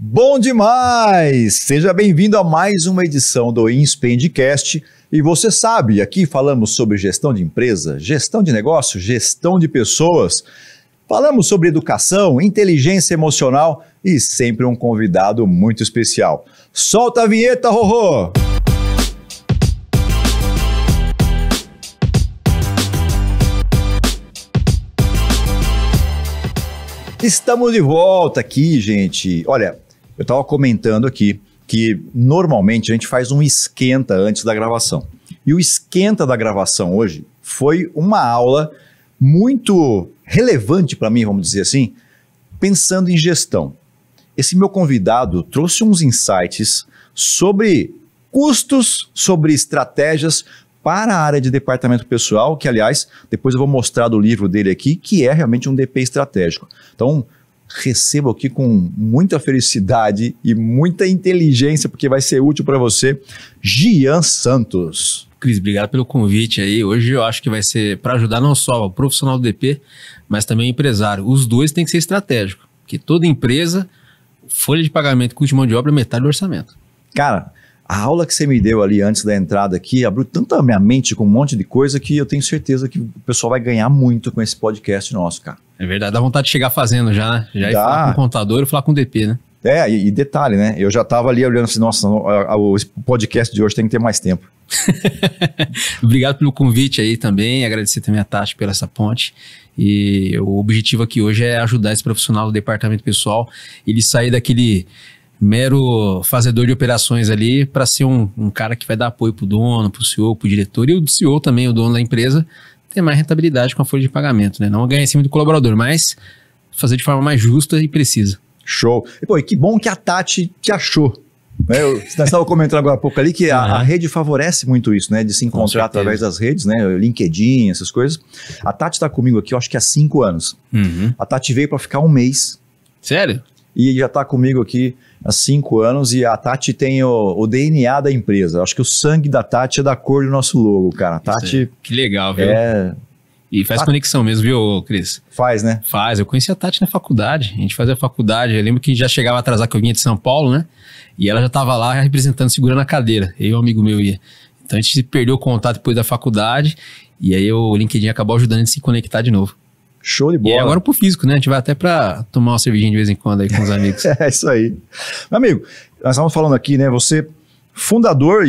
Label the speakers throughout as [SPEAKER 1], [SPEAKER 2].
[SPEAKER 1] Bom demais! Seja bem-vindo a mais uma edição do Inspendcast. E você sabe, aqui falamos sobre gestão de empresa, gestão de negócio, gestão de pessoas. Falamos sobre educação, inteligência emocional e sempre um convidado muito especial. Solta a vinheta, Rorô! Estamos de volta aqui, gente. Olha, eu estava comentando aqui que normalmente a gente faz um esquenta antes da gravação. E o esquenta da gravação hoje foi uma aula muito relevante para mim, vamos dizer assim, pensando em gestão. Esse meu convidado trouxe uns insights sobre custos, sobre estratégias para a área de departamento pessoal, que aliás, depois eu vou mostrar do livro dele aqui, que é realmente um DP estratégico. Então, recebo aqui com muita felicidade e muita inteligência, porque vai ser útil para você, Gian Santos.
[SPEAKER 2] Cris, obrigado pelo convite aí. Hoje eu acho que vai ser para ajudar não só o profissional do DP, mas também o empresário. Os dois têm que ser estratégicos, porque toda empresa, folha de pagamento e custo de mão de obra é metade do orçamento.
[SPEAKER 1] Cara, a aula que você me deu ali antes da entrada aqui abriu tanto a minha mente com um monte de coisa que eu tenho certeza que o pessoal vai ganhar muito com esse podcast nosso, cara.
[SPEAKER 2] É verdade, dá vontade de chegar fazendo já, né? Já ir falar com o contador e falar com o DP, né?
[SPEAKER 1] É, e detalhe, né? Eu já tava ali olhando assim, nossa, o podcast de hoje tem que ter mais tempo.
[SPEAKER 2] Obrigado pelo convite aí também, agradecer também a Tati pela essa ponte. E o objetivo aqui hoje é ajudar esse profissional do departamento pessoal, ele sair daquele mero fazedor de operações ali para ser um cara que vai dar apoio pro dono, pro CEO, pro diretor e o CEO também, o dono da empresa, ter mais rentabilidade com a folha de pagamento, né? Não ganhar em cima do colaborador, mas fazer de forma mais justa e precisa.
[SPEAKER 1] Show. E, pô, e que bom que a Tati te achou. Você estava comentando agora há pouco ali que a rede favorece muito isso, né? De se encontrar através das redes, né? LinkedIn, essas coisas. A Tati está comigo aqui, eu acho que há 5 anos. A Tati veio para ficar um mês.
[SPEAKER 2] Sério?
[SPEAKER 1] E já está comigo aqui há 5 anos e a Tati tem o DNA da empresa. Eu acho que o sangue da Tati é da cor do nosso logo, cara. A Tati...
[SPEAKER 2] Que legal, viu?
[SPEAKER 1] É...
[SPEAKER 2] E faz conexão mesmo, viu, Cris?
[SPEAKER 1] Faz, né?
[SPEAKER 2] Faz. Eu conheci a Tati na faculdade. A gente fazia faculdade. Eu lembro que já chegava atrasado, que eu vinha de São Paulo, né? E ela já estava lá representando, segurando a cadeira. Eu e um amigo meu ia. Então a gente perdeu o contato depois da faculdade. E aí o LinkedIn acabou ajudando a gente a se conectar de novo.
[SPEAKER 1] Show de bola.
[SPEAKER 2] E agora pro físico, né? A gente vai até pra tomar uma cervejinha de vez em quando aí com os amigos.
[SPEAKER 1] É isso aí. Meu amigo, nós estamos falando aqui, né? Você, fundador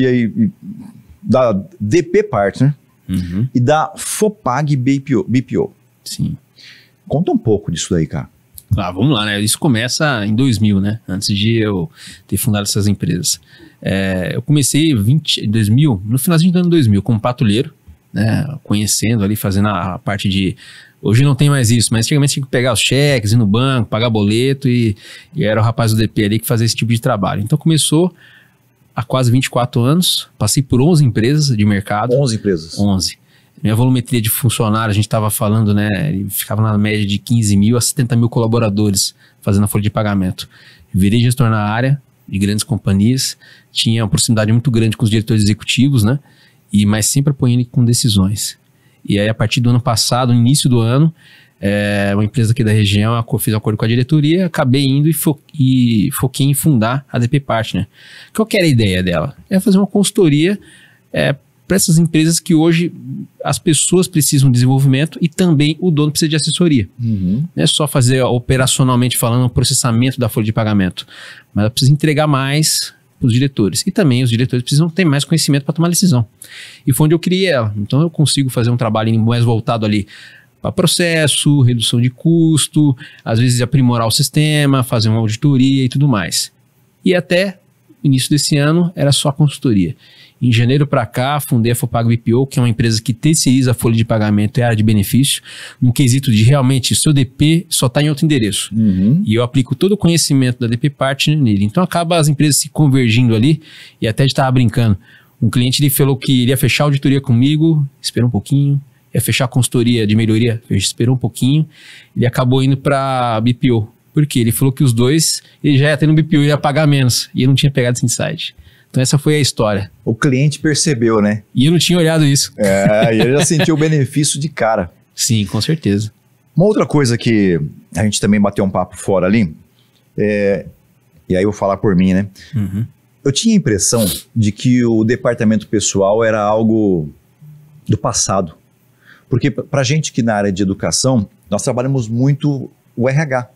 [SPEAKER 1] da DP Partner e da Fopag BPO.
[SPEAKER 2] Sim.
[SPEAKER 1] Conta um pouco disso daí, cara.
[SPEAKER 2] Ah, vamos lá, né? Isso começa em 2000, né? Antes de eu ter fundado essas empresas. Eu comecei em 2000, no finalzinho do ano 2000, como patrulheiro, né? Conhecendo ali, fazendo a parte de... Hoje não tem mais isso, mas antigamente tinha que pegar os cheques, ir no banco, pagar boleto e era o rapaz do DP ali que fazia esse tipo de trabalho. Então começou há quase 24 anos, passei por 11 empresas de mercado.
[SPEAKER 1] 11 empresas?
[SPEAKER 2] 11. Minha volumetria de funcionário, a gente estava falando, né, ele ficava na média de 15 mil a 70 mil colaboradores fazendo a folha de pagamento. Virei gestor na área de grandes companhias, tinha uma proximidade muito grande com os diretores executivos, né, mas sempre apoiando com decisões. E aí, a partir do ano passado, no início do ano, uma empresa aqui da região, eu fiz um acordo com a diretoria, acabei indo e foquei em fundar a DP Partner. Qual que era a ideia dela? É fazer uma consultoria para essas empresas que hoje as pessoas precisam de desenvolvimento e também o dono precisa de assessoria. Não é só fazer operacionalmente falando o processamento da folha de pagamento, mas ela precisa entregar mais os diretores. E também os diretores precisam ter mais conhecimento para tomar decisão. E foi onde eu criei ela. Então eu consigo fazer um trabalho mais voltado ali para processo, redução de custo, às vezes aprimorar o sistema, fazer uma auditoria e tudo mais. E até o início desse ano era só consultoria. Em janeiro para cá, fundei a Fopag BPO, que é uma empresa que terceiriza a folha de pagamento e a área de benefício, no quesito de realmente seu DP só está em outro endereço. E eu aplico todo o conhecimento da DP Partner nele. Então acaba as empresas se convergindo ali, e até a gente estava brincando. Um cliente ele falou que iria fechar a auditoria comigo, esperou um pouquinho, ia fechar a consultoria de melhoria, esperou um pouquinho, ele acabou indo para BPO. Por quê? Ele falou que os dois, ele já ia ter no BPO e ia pagar menos, e eu não tinha pegado esse insight. Então essa foi a história.
[SPEAKER 1] O cliente percebeu, né?
[SPEAKER 2] E eu não tinha olhado isso.
[SPEAKER 1] E ele já sentiu o benefício de cara.
[SPEAKER 2] Sim, com certeza.
[SPEAKER 1] Uma outra coisa que a gente também bateu um papo fora ali, e aí eu vou falar por mim, né? Eu tinha a impressão de que o departamento pessoal era algo do passado. Porque pra gente que na área de educação, nós trabalhamos muito o RH.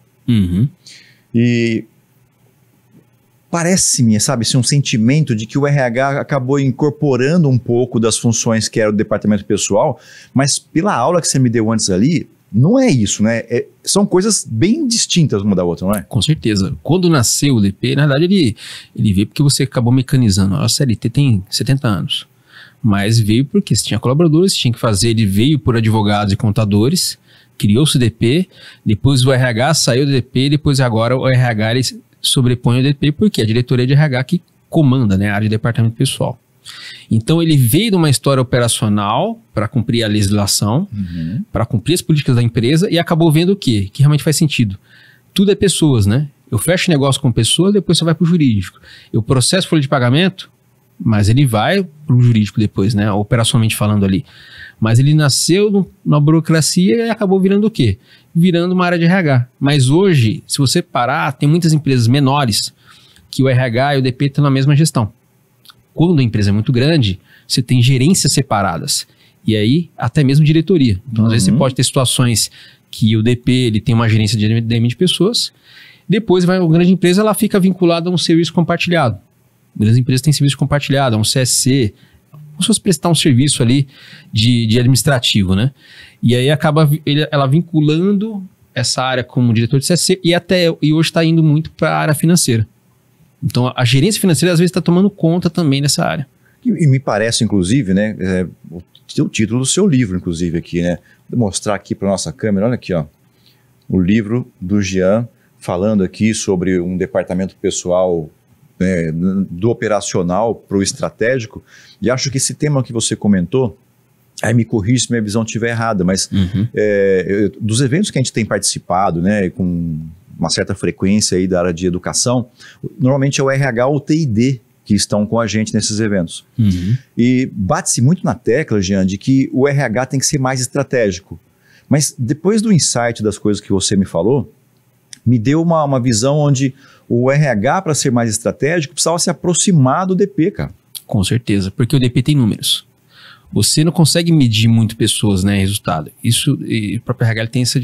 [SPEAKER 1] E parece-me, sabe, assim, um sentimento de que o RH acabou incorporando um pouco das funções que era o departamento pessoal, mas pela aula que você me deu antes ali, não é isso, né? São coisas bem distintas uma da outra, não é?
[SPEAKER 2] Com certeza. Quando nasceu o DP, na verdade, ele veio porque você acabou mecanizando. A CLT tem 70 anos. Mas veio porque você tinha colaboradores, tinha que fazer. Ele veio por advogados e contadores, criou-se o DP, depois o RH saiu do DP, depois agora o RH ele sobrepõe o DP, porque é a diretoria de RH que comanda, né, a área de departamento pessoal. Então ele veio de uma história operacional para cumprir a legislação, para cumprir as políticas da empresa e acabou vendo o quê? Que realmente faz sentido. Tudo é pessoas, né? Eu fecho negócio com pessoas, depois você vai para o jurídico. Eu processo folha de pagamento, mas ele vai para o jurídico depois, né? Operacionalmente falando ali. Mas ele nasceu na burocracia e acabou virando o quê? Virando uma área de RH. Mas hoje, se você parar, tem muitas empresas menores que o RH e o DP estão na mesma gestão. Quando a empresa é muito grande, você tem gerências separadas. E aí, até mesmo diretoria. Então, às vezes, você pode ter situações que o DP ele tem uma gerência de DM de pessoas. Depois, vai uma grande empresa, ela fica vinculada a um serviço compartilhado. Grandes empresas têm serviço compartilhado, a um CSC, como se fosse prestar um serviço ali de administrativo, né? E aí, acaba ela vinculando essa área como diretor de CSC e hoje está indo muito para a área financeira. Então, a gerência financeira, às vezes, está tomando conta também dessa área.
[SPEAKER 1] E me parece, inclusive, né, o título do seu livro, inclusive, aqui, né? Vou mostrar aqui para nossa câmera, olha aqui, ó. O livro do Jean, falando aqui sobre um departamento pessoal, né, do operacional para o estratégico. E acho que esse tema que você comentou, aí me corrija se minha visão estiver errada, mas dos eventos que a gente tem participado, né, com uma certa frequência aí da área de educação, normalmente é o RH ou o TID que estão com a gente nesses eventos. E bate-se muito na tecla, Jean, de que o RH tem que ser mais estratégico. Mas depois do insight das coisas que você me falou, me deu uma visão onde o RH, para ser mais estratégico, precisava se aproximar do DP, cara.
[SPEAKER 2] Com certeza, porque o DP tem números. Você não consegue medir muito pessoas, né, resultado. Isso, e o próprio RH tem essa,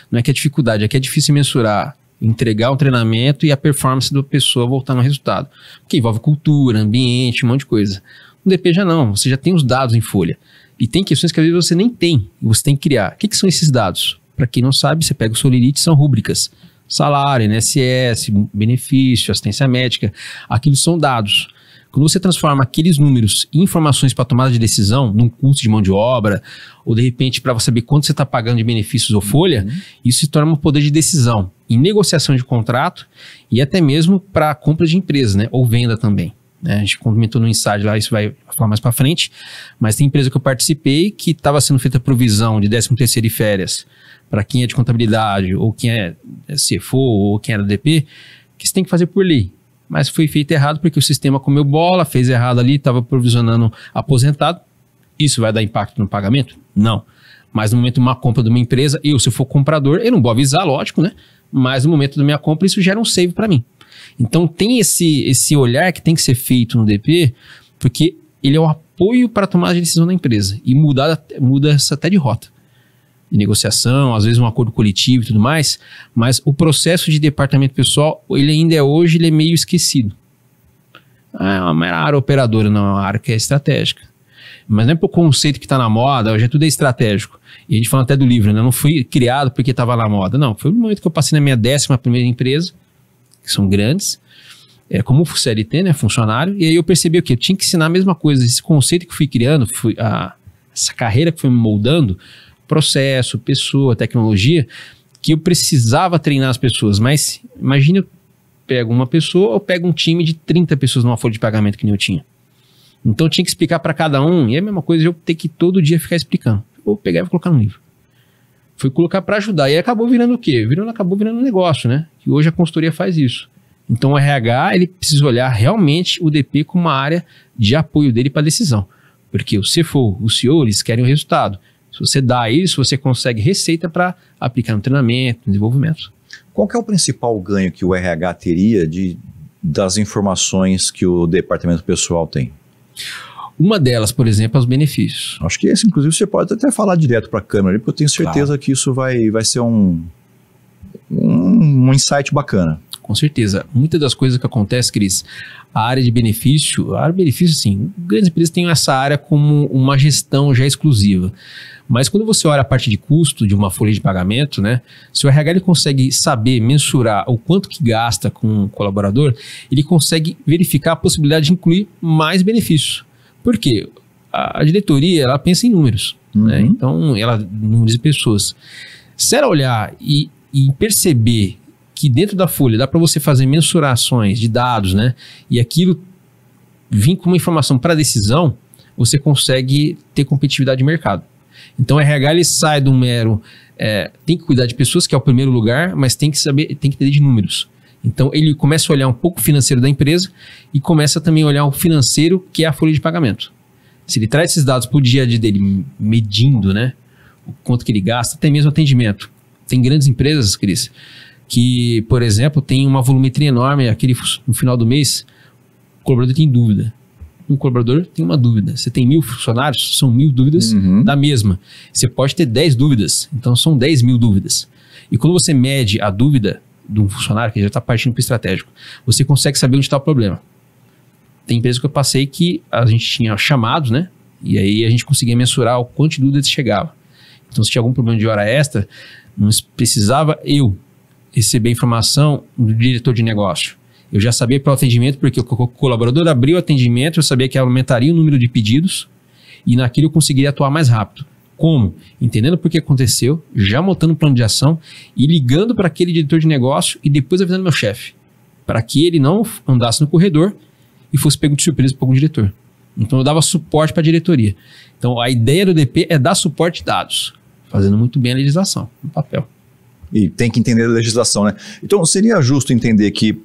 [SPEAKER 2] não é que é dificuldade, é que é difícil mensurar, entregar um treinamento e a performance da pessoa voltar no resultado. Porque envolve cultura, ambiente, um monte de coisa. No DP já não, você já tem os dados em folha. E tem questões que às vezes você nem tem, e você tem que criar. O que são esses dados? Para quem não sabe, você pega o Solirite, são rúbricas. Salário, INSS, benefício, assistência médica, aquilo são dados. Quando você transforma aqueles números em informações para tomada de decisão, num custo de mão de obra, ou de repente para você saber quanto você está pagando de benefícios ou folha, isso se torna um poder de decisão em negociação de contrato e até mesmo para compra de empresa, né? Ou venda também. Né? A gente comentou no Inside lá, isso vai falar mais para frente, mas tem empresa que eu participei que estava sendo feita provisão de 13º e férias para quem é de contabilidade, ou quem é CFO, ou quem era DP, que você tem que fazer por lei. Mas foi feito errado porque o sistema comeu bola, fez errado ali, estava provisionando aposentado. Isso vai dar impacto no pagamento? Não. Mas no momento de uma compra de uma empresa, se eu for comprador, eu não vou avisar, lógico, né? Mas no momento da minha compra, isso gera um save para mim. Então tem esse olhar que tem que ser feito no DP, porque ele é o apoio para a tomada de decisão da empresa. E muda até de rota. De negociação, às vezes um acordo coletivo e tudo mais, mas o processo de departamento pessoal, ele ainda é hoje, ele é meio esquecido. É uma mera área operadora, não é uma área que é estratégica. Mas não é por conceito que está na moda, hoje tudo é estratégico. E a gente fala até do livro, né? Não fui criado porque estava na moda, não. Foi no momento que eu passei na minha 11ª empresa, que são grandes, como CLT, né? Funcionário, e aí eu percebi o quê? Eu tinha que ensinar a mesma coisa, esse conceito que fui criando, essa carreira que foi me moldando, processo, pessoa, tecnologia, que eu precisava treinar as pessoas. Mas imagina, eu pego uma pessoa ou pego um time de 30 pessoas numa folha de pagamento que nem eu tinha. Então eu tinha que explicar para cada um, e é a mesma coisa eu ter que todo dia ficar explicando. Vou pegar e vou colocar no livro. Fui colocar para ajudar, e acabou virando o quê? Acabou virando um negócio, né? E hoje a consultoria faz isso. Então o RH, ele precisa olhar realmente o DP como uma área de apoio dele para a decisão. Porque o CFO, o CEO, eles querem o resultado. Se você dá isso, você consegue receita para aplicar no treinamento, no desenvolvimento.
[SPEAKER 1] Qual que é o principal ganho que o RH teria das informações que o departamento pessoal tem?
[SPEAKER 2] Uma delas, por exemplo, é os benefícios.
[SPEAKER 1] Acho que esse, inclusive, você pode até falar direto para a câmera ali, porque eu tenho certeza que isso vai ser um insight bacana.
[SPEAKER 2] Com certeza. Muitas das coisas que acontecem, Cris, a área de benefício, sim, grandes empresas têm essa área como uma gestão já exclusiva. Mas quando você olha a parte de custo de uma folha de pagamento, né, se o RH ele consegue saber, mensurar o quanto que gasta com o colaborador, ele consegue verificar a possibilidade de incluir mais benefícios. Por quê? A diretoria, ela pensa em números, né? Então, números de pessoas. Se ela olhar e perceber que dentro da folha dá para você fazer mensurações de dados, né? E aquilo vir com uma informação para decisão, você consegue ter competitividade de mercado. Então, o RH ele sai do mero... tem que cuidar de pessoas, que é o primeiro lugar, mas tem que entender de números. Então, ele começa a olhar um pouco o financeiro da empresa e começa também a olhar o financeiro, que é a folha de pagamento. Se ele traz esses dados para o dia a dia dele, medindo, né, o quanto que ele gasta, até mesmo atendimento. Tem grandes empresas, Cris, que, por exemplo, tem uma volumetria enorme, no final do mês, o colaborador tem dúvida. Um colaborador tem uma dúvida. Você tem 1000 funcionários, são 1000 dúvidas da mesma. Você pode ter 10 dúvidas, então são 10.000 dúvidas. E quando você mede a dúvida de um funcionário, que já está partindo para o estratégico, você consegue saber onde está o problema. Tem empresas que eu passei que a gente tinha chamados, né? E aí a gente conseguia mensurar o quanto de dúvidas chegava. Então, se tinha algum problema de hora extra, não precisava eu receber informação do diretor de negócio. Eu já sabia para o atendimento, porque o colaborador abriu o atendimento, eu sabia que aumentaria o número de pedidos e naquilo eu conseguiria atuar mais rápido. Como? Entendendo por que aconteceu, já montando um plano de ação e ligando para aquele diretor de negócio e depois avisando meu chefe, para que ele não andasse no corredor e fosse pego de surpresa por algum diretor. Então eu dava suporte para a diretoria. Então a ideia do DP é dar suporte de dados, fazendo muito bem a legislação no papel.
[SPEAKER 1] E tem que entender a legislação, né? Então, seria justo entender que,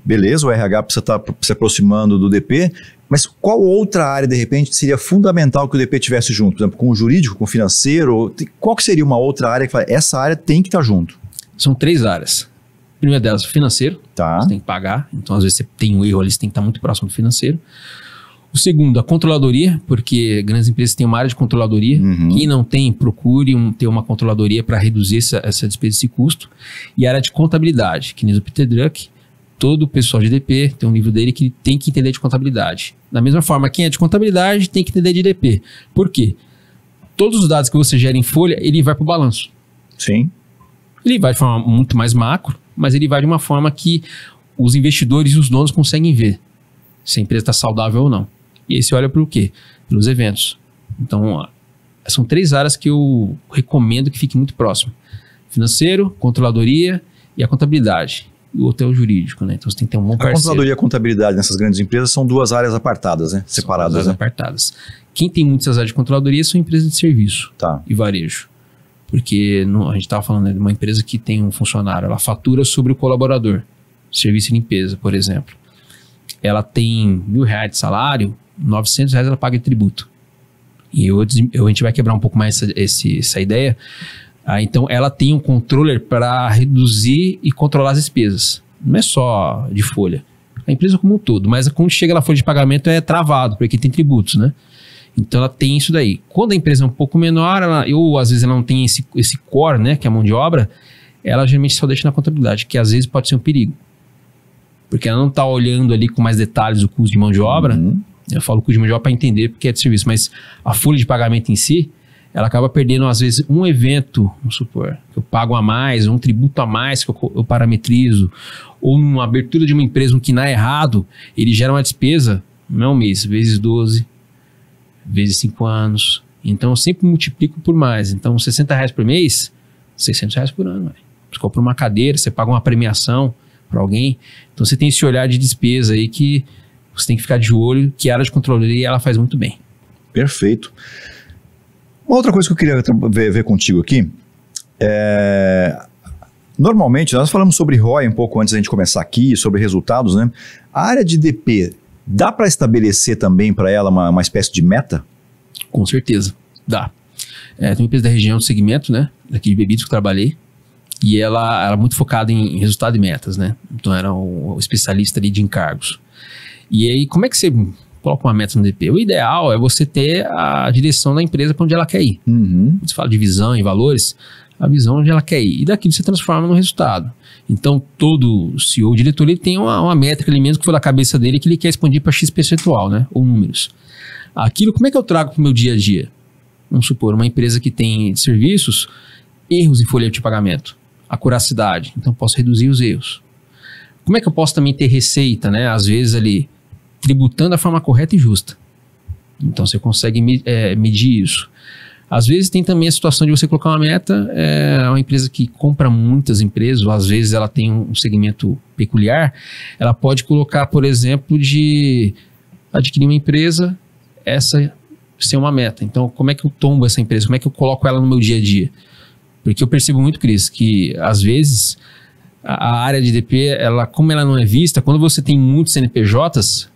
[SPEAKER 1] beleza, o RH precisa estar se aproximando do DP, mas qual outra área, de repente, seria fundamental que o DP tivesse junto? Por exemplo, com o jurídico, com o financeiro? Qual que seria uma outra área que fala, essa área tem que estar junto?
[SPEAKER 2] São 3 áreas. A primeira delas, financeiro.
[SPEAKER 1] Tá.
[SPEAKER 2] Você tem que pagar. Então, às vezes, você tem um erro ali, você tem que estar muito próximo do financeiro. O segundo, a controladoria, porque grandes empresas têm uma área de controladoria. Quem não tem, procure ter uma controladoria para reduzir essa despesa, esse custo. E a área de contabilidade, que nem o Peter Drucker, todo o pessoal de DP tem um livro dele que tem que entender de contabilidade. Da mesma forma, quem é de contabilidade tem que entender de DP. Por quê? Todos os dados que você gera em folha, ele vai para o balanço.
[SPEAKER 1] Sim.
[SPEAKER 2] Ele vai de forma muito mais macro, mas ele vai de uma forma que os investidores e os donos conseguem ver se a empresa está saudável ou não. E aí você olha para o quê? Pelos eventos. Então, são 3 áreas que eu recomendo que fique muito próximo. Financeiro, controladoria e a contabilidade. E o outro é o jurídico, né? Então você tem que ter um bom parceiro.
[SPEAKER 1] A controladoria e a contabilidade nessas grandes empresas são 2 áreas apartadas, né? Separadas,
[SPEAKER 2] são 2 áreas apartadas. Quem tem muitas áreas de controladoria são empresas de serviço e varejo. Porque a gente estava falando, né, de uma empresa que tem um funcionário, ela fatura sobre o colaborador. Serviço e limpeza, por exemplo. Ela tem R$1.000 de salário, R$900 ela paga de tributo. E a gente vai quebrar um pouco mais essa ideia. Então, ela tem um controller para reduzir e controlar as despesas. Não é só de folha. A empresa como um todo. Mas quando chega na folha de pagamento é travado, porque tem tributos, né? Então, ela tem isso daí. Quando a empresa é um pouco menor, ou às vezes ela não tem esse core, né, que é a mão de obra, ela geralmente só deixa na contabilidade, que às vezes pode ser um perigo. Porque ela não está olhando ali com mais detalhes o custo de mão de obra. Eu falo custo de mão de obra para entender porque é de serviço, mas a folha de pagamento em si, ela acaba perdendo às vezes um evento, vamos supor, que eu pago a mais, um tributo a mais que eu parametrizo, ou uma abertura de uma empresa, um KINAI errado, ele gera uma despesa, não é um mês, vezes 12, vezes 5 anos. Então eu sempre multiplico por mais. Então R$60 por mês, R$600 por ano. Você compra uma cadeira, você paga uma premiação para alguém. Então você tem esse olhar de despesa aí que você tem que ficar de olho, que a área de controladoria ela faz muito bem.
[SPEAKER 1] Perfeito. Uma outra coisa que eu queria ver contigo aqui normalmente nós falamos sobre ROI um pouco antes da gente começar aqui, sobre resultados, né? A área de DP, dá para estabelecer também para ela uma espécie de meta?
[SPEAKER 2] Com certeza, dá. Tem uma empresa da região do segmento, né? Daqui de bebidas que eu trabalhei. E ela era muito focada em resultado e metas, né? Então era o especialista ali de encargos. E aí, como é que você coloca uma meta no DP? O ideal é você ter a direção da empresa para onde ela quer ir. Quando você fala de visão e valores, a visão onde ela quer ir. E daquilo você transforma no resultado. Então, todo CEO, diretor, ele tem uma métrica ali mesmo que foi da cabeça dele que ele quer expandir para X percentual, né? Ou números. Aquilo, como é que eu trago para o meu dia a dia? Vamos supor, uma empresa que tem serviços, erros em folha de pagamento, acuracidade. Então, posso reduzir os erros. Como é que eu posso também ter receita, né? Às vezes ali, tributando da forma correta e justa. Então, você consegue medir isso. Às vezes tem também a situação de você colocar uma meta, uma empresa que compra muitas empresas, ou às vezes ela tem um segmento peculiar, ela pode colocar, por exemplo, de adquirir uma empresa, essa ser uma meta. Então, como é que eu tombo essa empresa? Como é que eu coloco ela no meu dia a dia? Porque eu percebo muito, Cris, que às vezes a área de DP, como ela não é vista, quando você tem muitos CNPJs,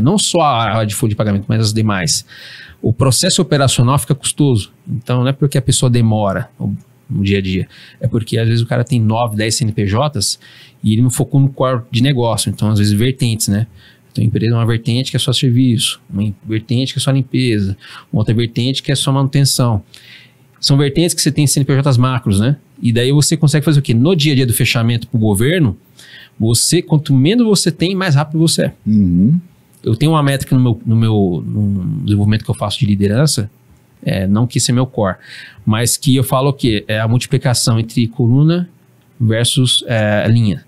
[SPEAKER 2] não só a área de folha de pagamento, mas as demais, o processo operacional fica custoso. Então, não é porque a pessoa demora no dia a dia, é porque às vezes o cara tem 9, 10 CNPJs e ele não focou no core de negócio. Então, às vezes, vertentes, né? Então, a empresa é uma vertente que é só serviço, uma vertente que é só limpeza, uma outra vertente que é só manutenção. São vertentes que você tem CNPJs macros, né? E daí você consegue fazer o quê? No dia a dia do fechamento para o governo, quanto menos você tem, mais rápido você é. Eu tenho uma métrica no desenvolvimento que eu faço de liderança, não que isso é meu core, mas que eu falo o quê? É a multiplicação entre coluna versus linha.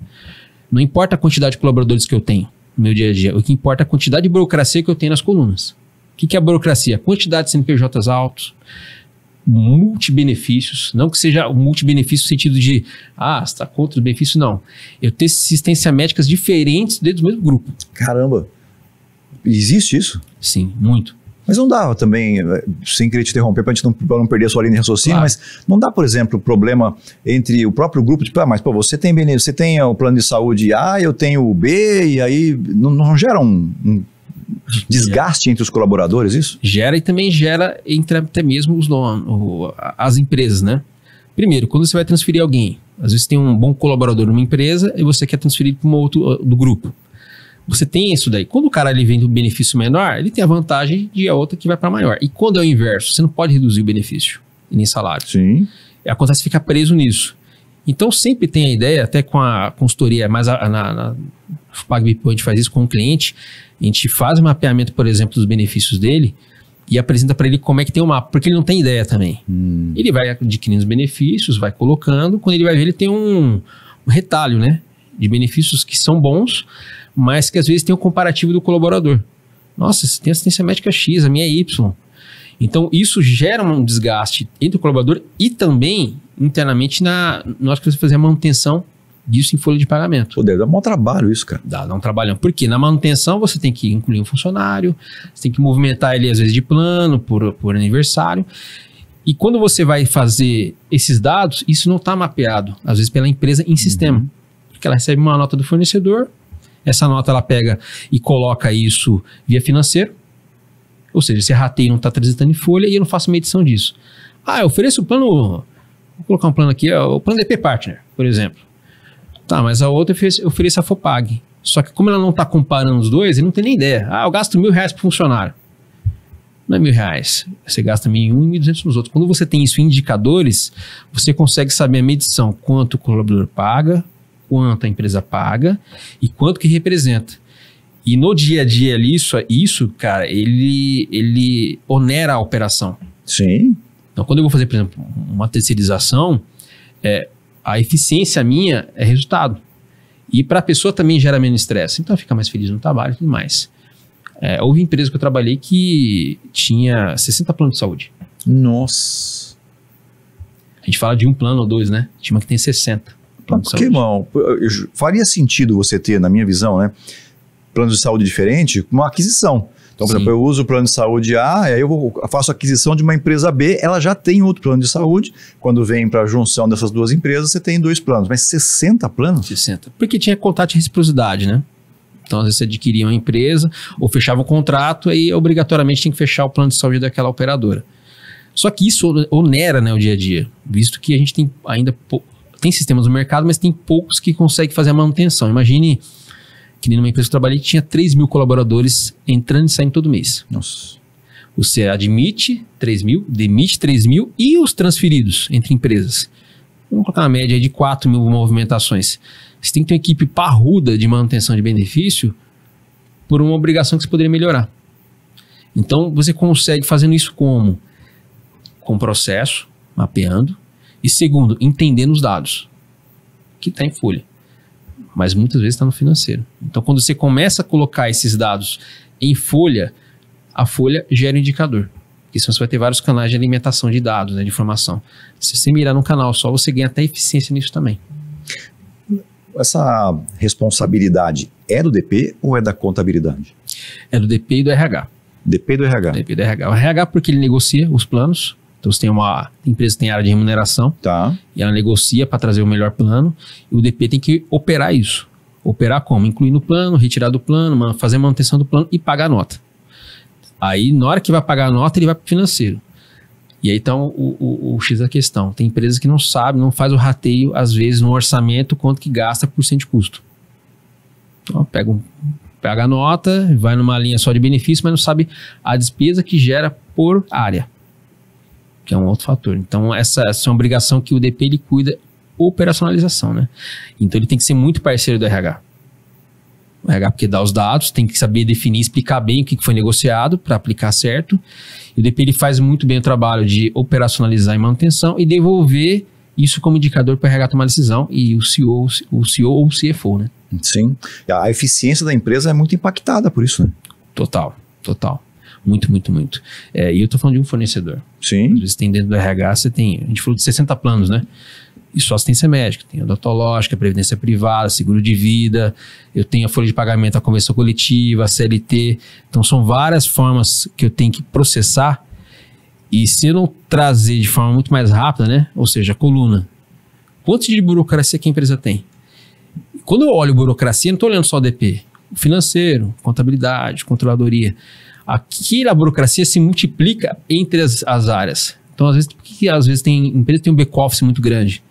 [SPEAKER 2] Não importa a quantidade de colaboradores que eu tenho no meu dia a dia, o que importa é a quantidade de burocracia que eu tenho nas colunas. O que é a burocracia? A quantidade de CNPJs altos, multibenefícios, não que seja um multibenefício no sentido de, você está contra os benefícios, não. Eu tenho assistência médicas diferentes dentro do mesmo grupo.
[SPEAKER 1] Caramba! Existe isso?
[SPEAKER 2] Sim, muito.
[SPEAKER 1] Mas não dá também, sem querer te interromper, para a gente não perder a sua linha de raciocínio, claro. Mas não dá, por exemplo, problema entre o próprio grupo, tipo, mas pô, você tem o plano de saúde A, eu tenho o B, e aí não gera um desgaste entre os colaboradores, isso?
[SPEAKER 2] Gera, e também gera entre até mesmo as empresas, né? Primeiro, quando você vai transferir alguém, às vezes tem um bom colaborador numa empresa e você quer transferir para um outro do grupo. Você tem isso daí. Quando o cara ele vem do benefício menor, ele tem a vantagem de a outra que vai para maior. E quando é o inverso, você não pode reduzir o benefício e nem salário.
[SPEAKER 1] Sim.
[SPEAKER 2] Acontece que fica preso nisso. Então sempre tem a ideia, até com a consultoria, mas na PagBipo a gente faz isso com o cliente, a gente faz um mapeamento, por exemplo, dos benefícios dele e apresenta para ele como é que tem o mapa, porque ele não tem ideia também. Ele vai adquirindo os benefícios, vai colocando, quando ele vai ver, ele tem um retalho, né, de benefícios que são bons, mas que às vezes tem o comparativo do colaborador. Nossa, você tem assistência médica X, a minha é Y. Então, isso gera um desgaste entre o colaborador e também internamente nós precisamos fazer a manutenção disso em folha de pagamento.
[SPEAKER 1] Pô, dá um trabalho isso, cara.
[SPEAKER 2] Dá um trabalhão. Porque na manutenção você tem que incluir um funcionário, você tem que movimentar ele às vezes de plano, por aniversário. E quando você vai fazer esses dados, isso não está mapeado, às vezes pela empresa em sistema. Porque ela recebe uma nota do fornecedor, essa nota ela pega e coloca isso via financeiro, ou seja, esse rateio não está transitando em folha e eu não faço medição disso. Eu ofereço o plano, vou colocar um plano aqui, o plano DP Partner, por exemplo. Tá, mas a outra eu ofereço a FOPAG. Só que como ela não está comparando os dois, ele não tem nem ideia. Eu gasto R$1.000 por funcionário. Não é R$1.000, você gasta R$1.001 e R$1.200 nos outros. Quando você tem isso em indicadores, você consegue saber a medição, quanto o colaborador paga, quanto a empresa paga e quanto que representa. E no dia a dia isso, cara, ele onera a operação.
[SPEAKER 1] Sim.
[SPEAKER 2] Então, quando eu vou fazer, por exemplo, uma terceirização, a eficiência minha é resultado. E para a pessoa também gera menos estresse. Então, ela fica mais feliz no trabalho e tudo mais. Houve empresa que eu trabalhei que tinha 60 planos de saúde.
[SPEAKER 1] Nossa.
[SPEAKER 2] A gente fala de um plano ou dois, né? Tinha uma que tem 60.
[SPEAKER 1] Porque, irmão, faria sentido você ter, na minha visão, né, plano de saúde diferente com uma aquisição. Então, por exemplo, eu uso o plano de saúde A, aí eu faço a aquisição de uma empresa B, ela já tem outro plano de saúde. Quando vem para a junção dessas duas empresas, você tem 2 planos. Mas 60 planos? 60.
[SPEAKER 2] Porque tinha contato de reciprocidade, né? Então, às vezes você adquiria uma empresa ou fechava um contrato, aí obrigatoriamente tem que fechar o plano de saúde daquela operadora. Só que isso onera, né, o dia a dia, visto que a gente tem ainda tem sistemas no mercado, mas tem poucos que conseguem fazer a manutenção. Imagine que numa empresa que eu trabalhei que tinha 3 mil colaboradores entrando e saindo todo mês.
[SPEAKER 1] Nossa.
[SPEAKER 2] Você admite 3 mil, demite 3 mil e os transferidos entre empresas. Vamos colocar uma média aí de 4 mil movimentações. Você tem que ter uma equipe parruda de manutenção de benefício por uma obrigação que você poderia melhorar. Então, você consegue fazendo isso como? Com processo, mapeando. E segundo, entendendo os dados, que está em folha. Mas muitas vezes está no financeiro. Então, quando você começa a colocar esses dados em folha, a folha gera um indicador. Porque senão você vai ter vários canais de alimentação de dados, né, de informação. Se você mirar num canal só, você ganha até eficiência nisso também.
[SPEAKER 1] Essa responsabilidade é do DP ou é da contabilidade?
[SPEAKER 2] É do DP e do RH.
[SPEAKER 1] DP e do RH.
[SPEAKER 2] DP e do RH. O RH porque ele negocia os planos. Então você tem uma empresa que tem área de remuneração.
[SPEAKER 1] Tá.
[SPEAKER 2] E ela negocia para trazer o melhor plano. E o DP tem que operar isso. Operar como? Incluir no plano, retirar do plano, fazer a manutenção do plano e pagar a nota. Aí, na hora que vai pagar a nota, ele vai para o financeiro. E aí, então, o X da questão. Tem empresas que não sabem, não faz o rateio, às vezes, no orçamento, quanto que gasta por cento de custo. Então, pega a nota, vai numa linha só de benefício, mas não sabe a despesa que gera por área, que é um outro fator. Então, essa é uma obrigação que o DP, ele cuida, operacionalização, né? Então, ele tem que ser muito parceiro do RH. O RH porque dá os dados, tem que saber definir, explicar bem o que foi negociado para aplicar certo. E o DP ele faz muito bem o trabalho de operacionalizar e manutenção e devolver isso como indicador para o RH tomar decisão e o CEO ou o CFO, né?
[SPEAKER 1] Sim. A eficiência da empresa é muito impactada por isso, né?
[SPEAKER 2] Total. Muito. E eu estou falando de um fornecedor.
[SPEAKER 1] Sim.
[SPEAKER 2] Às vezes tem dentro do RH, a gente falou de 60 planos, né? E só assistência médica, tem odontológica, previdência privada, seguro de vida, eu tenho a folha de pagamento, a convenção coletiva, a CLT. Então são várias formas que eu tenho que processar e se eu não trazer de forma muito mais rápida, né? Ou seja, a coluna. Quanto de burocracia que a empresa tem? Quando eu olho burocracia, não estou olhando só o DP. O financeiro, contabilidade, controladoria. Aqui a burocracia se multiplica entre as áreas. Então, às vezes, por que às vezes empresa tem um back-office muito grande?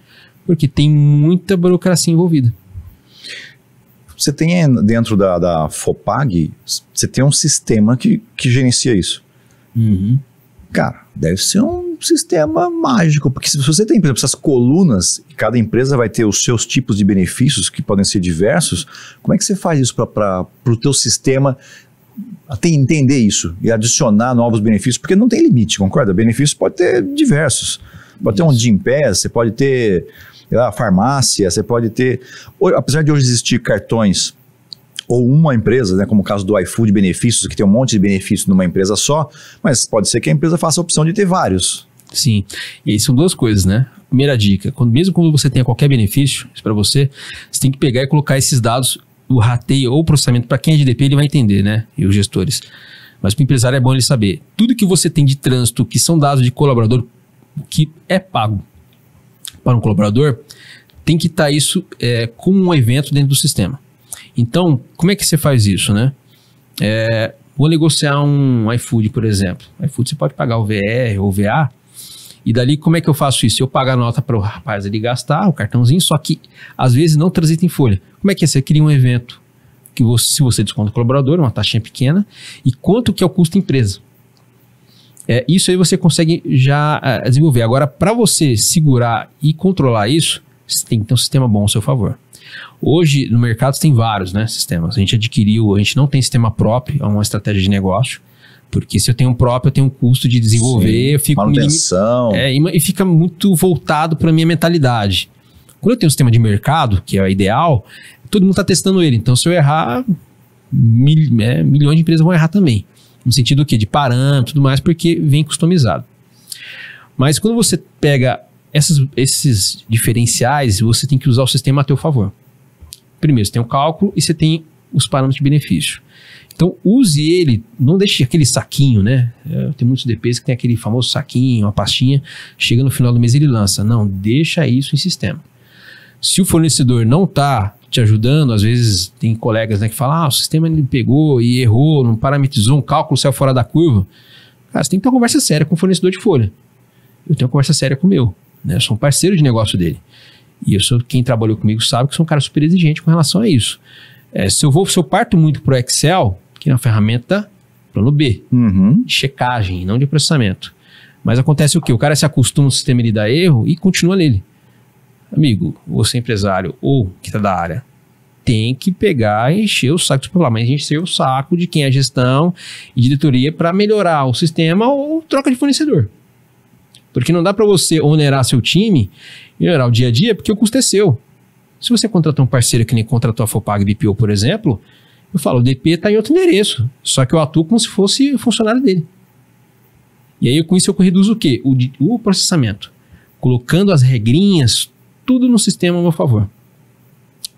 [SPEAKER 2] Porque tem muita burocracia envolvida.
[SPEAKER 1] Você tem dentro da FOPAG, você tem um sistema que gerencia isso.
[SPEAKER 2] Uhum.
[SPEAKER 1] Cara, deve ser um sistema mágico, porque se você tem, por exemplo, essas colunas, e cada empresa vai ter os seus tipos de benefícios, que podem ser diversos, como é que você faz isso para o teu sistema até entender isso e adicionar novos benefícios? Porque não tem limite, concorda? Benefícios pode ter diversos. Pode ter um Gympass, você pode ter farmácia, você pode ter... Apesar de hoje existir cartões ou uma empresa, né, como o caso do iFood Benefícios, que tem um monte de benefícios numa empresa só, mas pode ser que a empresa faça a opção de ter vários.
[SPEAKER 2] Sim, e aí são duas coisas, né? Primeira dica, mesmo quando você tenha qualquer benefício, isso para você tem que pegar e colocar esses dados, o rateio ou o processamento, para quem é de DP, ele vai entender, né? E os gestores. Mas para o empresário é bom ele saber. Tudo que você tem de trânsito, que são dados de colaborador, que é pago para um colaborador, tem que estar isso como um evento dentro do sistema. Então, como é que você faz isso, né? Vou negociar um iFood, por exemplo. iFood você pode pagar o VR ou o VA, e dali como é que eu faço isso? Eu pago a nota para o rapaz ali gastar, o cartãozinho, só que às vezes não transita em folha. Como é que é? Você cria um evento, que se você desconta o colaborador, uma taxinha pequena, e quanto que é o custo empresa. Isso aí você consegue já desenvolver. Agora, para você segurar e controlar isso, você tem que ter um sistema bom ao seu favor. Hoje, no mercado, tem vários, né, sistemas. A gente não tem sistema próprio, é uma estratégia de negócio, porque se eu tenho um próprio, eu tenho um custo de desenvolver,
[SPEAKER 1] sim,
[SPEAKER 2] eu fico...
[SPEAKER 1] manutenção.
[SPEAKER 2] E fica muito voltado para a minha mentalidade. Quando eu tenho um sistema de mercado, que é o ideal, todo mundo está testando ele. Então, se eu errar, milhões de empresas vão errar também. No sentido do quê? De parâmetro e tudo mais, porque vem customizado. Mas quando você pega esses diferenciais, você tem que usar o sistema a teu favor. Primeiro, você tem o cálculo e você tem os parâmetros de benefício. Então, use ele, não deixe aquele saquinho, né? Tem muitos DPs que tem aquele famoso saquinho, uma pastinha, chega no final do mês e ele lança. Não, deixa isso em sistema. Se o fornecedor não está te ajudando, às vezes tem colegas, né, que falam, o sistema ele pegou e errou, não parametrizou, um cálculo saiu fora da curva. Cara, você tem que ter uma conversa séria com o fornecedor de folha. Eu tenho uma conversa séria com o meu, né? Eu sou um parceiro de negócio dele. E quem trabalhou comigo sabe que eu sou um cara super exigente com relação a isso. Se eu parto muito pro Excel, que é uma ferramenta plano B, de checagem, não de processamento. Mas acontece o quê? O cara se acostuma no sistema, ele dá erro e continua nele. Amigo, você empresário ou que está da área, tem que pegar e encher o saco dos problemas, encher o saco de quem é gestão e diretoria para melhorar o sistema ou troca de fornecedor. Porque não dá para você onerar seu time e melhorar o dia a dia, porque o custo é seu. Se você contratar um parceiro que nem contratou a Fopag BPO, por exemplo, eu falo, o DP está em outro endereço, só que eu atuo como se fosse funcionário dele. E aí com isso eu reduzo o quê? O processamento. Colocando as regrinhas, tudo no sistema a meu favor.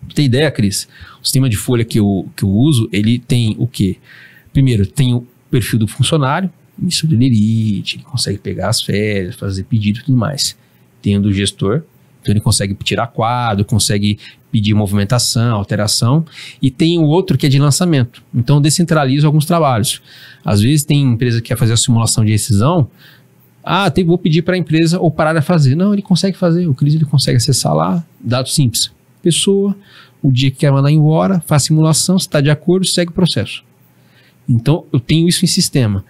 [SPEAKER 2] Pra ter ideia, Cris, o sistema de folha que eu uso, ele tem o quê? Primeiro, tem o perfil do funcionário, isso de lerite, ele consegue pegar as férias, fazer pedido e tudo mais. Tem o do gestor, então ele consegue tirar quadro, consegue pedir movimentação, alteração, e tem o outro que é de lançamento. Então descentralizo alguns trabalhos. Às vezes tem empresa que quer fazer a simulação de rescisão, vou pedir para a empresa ou parar de fazer. Não, ele consegue fazer, o Cris ele consegue acessar lá, dados simples. Pessoa, o dia que quer mandar embora, faz simulação, se está de acordo, segue o processo. Então eu tenho isso em sistema.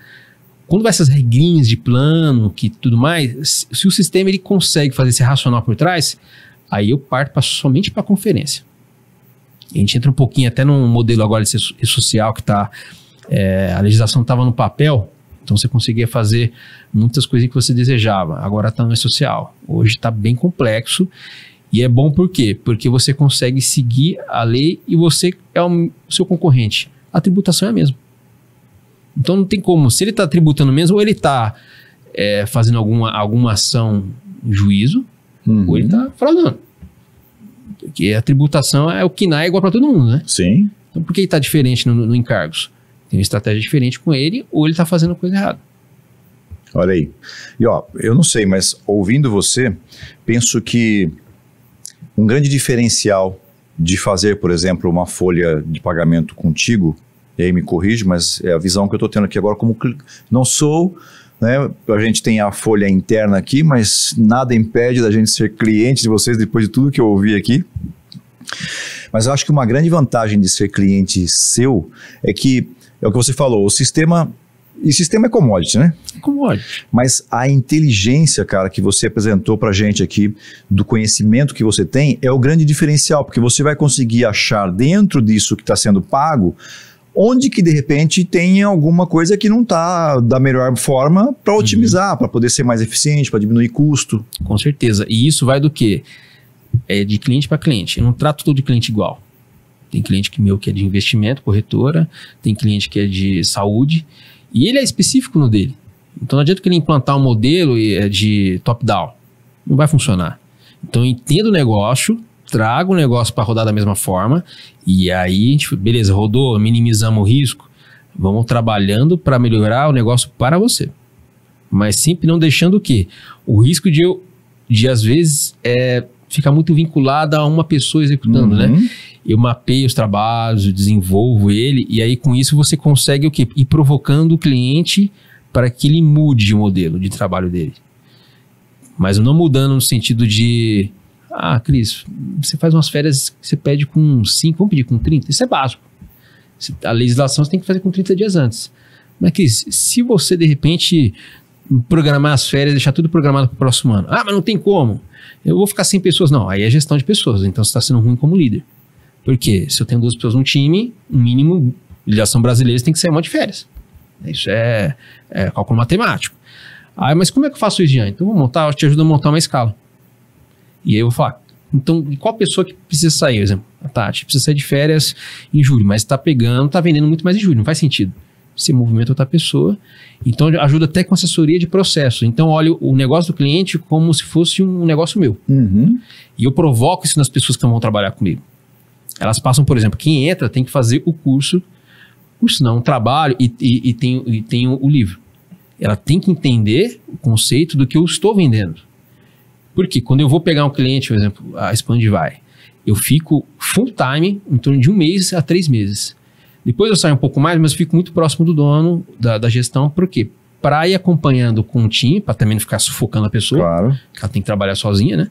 [SPEAKER 2] Quando vai essas regrinhas de plano, que tudo mais, se o sistema ele consegue fazer esse racional por trás, aí eu parto somente para a conferência. A gente entra um pouquinho até num modelo agora de social que a legislação estava no papel, então você conseguia fazer muitas coisas que você desejava, agora está no social. Hoje está bem complexo e é bom por quê? Porque você consegue seguir a lei e você é o seu concorrente. A tributação é a mesma. Então não tem como, se ele está tributando mesmo, ou ele está fazendo alguma ação em juízo, ou ele está fraudando. Porque a tributação é o KINAI é igual para todo mundo, né?
[SPEAKER 1] Sim.
[SPEAKER 2] Então por que está diferente no encargos? Tem uma estratégia diferente com ele, ou ele está fazendo coisa errada.
[SPEAKER 1] Olha aí. E eu não sei, mas ouvindo você, penso que um grande diferencial de fazer, por exemplo, uma folha de pagamento contigo, e aí me corrige, mas é a visão que eu estou tendo aqui agora como não sou, né? A gente tem a folha interna aqui, mas nada impede da gente ser cliente de vocês depois de tudo que eu ouvi aqui. Mas eu acho que uma grande vantagem de ser cliente seu é que, é o que você falou, o sistema... E sistema é commodity, né?
[SPEAKER 2] É commodity.
[SPEAKER 1] Mas a inteligência, cara, que você apresentou pra gente aqui, do conhecimento que você tem, é o grande diferencial, porque você vai conseguir achar dentro disso que está sendo pago, onde que de repente tem alguma coisa que não está da melhor forma para otimizar, para poder ser mais eficiente, para diminuir custo.
[SPEAKER 2] Com certeza. E isso vai do quê? É de cliente para cliente. Eu não trato todo cliente igual. Tem cliente que é de investimento, corretora, tem cliente que é de saúde, e ele é específico no dele. Então não adianta que ele implantar um modelo de top-down. Não vai funcionar. Então eu entendo o negócio, trago o negócio para rodar da mesma forma, e aí a gente, beleza, rodou, minimizamos o risco, vamos trabalhando para melhorar o negócio para você. Mas sempre não deixando o quê? O risco de às vezes, ficar muito vinculado a uma pessoa executando, né? Eu mapeio os trabalhos, eu desenvolvo ele, e aí com isso você consegue o quê? Ir provocando o cliente para que ele mude o modelo de trabalho dele. Mas não mudando no sentido de... Cris, você faz umas férias que você pede com 5, vamos pedir com 30? Isso é básico. A legislação você tem que fazer com 30 dias antes. Mas, Cris, se você de repente programar as férias, deixar tudo programado para o próximo ano. Mas não tem como. Eu vou ficar sem pessoas. Não, aí é gestão de pessoas, então você está sendo ruim como líder. Por quê? Se eu tenho 2 pessoas num time, o mínimo, legislação brasileira, tem que ser um monte de férias. Isso é cálculo matemático. Mas como é que eu faço isso, Jean? Então eu te ajudo a montar uma escala. E aí eu vou falar, então, qual pessoa que precisa sair? Por exemplo, a Tati precisa sair de férias em julho, mas está vendendo muito mais em julho, não faz sentido. Você movimenta outra pessoa, então ajuda até com assessoria de processo. Então, olha o negócio do cliente como se fosse um negócio meu. E eu provoco isso nas pessoas que vão trabalhar comigo. Elas passam, por exemplo, quem entra tem que fazer o curso não, um trabalho e tem o livro. Ela tem que entender o conceito do que eu estou vendendo. Porque quando eu vou pegar um cliente, por exemplo, a Expandivai, eu fico full time em torno de 1 mês a 3 meses. Depois eu saio um pouco mais, mas fico muito próximo do dono, da gestão. Por quê? Para ir acompanhando com o time, para também não ficar sufocando a pessoa.
[SPEAKER 1] Claro.
[SPEAKER 2] Que ela tem que trabalhar sozinha, né?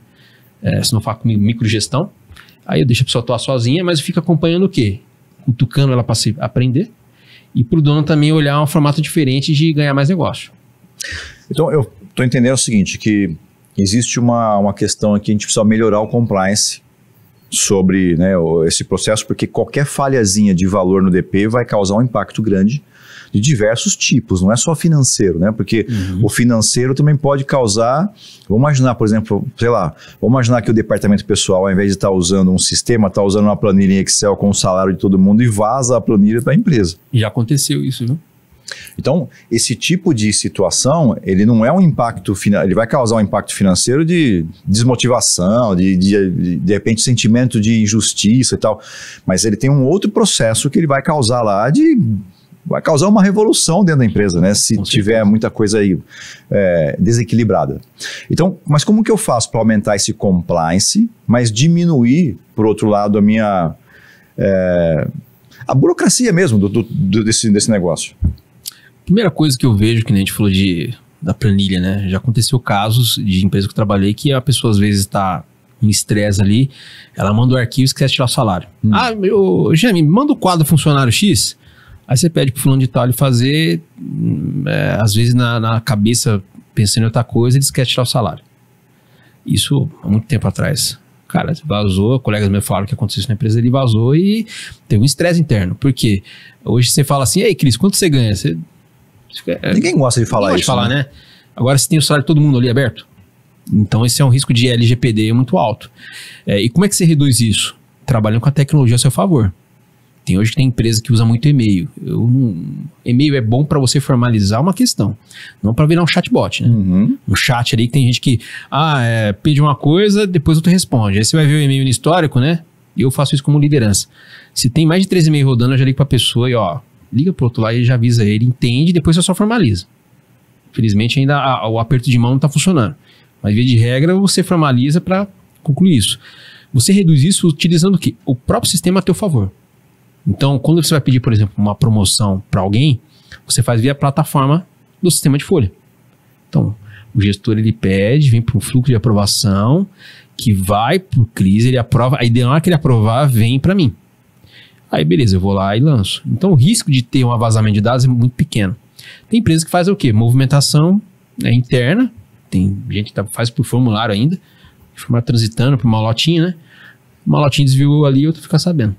[SPEAKER 2] se não fala comigo, microgestão. Aí eu deixo a pessoa atuar sozinha, mas eu fico acompanhando o quê? Cutucando ela para se aprender. E para o dono também olhar um formato diferente de ganhar mais negócio.
[SPEAKER 1] Então, eu estou entendendo o seguinte, que existe uma questão aqui, a gente precisa melhorar o compliance sobre, né, esse processo, porque qualquer falhazinha de valor no DP vai causar um impacto grande de diversos tipos, não é só financeiro, né? Porque o financeiro também pode causar, vamos imaginar, por exemplo, sei lá, vamos imaginar que o departamento pessoal, ao invés de estar usando um sistema, está usando uma planilha em Excel com o salário de todo mundo e vaza a planilha da empresa.
[SPEAKER 2] Já aconteceu isso, viu?
[SPEAKER 1] Então, esse tipo de situação, ele não é um impacto, ele vai causar um impacto financeiro de desmotivação, de repente sentimento de injustiça e tal, mas ele tem um outro processo que ele vai causar lá vai causar uma revolução dentro da empresa, né? Se tiver muita coisa aí desequilibrada. Então, mas como que eu faço para aumentar esse compliance, mas diminuir, por outro lado, a burocracia mesmo desse negócio?
[SPEAKER 2] Primeira coisa que eu vejo, que nem a gente falou da planilha, né? Já aconteceu casos de empresa que eu trabalhei que a pessoa às vezes está em estresse ali, ela manda o arquivo e esquece de tirar o salário. Gemi, manda o quadro funcionário X. Aí você pede pro fulano de tal ele fazer, às vezes na cabeça, pensando em outra coisa, ele esquece de tirar o salário. Isso há muito tempo atrás. Cara, vazou, colegas meus falaram que aconteceu isso na empresa, ele vazou e teve um estresse interno. Por quê? Hoje você fala assim, ei Cris, quanto você ganha?
[SPEAKER 1] Ninguém gosta de falar isso.
[SPEAKER 2] Né? Agora você tem o salário de todo mundo ali aberto. Então esse é um risco de LGPD muito alto. E como é que você reduz isso? Trabalhando com a tecnologia a seu favor. Hoje tem empresa que usa muito e-mail. E-mail é bom para você formalizar uma questão, não para virar um chatbot, né? Um chat ali que tem gente que pede uma coisa, depois outro responde. Aí você vai ver o e-mail no histórico, né? E eu faço isso como liderança. Se tem mais de 3 e-mails rodando, eu já ligo para a pessoa e liga pro outro lá e já avisa ele, entende, depois você só formaliza. Infelizmente ainda o aperto de mão não está funcionando. Mas via de regra você formaliza para concluir isso. Você reduz isso utilizando o quê? O próprio sistema a teu favor. Então, quando você vai pedir, por exemplo, uma promoção para alguém, você faz via plataforma do sistema de folha. Então, o gestor ele pede, vem para um fluxo de aprovação, que vai para o Cris, ele aprova, aí na hora que ele aprovar, vem para mim. Aí, beleza, eu vou lá e lanço. Então, o risco de ter um vazamento de dados é muito pequeno. Tem empresa que faz o quê? Movimentação interna, tem gente que faz por formulário ainda, formulário transitando para uma lotinha, né? Uma lotinha desviou ali e outro fica sabendo.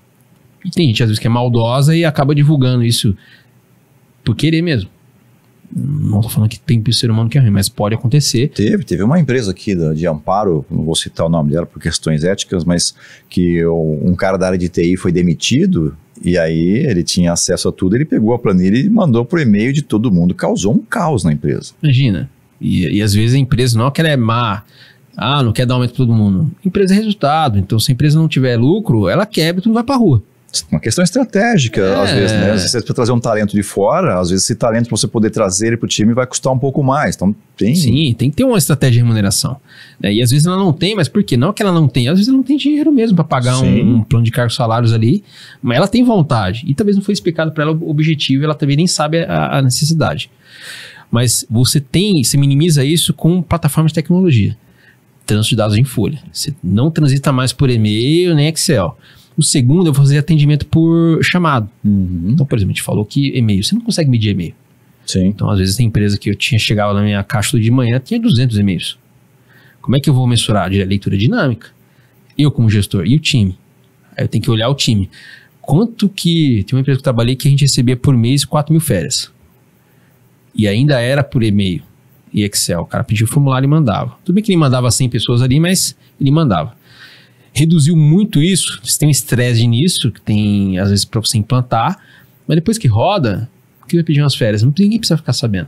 [SPEAKER 2] E tem gente, às vezes, que é maldosa e acaba divulgando isso por querer mesmo. Não tô falando que tem ser humano que é ruim, mas pode acontecer.
[SPEAKER 1] Teve uma empresa aqui de Amparo, não vou citar o nome dela por questões éticas, mas que um cara da área de TI foi demitido e aí ele tinha acesso a tudo, ele pegou a planilha e mandou por e-mail de todo mundo, causou um caos na empresa.
[SPEAKER 2] Imagina. E às vezes a empresa, não é que ela é má, não quer dar aumento para todo mundo. A empresa é resultado, então se a empresa não tiver lucro, ela quebra e tu não vai para rua.
[SPEAKER 1] Uma questão estratégica, às vezes, né? Às vezes você precisa trazer um talento de fora, às vezes esse talento para você poder trazer ele para o time vai custar um pouco mais. Então, Sim,
[SPEAKER 2] tem que ter uma estratégia de remuneração. E às vezes ela não tem, mas por quê? Não que ela não tem, às vezes ela não tem dinheiro mesmo para pagar um plano de cargos salários ali, mas ela tem vontade. E talvez não foi explicado para ela o objetivo, ela também nem sabe a necessidade. Mas você minimiza isso com plataformas de tecnologia. Trânsito de dados em folha. Você não transita mais por e-mail nem Excel. O segundo, eu vou fazer atendimento por chamado. Então, por exemplo, a gente falou que e-mail, você não consegue medir e-mail.
[SPEAKER 1] Sim.
[SPEAKER 2] Então, às vezes tem empresa que eu chegava na minha caixa de manhã, tinha 200 e-mails. Como é que eu vou mensurar? De leitura dinâmica. Eu como gestor e o time. Aí eu tenho que olhar o time. Quanto que... Tem uma empresa que eu trabalhei que a gente recebia por mês 4 mil férias. E ainda era por e-mail e Excel. O cara pedia o formulário e mandava. Tudo bem que ele mandava 100 pessoas ali, mas ele mandava. Reduziu muito isso, você tem um estresse nisso, que tem às vezes para você implantar, mas depois que roda, o que vai pedir umas férias? Ninguém precisa ficar sabendo.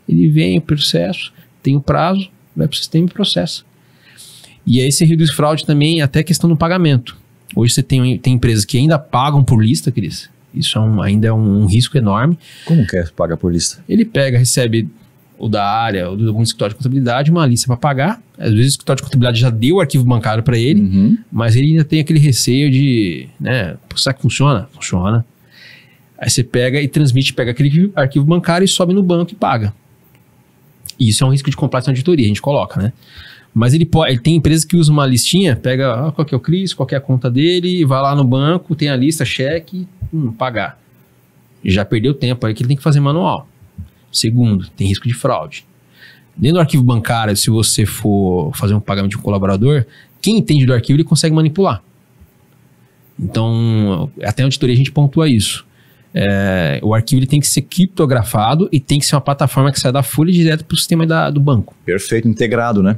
[SPEAKER 2] Ele vem, o processo, tem o prazo, vai para o sistema e processa. E aí você reduz fraude também, até a questão do pagamento. Hoje você tem empresas que ainda pagam por lista, Cris. Isso ainda é um risco enorme.
[SPEAKER 1] Como que é pagar por lista?
[SPEAKER 2] Ele recebe ou da área, ou de algum escritório de contabilidade, uma lista para pagar. Às vezes o escritório de contabilidade já deu o arquivo bancário para ele, mas ele ainda tem aquele receio de, será que funciona? Funciona. Aí você pega e transmite, pega aquele arquivo bancário e sobe no banco e paga. E isso é um risco de compliance na auditoria, a gente coloca, né? Mas ele tem empresas que usam uma listinha, pega qual que é o Cris, qual que é a conta dele, vai lá no banco, tem a lista, cheque, pagar. Já perdeu tempo aí que ele tem que fazer manual. Segundo, tem risco de fraude. Dentro do arquivo bancário, se você for fazer um pagamento de um colaborador, quem entende do arquivo, ele consegue manipular. Então, até a auditoria a gente pontua isso. O arquivo ele tem que ser criptografado e tem que ser uma plataforma que sai da folha direto para o sistema do banco.
[SPEAKER 1] Perfeito, integrado, né?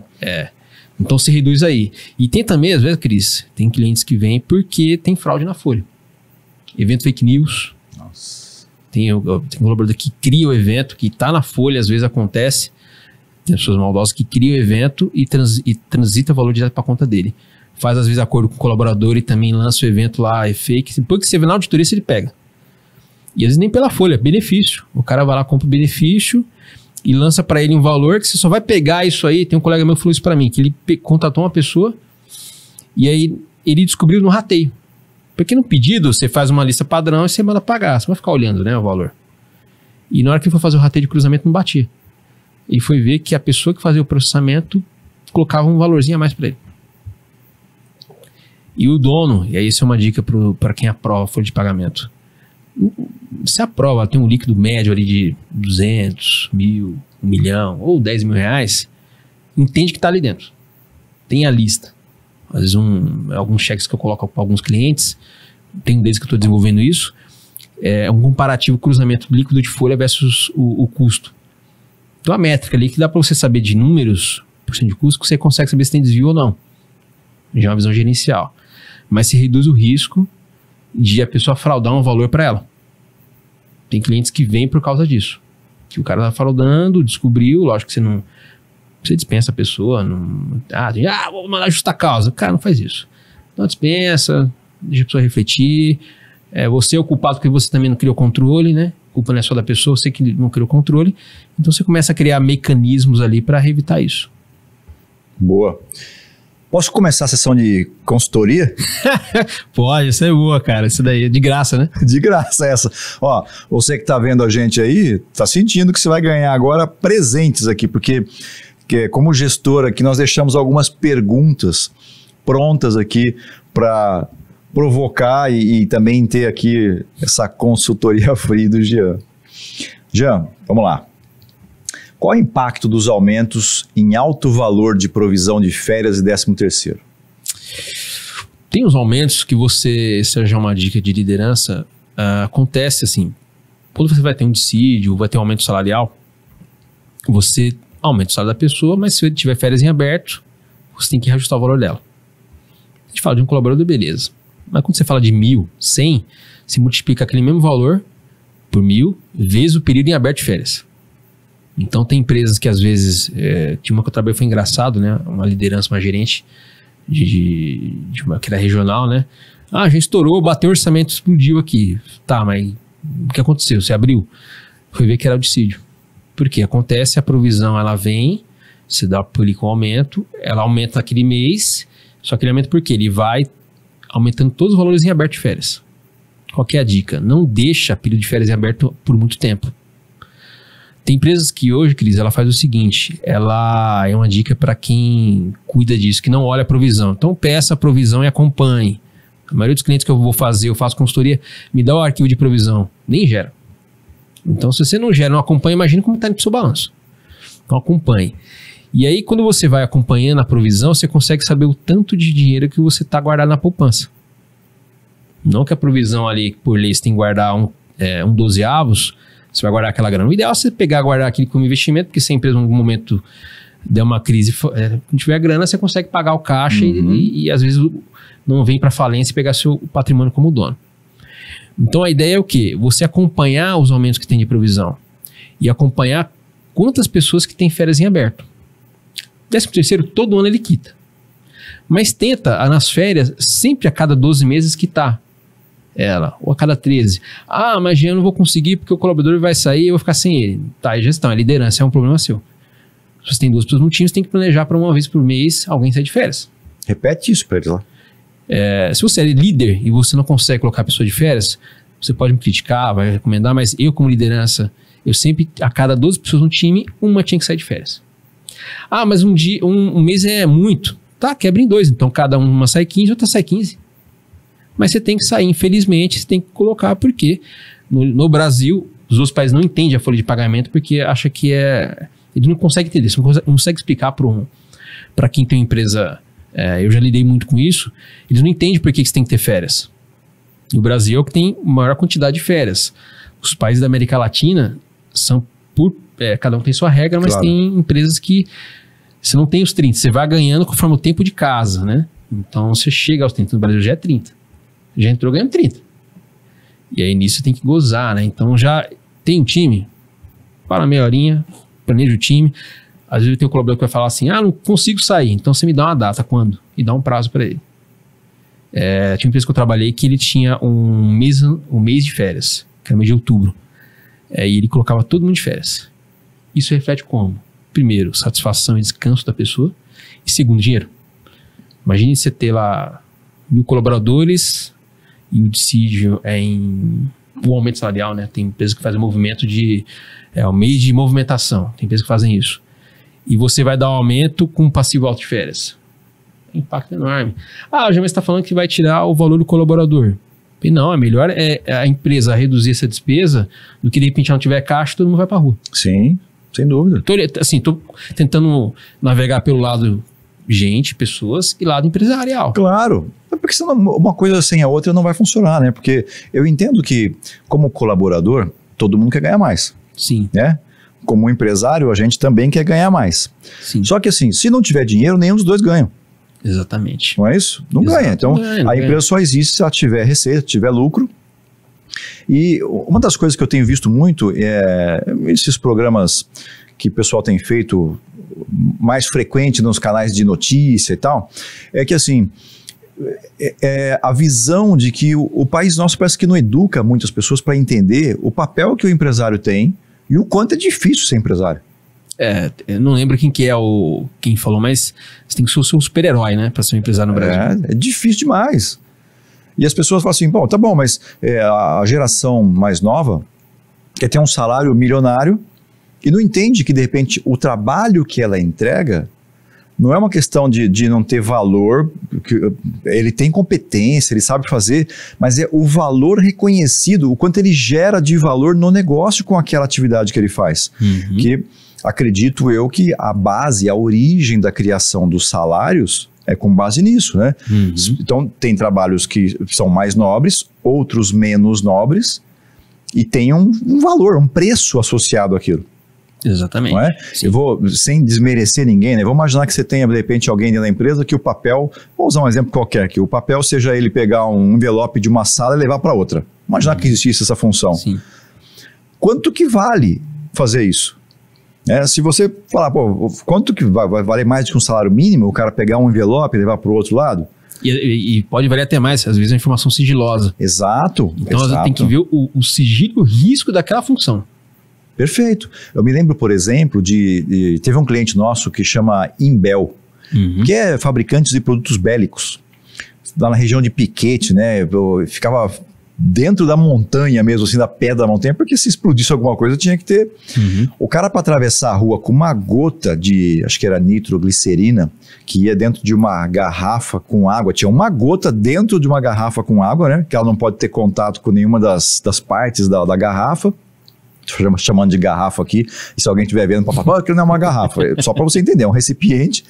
[SPEAKER 2] Então se reduz aí. E tem também, às vezes, Cris, tem clientes que vêm porque tem fraude na folha. Evento fake news.
[SPEAKER 1] Nossa.
[SPEAKER 2] Tem um colaborador que cria o evento, que está na folha, às vezes acontece. Tem pessoas maldosas que criam o evento e transita o valor direto para a conta dele. Faz, às vezes, acordo com o colaborador e também lança o evento lá, é fake. Depois que você vê na auditoria, ele pega. E às vezes nem pela folha, benefício. O cara vai lá, compra o benefício e lança para ele um valor que você só vai pegar isso aí. Tem um colega meu que falou isso para mim, que ele contatou uma pessoa e aí ele descobriu no rateio. Porque no pedido, você faz uma lista padrão e você manda pagar. Você vai ficar olhando, né, o valor. E na hora que ele foi fazer o rateio de cruzamento, não batia. E foi ver que a pessoa que fazia o processamento colocava um valorzinho a mais para ele. E o dono, e aí isso é uma dica para quem aprova a folha de pagamento. Se aprova, tem um líquido médio ali de 200, 1.000, 1 milhão ou 10 mil reais, entende que está ali dentro. Tem a lista. Às vezes alguns cheques que eu coloco para alguns clientes, tem um deles que eu estou desenvolvendo isso, é um comparativo cruzamento líquido de folha versus o custo. Então a métrica ali que dá para você saber de números, por cento de custo, que você consegue saber se tem desvio ou não. Já é uma visão gerencial. Mas se reduz o risco de a pessoa fraudar um valor para ela. Tem clientes que vêm por causa disso. Que o cara tá fraudando, descobriu, lógico que você dispensa a pessoa. Vou mandar justa causa. Cara, não faz isso. Não dispensa, deixa a pessoa refletir. Você é o culpado porque você também não criou controle, né? A culpa não é só da pessoa, você que não criou controle. Então você começa a criar mecanismos ali para evitar isso.
[SPEAKER 1] Boa. Posso começar a sessão de consultoria?
[SPEAKER 2] Pode, isso é boa, cara. Isso daí é de graça, né?
[SPEAKER 1] De graça essa. Ó, você que tá vendo a gente aí, tá sentindo que você vai ganhar agora presentes aqui, porque como gestor aqui, nós deixamos algumas perguntas prontas aqui para provocar e também ter aqui essa consultoria free do Jean. Jean, vamos lá. Qual o impacto dos aumentos em alto valor de provisão de férias e 13º?
[SPEAKER 2] Tem os aumentos que essa já é uma dica de liderança, acontece assim, quando você vai ter um dissídio, vai ter um aumento salarial, você aumenta o salário da pessoa, mas se ele tiver férias em aberto, você tem que reajustar o valor dela. A gente fala de um colaborador, beleza. Mas quando você fala de 1.000, 100, você multiplica aquele mesmo valor por 1.000 vezes o período em aberto de férias. Então tem empresas que às vezes, tinha uma que eu trabalhei, foi engraçado, né? Uma liderança, uma gerente de uma que era regional, né? A gente estourou, bateu o orçamento, explodiu aqui. Tá, mas o que aconteceu? Você abriu? Foi ver que era o dissídio. Por quê? Acontece, a provisão ela vem, você dá com o aumento, ela aumenta aquele mês, só que ele aumenta por quê? Ele vai aumentando todos os valores em aberto de férias. Qual que é a dica? Não deixa período de férias em aberto por muito tempo. Tem empresas que hoje, Cris, ela faz o seguinte, ela é uma dica para quem cuida disso, que não olha a provisão. Então peça a provisão e acompanhe. A maioria dos clientes que eu vou fazer, eu faço consultoria, me dá o arquivo de provisão, nem gera. Então se você não gera, não acompanha, imagina como está no seu balanço. Então acompanhe. E aí quando você vai acompanhando a provisão, você consegue saber o tanto de dinheiro que você está guardado na poupança. Não que a provisão ali, por lei, você tem que guardar um 12avos, você vai guardar aquela grana. O ideal é você pegar e guardar aquilo como investimento, porque se a empresa em algum momento der uma crise, quando tiver grana, você consegue pagar o caixa e às vezes não vem para falência e pegar seu patrimônio como dono. Então a ideia é o quê? Você acompanhar os aumentos que tem de provisão e acompanhar quantas pessoas que têm férias em aberto. 13º, todo ano ele quita. Mas tenta, nas férias, sempre a cada 12 meses quitar ela, ou a cada 13. Mas eu não vou conseguir porque o colaborador vai sair e eu vou ficar sem ele. Tá, é gestão, é liderança, é um problema seu. Se você tem 2 pessoas no time, você tem que planejar para uma vez por mês alguém sair de férias.
[SPEAKER 1] Repete isso para eles lá.
[SPEAKER 2] Se você é líder e você não consegue colocar a pessoa de férias, você pode me criticar, vai recomendar, mas eu como liderança, eu sempre, a cada 12 pessoas no time, uma tinha que sair de férias. Ah, mas um mês é muito. Tá, quebra em 2. Então, cada uma sai 15, outra sai 15. Mas você tem que sair, infelizmente, você tem que colocar, porque no Brasil, os outros países não entendem a folha de pagamento, porque acha que eles não conseguem entender, não conseguem explicar para quem tem uma empresa, eu já lidei muito com isso, eles não entendem por que você tem que ter férias. No Brasil é o que tem maior quantidade de férias. Os países da América Latina são cada um tem sua regra, mas tem empresas que você não tem os 30, você vai ganhando conforme o tempo de casa, né? Então você chega aos 30, no Brasil já é 30. Já entrou ganhando 30. E aí nisso tem que gozar, né? Então já tem um time, para meia horinha, planeja o time. Às vezes eu tenho um colaborador que vai falar assim, não consigo sair, então você me dá uma data, quando? E dá um prazo para ele. Tinha uma empresa que eu trabalhei que ele tinha um mês de férias, que era mês de outubro. E ele colocava todo mundo de férias. Isso reflete como? Primeiro, satisfação e descanso da pessoa. E segundo, dinheiro. Imagine você ter lá 1.000 colaboradores e o dissídio o aumento salarial, né? Tem empresas que fazem movimento o mês de movimentação. Tem empresas que fazem isso. E você vai dar um aumento com passivo alto de férias. Impacto enorme. O Jamés está falando que vai tirar o valor do colaborador. E não, é melhor a empresa reduzir essa despesa do que de repente não tiver caixa e todo mundo vai para a rua.
[SPEAKER 1] Sim, sem dúvida.
[SPEAKER 2] Tô tentando navegar pelo lado pessoas e lado empresarial.
[SPEAKER 1] Claro, porque senão uma coisa sem a outra não vai funcionar, né? Porque eu entendo que como colaborador, todo mundo quer ganhar mais.
[SPEAKER 2] Sim.
[SPEAKER 1] Né? Como empresário, a gente também quer ganhar mais.
[SPEAKER 2] Sim.
[SPEAKER 1] Só que assim, se não tiver dinheiro, nenhum dos dois ganha.
[SPEAKER 2] Exatamente.
[SPEAKER 1] Não é isso? Não ganha. Então, a empresa só existe se ela tiver receita, tiver lucro. E uma das coisas que eu tenho visto muito é esses programas que o pessoal tem feito mais frequente nos canais de notícia e tal, é que assim, a visão de que o país nosso parece que não educa muitas pessoas para entender o papel que o empresário tem e o quanto é difícil ser empresário.
[SPEAKER 2] Eu não lembro quem falou, mas você tem que ser o seu super-herói, né? Para ser um empresário no Brasil.
[SPEAKER 1] É difícil demais. E as pessoas falam assim, tá bom, mas a geração mais nova quer ter um salário milionário e não entende que, de repente, o trabalho que ela entrega não é uma questão de não ter valor, que ele tem competência, ele sabe fazer, mas é o valor reconhecido, o quanto ele gera de valor no negócio com aquela atividade que ele faz.
[SPEAKER 2] Uhum.
[SPEAKER 1] Que acredito eu que a base, a origem da criação dos salários é com base nisso, né?
[SPEAKER 2] Uhum.
[SPEAKER 1] Então, tem trabalhos que são mais nobres, outros menos nobres, e tem um valor, um preço associado àquilo.
[SPEAKER 2] Exatamente.
[SPEAKER 1] Não é? Eu vou, sem desmerecer ninguém, né? Vamos imaginar que você tenha, de repente, alguém dentro da empresa que o papel, vou usar um exemplo qualquer, que o papel seja ele pegar um envelope de uma sala e levar para outra. Imaginar que existisse essa função.
[SPEAKER 2] Sim.
[SPEAKER 1] Quanto que vale fazer isso? Se você falar, quanto que vai valer mais do que um salário mínimo, o cara pegar um envelope e levar para o outro lado?
[SPEAKER 2] E pode valer até mais, às vezes é informação sigilosa.
[SPEAKER 1] Exato.
[SPEAKER 2] Então, você tem que ver o sigilo e o risco daquela função.
[SPEAKER 1] Perfeito. Eu me lembro, por exemplo, teve um cliente nosso que chama Imbel, que é fabricante de produtos bélicos. Lá na região de Piquete, né? Eu ficava dentro da montanha mesmo, assim, da pedra da montanha, porque se explodisse alguma coisa tinha que ter. O cara, para atravessar a rua com uma gota de, acho que era nitroglicerina, que ia dentro de uma garrafa com água, tinha uma gota dentro de uma garrafa com água, né? Que ela não pode ter contato com nenhuma das partes da garrafa. Chamando de garrafa aqui, e se alguém estiver vendo, para falar, aquilo não é uma garrafa, só para você entender, é um recipiente.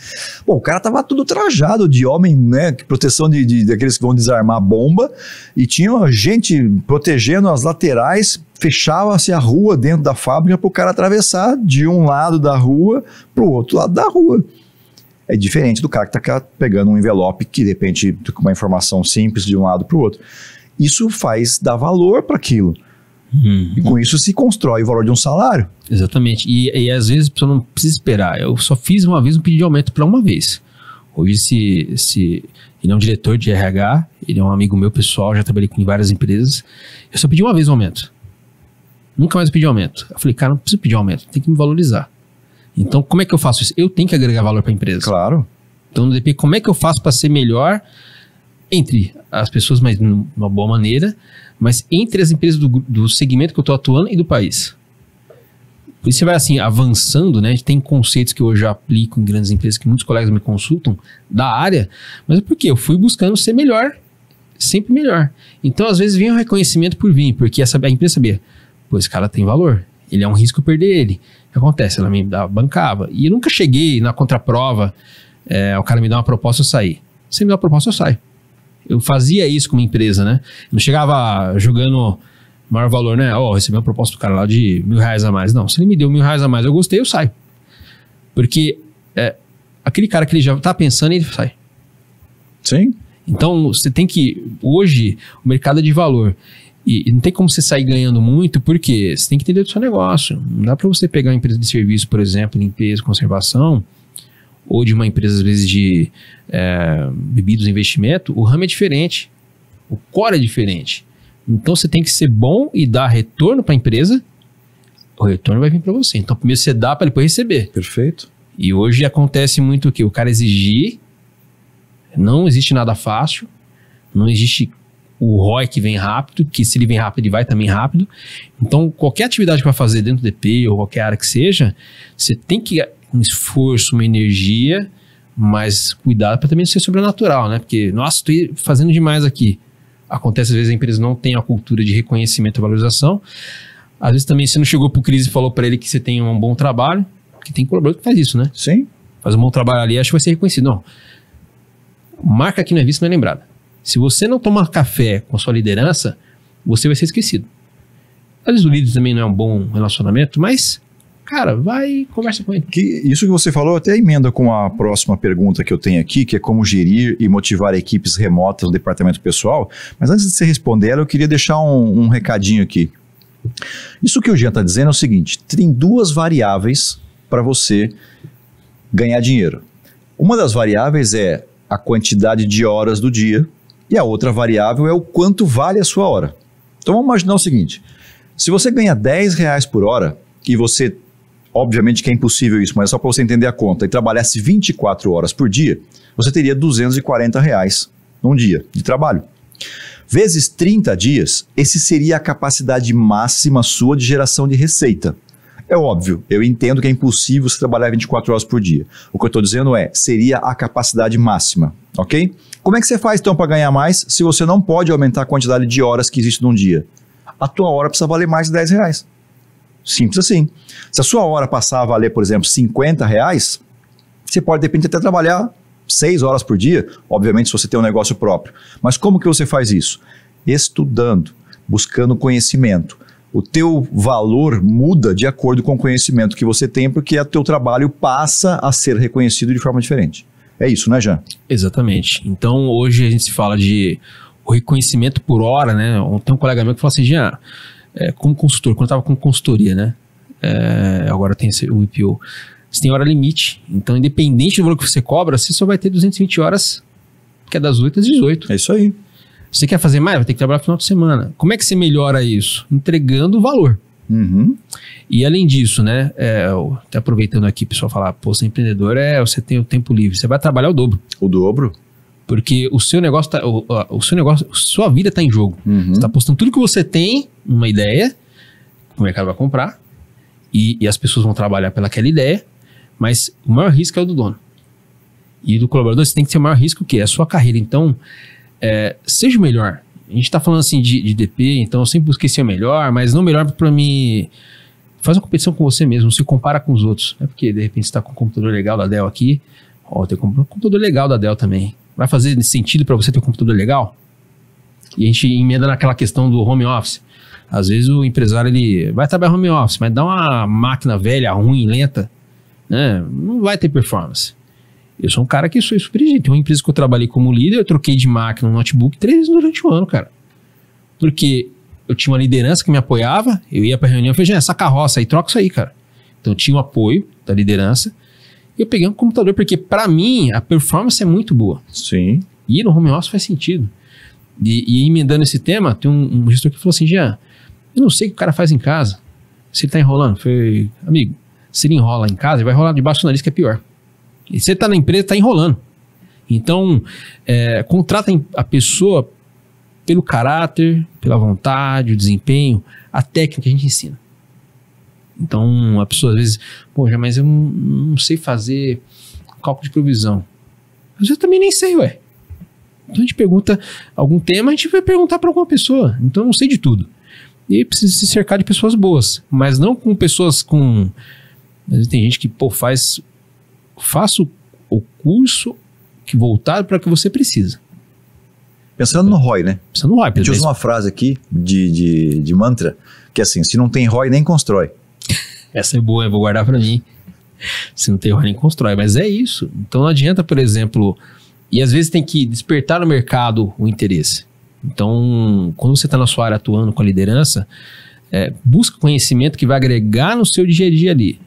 [SPEAKER 1] O cara tava tudo trajado de homem, né, proteção daqueles que vão desarmar a bomba, e tinha gente protegendo as laterais, fechava-se a rua dentro da fábrica para o cara atravessar de um lado da rua para o outro lado da rua. É diferente do cara que está pegando um envelope que, de repente, com uma informação simples de um lado para o outro. Isso faz dar valor para aquilo. E com isso se constrói o valor de um salário.
[SPEAKER 2] Exatamente. E às vezes a pessoa não precisa esperar. Eu só fiz uma vez um pedido de aumento para uma vez. Hoje, ele é um diretor de RH, ele é um amigo meu pessoal, já trabalhei com várias empresas. Eu só pedi uma vez um aumento. Nunca mais pedi aumento. Eu falei, cara, não preciso pedir aumento, tem que me valorizar. Então, como é que eu faço isso? Eu tenho que agregar valor para a empresa.
[SPEAKER 1] Claro.
[SPEAKER 2] Então, depende como é que eu faço para ser melhor entre as pessoas, mas de uma boa maneira, mas entre as empresas do segmento que eu estou atuando e do país. Por isso você vai assim, avançando, né? Tem conceitos que eu hoje aplico em grandes empresas que muitos colegas me consultam da área, mas é porque eu fui buscando ser melhor, sempre melhor. Então, às vezes, vem um reconhecimento por vir, porque a empresa sabia, pô, esse cara tem valor, ele é um risco perder ele. O que acontece? Ela me bancava. E eu nunca cheguei na contraprova, o cara me dá uma proposta, eu saí. Se me dá uma proposta, eu saio. Eu fazia isso como empresa, né? Eu não chegava jogando maior valor, né? Recebi uma proposta do cara lá de R$1.000 a mais. Não, se ele me deu R$1.000 a mais, eu gostei, eu saio. Porque aquele cara que ele já tá pensando, ele sai.
[SPEAKER 1] Sim.
[SPEAKER 2] Então, você tem que... Hoje, o mercado é de valor. E não tem como você sair ganhando muito, porque você tem que entender do seu negócio. Não dá para você pegar uma empresa de serviço, por exemplo, limpeza, conservação, ou de uma empresa, às vezes, de bebidas e investimento. O ramo é diferente. O core é diferente. Então, você tem que ser bom e dar retorno para a empresa. O retorno vai vir para você. Então, primeiro você dá para depois receber.
[SPEAKER 1] Perfeito.
[SPEAKER 2] E hoje acontece muito o quê? O cara exigir. Não existe nada fácil. Não existe o ROI que vem rápido, que se ele vem rápido, ele vai também rápido. Então, qualquer atividade que vai fazer dentro do DP ou qualquer área que seja, você tem que um esforço, uma energia, mas cuidado para também não ser sobrenatural, né? Porque, nossa, estou fazendo demais aqui. Acontece, às vezes, a empresa não tem a cultura de reconhecimento e valorização. Às vezes também você não chegou para o Cris e falou para ele que você tem um bom trabalho, que tem colaborador que faz isso, né?
[SPEAKER 1] Sim.
[SPEAKER 2] Faz um bom trabalho ali, acho que vai ser reconhecido. Não. Marca que não é vista, não é lembrada. Se você não tomar café com a sua liderança, você vai ser esquecido. Às vezes o líder também não é um bom relacionamento, mas, cara, vai e conversa com ele.
[SPEAKER 1] Isso que você falou até emenda com a próxima pergunta que eu tenho aqui, que é como gerir e motivar equipes remotas no departamento pessoal. Mas antes de você responder ela, eu queria deixar um recadinho aqui. Isso que o Jean está dizendo é o seguinte, tem duas variáveis para você ganhar dinheiro. Uma das variáveis é a quantidade de horas do dia, e a outra variável é o quanto vale a sua hora. Então vamos imaginar o seguinte, se você ganha R$10 por hora, e você, obviamente que é impossível isso, mas é só para você entender a conta, e trabalhasse 24 horas por dia, você teria R$240 num dia de trabalho. Vezes 30 dias, esse seria a capacidade máxima sua de geração de receita. É óbvio, eu entendo que é impossível você trabalhar 24 horas por dia. O que eu estou dizendo seria a capacidade máxima, ok? Como é que você faz então para ganhar mais se você não pode aumentar a quantidade de horas que existe num dia? A tua hora precisa valer mais de R$10. Simples assim. Se a sua hora passar a valer, por exemplo, R$50, você pode, de repente, até trabalhar 6 horas por dia, obviamente se você tem um negócio próprio. Mas como que você faz isso? Estudando, buscando conhecimento. O teu valor muda de acordo com o conhecimento que você tem, porque o teu trabalho passa a ser reconhecido de forma diferente. É isso, né, Jean?
[SPEAKER 2] Exatamente. Então, hoje a gente se fala de o reconhecimento por hora, né? Tem um colega meu que falou assim, Jean, como consultor, quando eu estava com consultoria, né? Agora tem o IPO. Você tem hora limite. Então, independente do valor que você cobra, você só vai ter 220 horas, que é das 8 às 18.
[SPEAKER 1] É isso aí.
[SPEAKER 2] Você quer fazer mais? Vai ter que trabalhar no final de semana. Como é que você melhora isso? Entregando valor.
[SPEAKER 1] Uhum.
[SPEAKER 2] E além disso, né? Até aproveitando aqui, o pessoal falar, pô, você é empreendedor, você tem o tempo livre. Você vai trabalhar o dobro.
[SPEAKER 1] O dobro?
[SPEAKER 2] Porque o seu negócio, sua vida está em jogo. Uhum. Você está apostando tudo que você tem, uma ideia, o mercado vai comprar, e as pessoas vão trabalhar pelaquela ideia, mas o maior risco é o do dono. E do colaborador, você tem que ter o maior risco, que é a sua carreira. Então, seja o melhor. A gente está falando assim de DP, então eu sempre busquei ser o melhor, mas não melhor para mim. Faz uma competição com você mesmo, se compara com os outros. Não é porque de repente você está com um computador legal da Dell aqui, tem um computador legal da Dell também. Vai fazer sentido para você ter um computador legal? E a gente emenda naquela questão do home office. Às vezes o empresário ele vai trabalhar home office, mas dá uma máquina velha, ruim, lenta, né? Não vai ter performance. Eu sou um cara que sou surpreendido. Tem uma empresa que eu trabalhei como líder, eu troquei de máquina, um notebook 3 vezes durante o ano, cara. Porque eu tinha uma liderança que me apoiava, eu ia pra reunião e falei, essa carroça aí, troca isso aí, cara. Então eu tinha o apoio da liderança. E eu peguei um computador, porque pra mim a performance é muito boa.
[SPEAKER 1] Sim.
[SPEAKER 2] E no home office faz sentido. E emendando esse tema, tem um gestor que falou assim, Jean, eu não sei o que o cara faz em casa. Se ele tá enrolando. Eu falei, amigo, se ele enrola em casa, ele vai enrolar debaixo do nariz, que é pior. E se ele tá na empresa, tá enrolando. Então, contratem a pessoa pelo caráter, pela vontade, o desempenho, a técnica que a gente ensina. Então, a pessoa às vezes, poxa, mas eu não sei fazer cálculo de provisão. Mas eu também nem sei, ué. Então a gente pergunta algum tema, a gente vai perguntar para alguma pessoa. Então eu não sei de tudo. E aí precisa se cercar de pessoas boas, mas não com pessoas com... Às vezes tem gente que, faça o curso que voltado para o que você precisa.
[SPEAKER 1] Pensando no ROI, né?
[SPEAKER 2] Pensando no ROI.
[SPEAKER 1] A gente usa uma frase aqui de mantra, que é assim, se não tem ROI, nem constrói.
[SPEAKER 2] Essa é boa, eu vou guardar para mim. Se não tem ROI, nem constrói. Mas é isso. Então não adianta, por exemplo... E às vezes tem que despertar no mercado o interesse. Então, quando você está na sua área atuando com a liderança, busca conhecimento que vai agregar no seu dia a dia ali.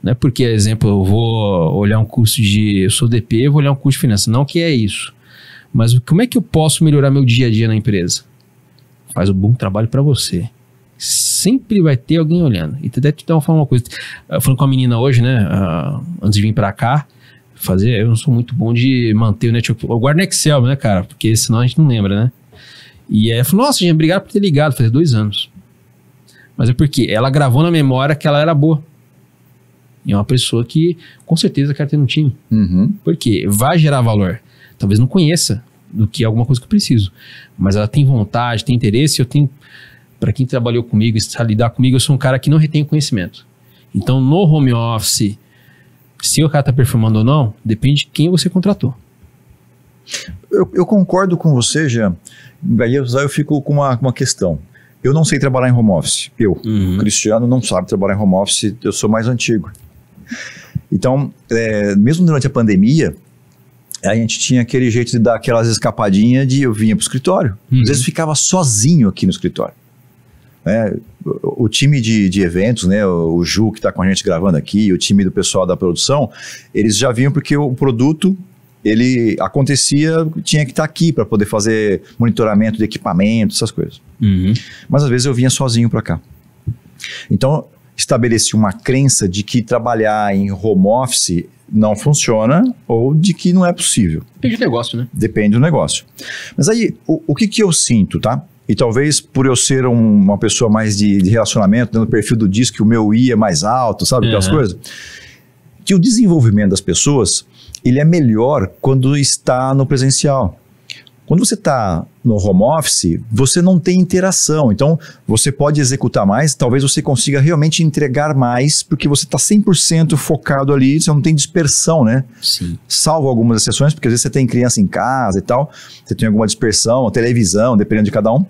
[SPEAKER 2] Não é porque, exemplo, eu vou olhar um curso eu sou DP, eu vou olhar um curso de finanças. Não que é isso. Mas como é que eu posso melhorar meu dia a dia na empresa? Faz um bom trabalho para você. Sempre vai ter alguém olhando. E até te falar uma coisa. Falando com a menina hoje, né? Antes de vir para cá, eu não sou muito bom de manter o network. Eu guardo no Excel, né, cara? Porque senão a gente não lembra, né? E aí ela falou, nossa, gente, obrigado por ter ligado, faz 2 anos. Mas é porque ela gravou na memória que ela era boa. E é uma pessoa que, com certeza, quer ter no time.
[SPEAKER 1] Uhum.
[SPEAKER 2] Porque vai gerar valor. Talvez não conheça do que é alguma coisa que eu preciso. Mas ela tem vontade, tem interesse. Eu tenho, para quem trabalhou comigo e sabe lidar comigo, eu sou um cara que não retém conhecimento. Então, no home office, se o cara está performando ou não, depende de quem você contratou.
[SPEAKER 1] Eu concordo com você, Jean. Aí eu fico com uma questão. Eu não sei trabalhar em home office. O Cristiano, não sabe trabalhar em home office. Eu sou mais antigo. Então, mesmo durante a pandemia, a gente tinha aquele jeito de dar aquelas escapadinhas eu vinha para o escritório. Às vezes ficava sozinho aqui no escritório. O time de eventos, né, o Ju que está com a gente gravando aqui, o time do pessoal da produção, eles já vinham porque o produto, ele acontecia, tinha que estar aqui para poder fazer monitoramento de equipamento, essas coisas. Mas às vezes eu vinha sozinho para cá. Então, estabeleci uma crença de que trabalhar em home office não funciona ou de que não é possível.
[SPEAKER 2] Depende do negócio, né?
[SPEAKER 1] Depende do negócio. Mas aí, o que eu sinto, tá? E talvez por eu ser uma pessoa mais de relacionamento, dando o perfil do disco, o meu I é mais alto, sabe? Aquelas coisas. Que o desenvolvimento das pessoas, ele é melhor quando está no presencial. Quando você está no home office, você não tem interação. Então, você pode executar mais, talvez você consiga realmente entregar mais, porque você está 100% focado ali, você não tem dispersão, né?
[SPEAKER 2] Sim.
[SPEAKER 1] Salvo algumas exceções, porque às vezes você tem criança em casa e tal, você tem alguma dispersão, televisão, dependendo de cada um.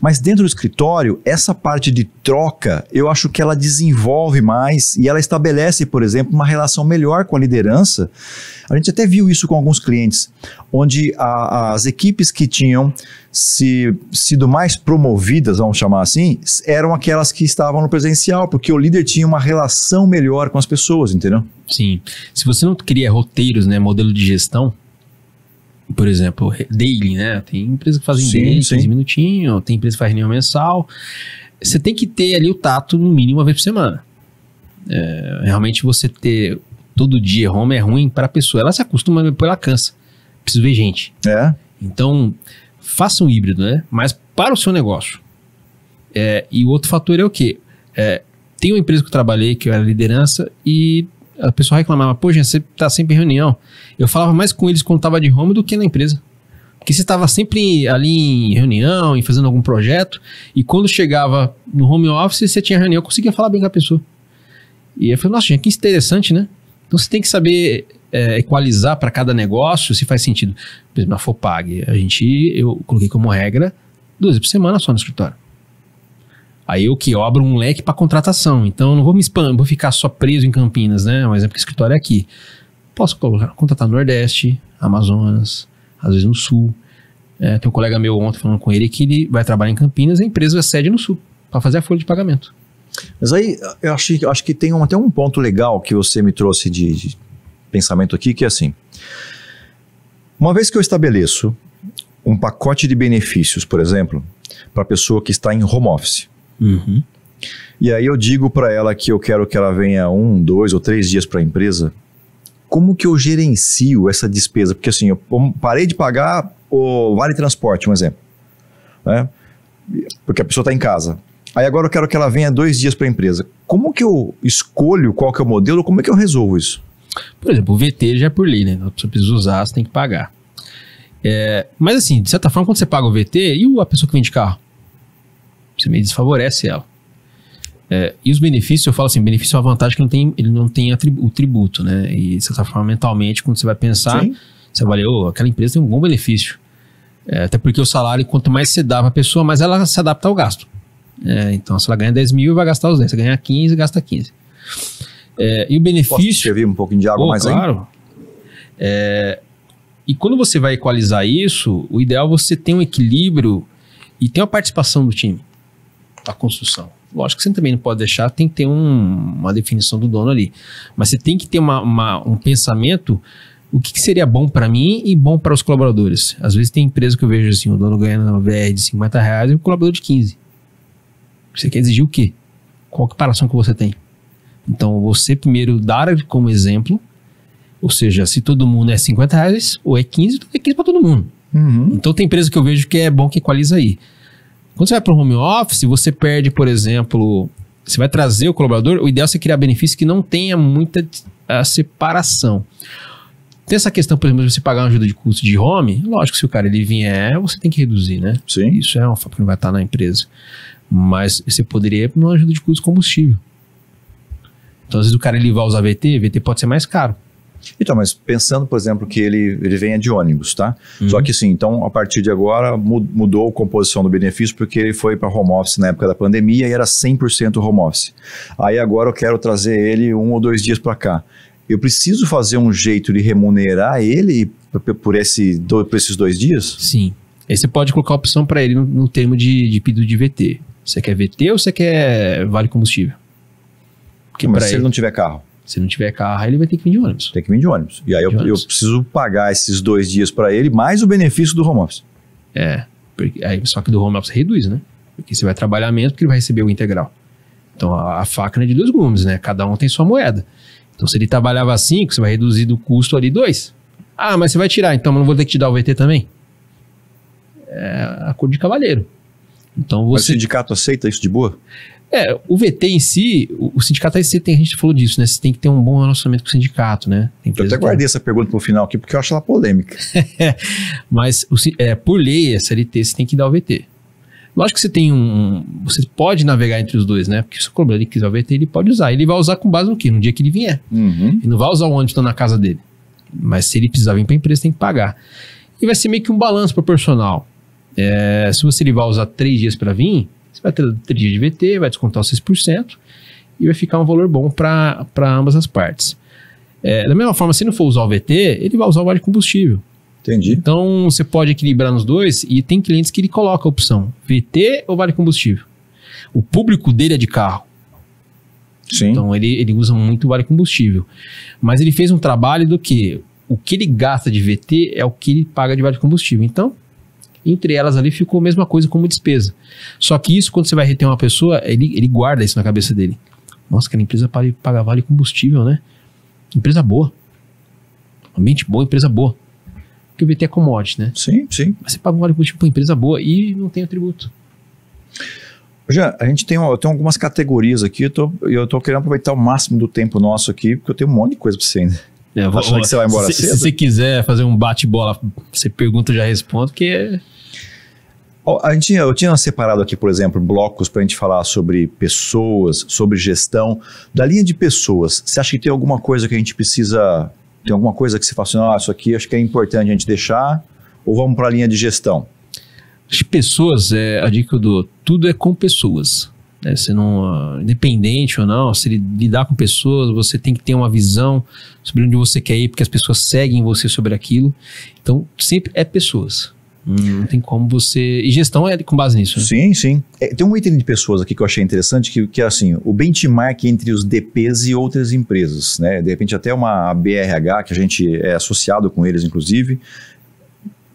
[SPEAKER 1] Mas dentro do escritório, essa parte de troca, eu acho que ela desenvolve mais e ela estabelece, por exemplo, uma relação melhor com a liderança. A gente até viu isso com alguns clientes, onde as equipes que tinham sido mais promovidas, vamos chamar assim, eram aquelas que estavam no presencial, porque o líder tinha uma relação melhor com as pessoas, entendeu?
[SPEAKER 2] Sim. Se você não cria roteiros, né, modelo de gestão, por exemplo, daily, né? Tem empresa que fazem daily, 15 minutinhos, tem empresa que faz reunião mensal. Você tem que ter ali o tato no mínimo uma vez por semana. Realmente você ter todo dia home é ruim para a pessoa. Ela se acostuma, depois ela cansa. Preciso ver gente. Então, faça um híbrido, né? Mas para o seu negócio. E o outro fator é o quê? Tem uma empresa que eu trabalhei, que eu era liderança, e a pessoa reclamava, pô, gente, você tá sempre em reunião. Eu falava mais com eles quando estava de home do que na empresa. Porque você estava sempre ali em reunião, em fazendo algum projeto, e quando chegava no home office, você tinha reunião, eu conseguia falar bem com a pessoa. E eu falei, nossa, gente, que interessante, né? Então você tem que saber equalizar para cada negócio, se faz sentido. Por exemplo, na Fopag, eu coloquei como regra 2 vezes por semana só no escritório. Aí eu abro um leque para contratação. Então eu não vou ficar só preso em Campinas, né? Um exemplo que o escritório é aqui. Posso contratar no Nordeste, Amazonas, às vezes no Sul. Tem um colega meu ontem falando com ele que ele vai trabalhar em Campinas e a empresa é sede no Sul, para fazer a folha de pagamento.
[SPEAKER 1] Mas aí eu acho que tem até um ponto legal que você me trouxe de pensamento aqui, que é assim. Uma vez que eu estabeleço um pacote de benefícios, por exemplo, para a pessoa que está em home office, e aí eu digo para ela que eu quero que ela venha 1, 2 ou 3 dias para a empresa, como que eu gerencio essa despesa? Porque assim, eu parei de pagar o vale transporte, um exemplo, né? Porque a pessoa está em casa. Aí agora eu quero que ela venha 2 dias para a empresa. Como que eu escolho qual que é o modelo? Como é que eu resolvo isso?
[SPEAKER 2] Por exemplo, o VT já é por lei, né? A pessoa precisa usar, você tem que pagar. Mas assim, de certa forma, quando você paga o VT, e a pessoa que vende carro? Você meio desfavorece ela. E os benefícios, eu falo assim, benefício é uma vantagem que ele não tem o tributo, né? E de certa forma, mentalmente, quando você vai pensar, sim, você vai olhar, aquela empresa tem um bom benefício. Até porque o salário, quanto mais você dá para a pessoa, mais ela se adapta ao gasto. Então, se ela ganha 10 mil, vai gastar os 10. Se ela ganhar 15, gasta 15. E o benefício... Posso
[SPEAKER 1] servir um pouquinho de água mais aí?
[SPEAKER 2] Claro. E quando você vai equalizar isso, o ideal é você ter um equilíbrio e ter uma participação do time, a construção. Lógico que você também não pode deixar, tem que ter uma definição do dono ali. Mas você tem que ter um pensamento, o que seria bom para mim e bom para os colaboradores. Às vezes tem empresa que eu vejo assim, o dono ganha na VR de R$50 e o colaborador de 15. Você quer exigir o quê? Qual a comparação que você tem? Então, você primeiro dar como exemplo, ou seja, se todo mundo é R$50 ou é 15, é 15 para todo mundo.
[SPEAKER 1] Uhum.
[SPEAKER 2] Então, tem empresa que eu vejo que é bom que equaliza aí. Quando você vai para o home office, você perde, por exemplo, você vai trazer o colaborador, o ideal é você criar benefícios que não tenha muita separação. Tem essa questão, por exemplo, de você pagar uma ajuda de custo de home, lógico que se o cara ele vier, você tem que reduzir, né?
[SPEAKER 1] Sim.
[SPEAKER 2] Isso é um fato que não vai estar na empresa. Mas você poderia ir para uma ajuda de custo de combustível. Então, às vezes o cara ele vai usar VT pode ser mais caro.
[SPEAKER 1] Então, mas pensando, por exemplo, que ele venha de ônibus, tá?
[SPEAKER 2] Uhum.
[SPEAKER 1] Só que sim, então, a partir de agora, mudou a composição do benefício porque ele foi para home office na época da pandemia e era 100% home office. Aí agora eu quero trazer ele 1 ou 2 dias para cá. Eu preciso fazer um jeito de remunerar ele por esses 2 dias?
[SPEAKER 2] Sim. Aí você pode colocar a opção para ele no termo de pedido de VT. Você quer VT ou você quer vale combustível? Porque
[SPEAKER 1] mas se ele não tiver carro?
[SPEAKER 2] Se não tiver carro, ele vai ter que vir de ônibus.
[SPEAKER 1] Tem que vir de ônibus. E aí eu preciso pagar esses 2 dias para ele, mais o benefício do home office.
[SPEAKER 2] Só que do home office reduz, né? Porque você vai trabalhar menos porque ele vai receber o integral. Então a faca é de 2 gumes, né? Cada um tem sua moeda. Então se ele trabalhava 5, você vai reduzir do custo ali 2. Ah, mas você vai tirar, então eu não vou ter que te dar o VT também? É acordo de cavalheiro. Então
[SPEAKER 1] Mas o sindicato aceita isso de boa?
[SPEAKER 2] O VT em si, o sindicato a gente falou disso, né? Você tem que ter um bom relacionamento com o sindicato, né?
[SPEAKER 1] Eu até guardei essa pergunta pro final aqui, porque eu acho ela polêmica.
[SPEAKER 2] Mas, por lei, a CLT, você tem que dar o VT. Lógico que você tem você pode navegar entre os dois, né? Porque se o colaborador quiser o VT, ele pode usar. Ele vai usar com base no quê? No dia que ele vier.
[SPEAKER 1] Uhum.
[SPEAKER 2] Ele não vai usar o ônibus na casa dele. Mas se ele precisar vir para a empresa, tem que pagar. E vai ser meio que um balanço proporcional. Se ele vai usar 3 dias para vir, você vai ter 3 dias de VT, vai descontar os 6% e vai ficar um valor bom para ambas as partes. Da mesma forma, se não for usar o VT, ele vai usar o vale combustível.
[SPEAKER 1] Entendi.
[SPEAKER 2] Então, você pode equilibrar nos dois e tem clientes que ele coloca a opção VT ou vale combustível. O público dele é de carro.
[SPEAKER 1] Sim.
[SPEAKER 2] Então, ele usa muito vale combustível. Mas ele fez um trabalho do que o que ele gasta de VT é o que ele paga de vale combustível. Então, entre elas ali ficou a mesma coisa como despesa. Só que isso, quando você vai reter uma pessoa, ele guarda isso na cabeça dele. Nossa, aquela empresa paga vale combustível, né? Empresa boa. Ambiente bom, empresa boa. Porque o VT é commodity, né?
[SPEAKER 1] Sim, sim.
[SPEAKER 2] Mas você paga um vale combustível para uma empresa boa e não tem atributo.
[SPEAKER 1] Já, a gente tem algumas categorias aqui, eu tô querendo aproveitar o máximo do tempo nosso aqui, porque eu tenho um monte de coisa para você ainda. Achando que você vai embora cedo?
[SPEAKER 2] Se você quiser fazer um bate-bola, você pergunta, eu já respondo, porque...
[SPEAKER 1] Eu tinha separado aqui, por exemplo, blocos para a gente falar sobre pessoas, sobre gestão. Da linha de pessoas, você acha que tem alguma coisa que a gente precisa... Tem alguma coisa que você fala assim, isso aqui acho que é importante a gente deixar, ou vamos para a linha de gestão?
[SPEAKER 2] As pessoas, a dica que eu dou, tudo é com pessoas. Você não, independente ou não, se lidar com pessoas, você tem que ter uma visão sobre onde você quer ir, porque as pessoas seguem você sobre aquilo. Então, sempre é pessoas. Não tem como você... E gestão é com base nisso, né?
[SPEAKER 1] Sim, sim. Tem um item de pessoas aqui que eu achei interessante, que é assim, o benchmark entre os DPs e outras empresas, né? De repente até uma BRH, que a gente é associado com eles, inclusive.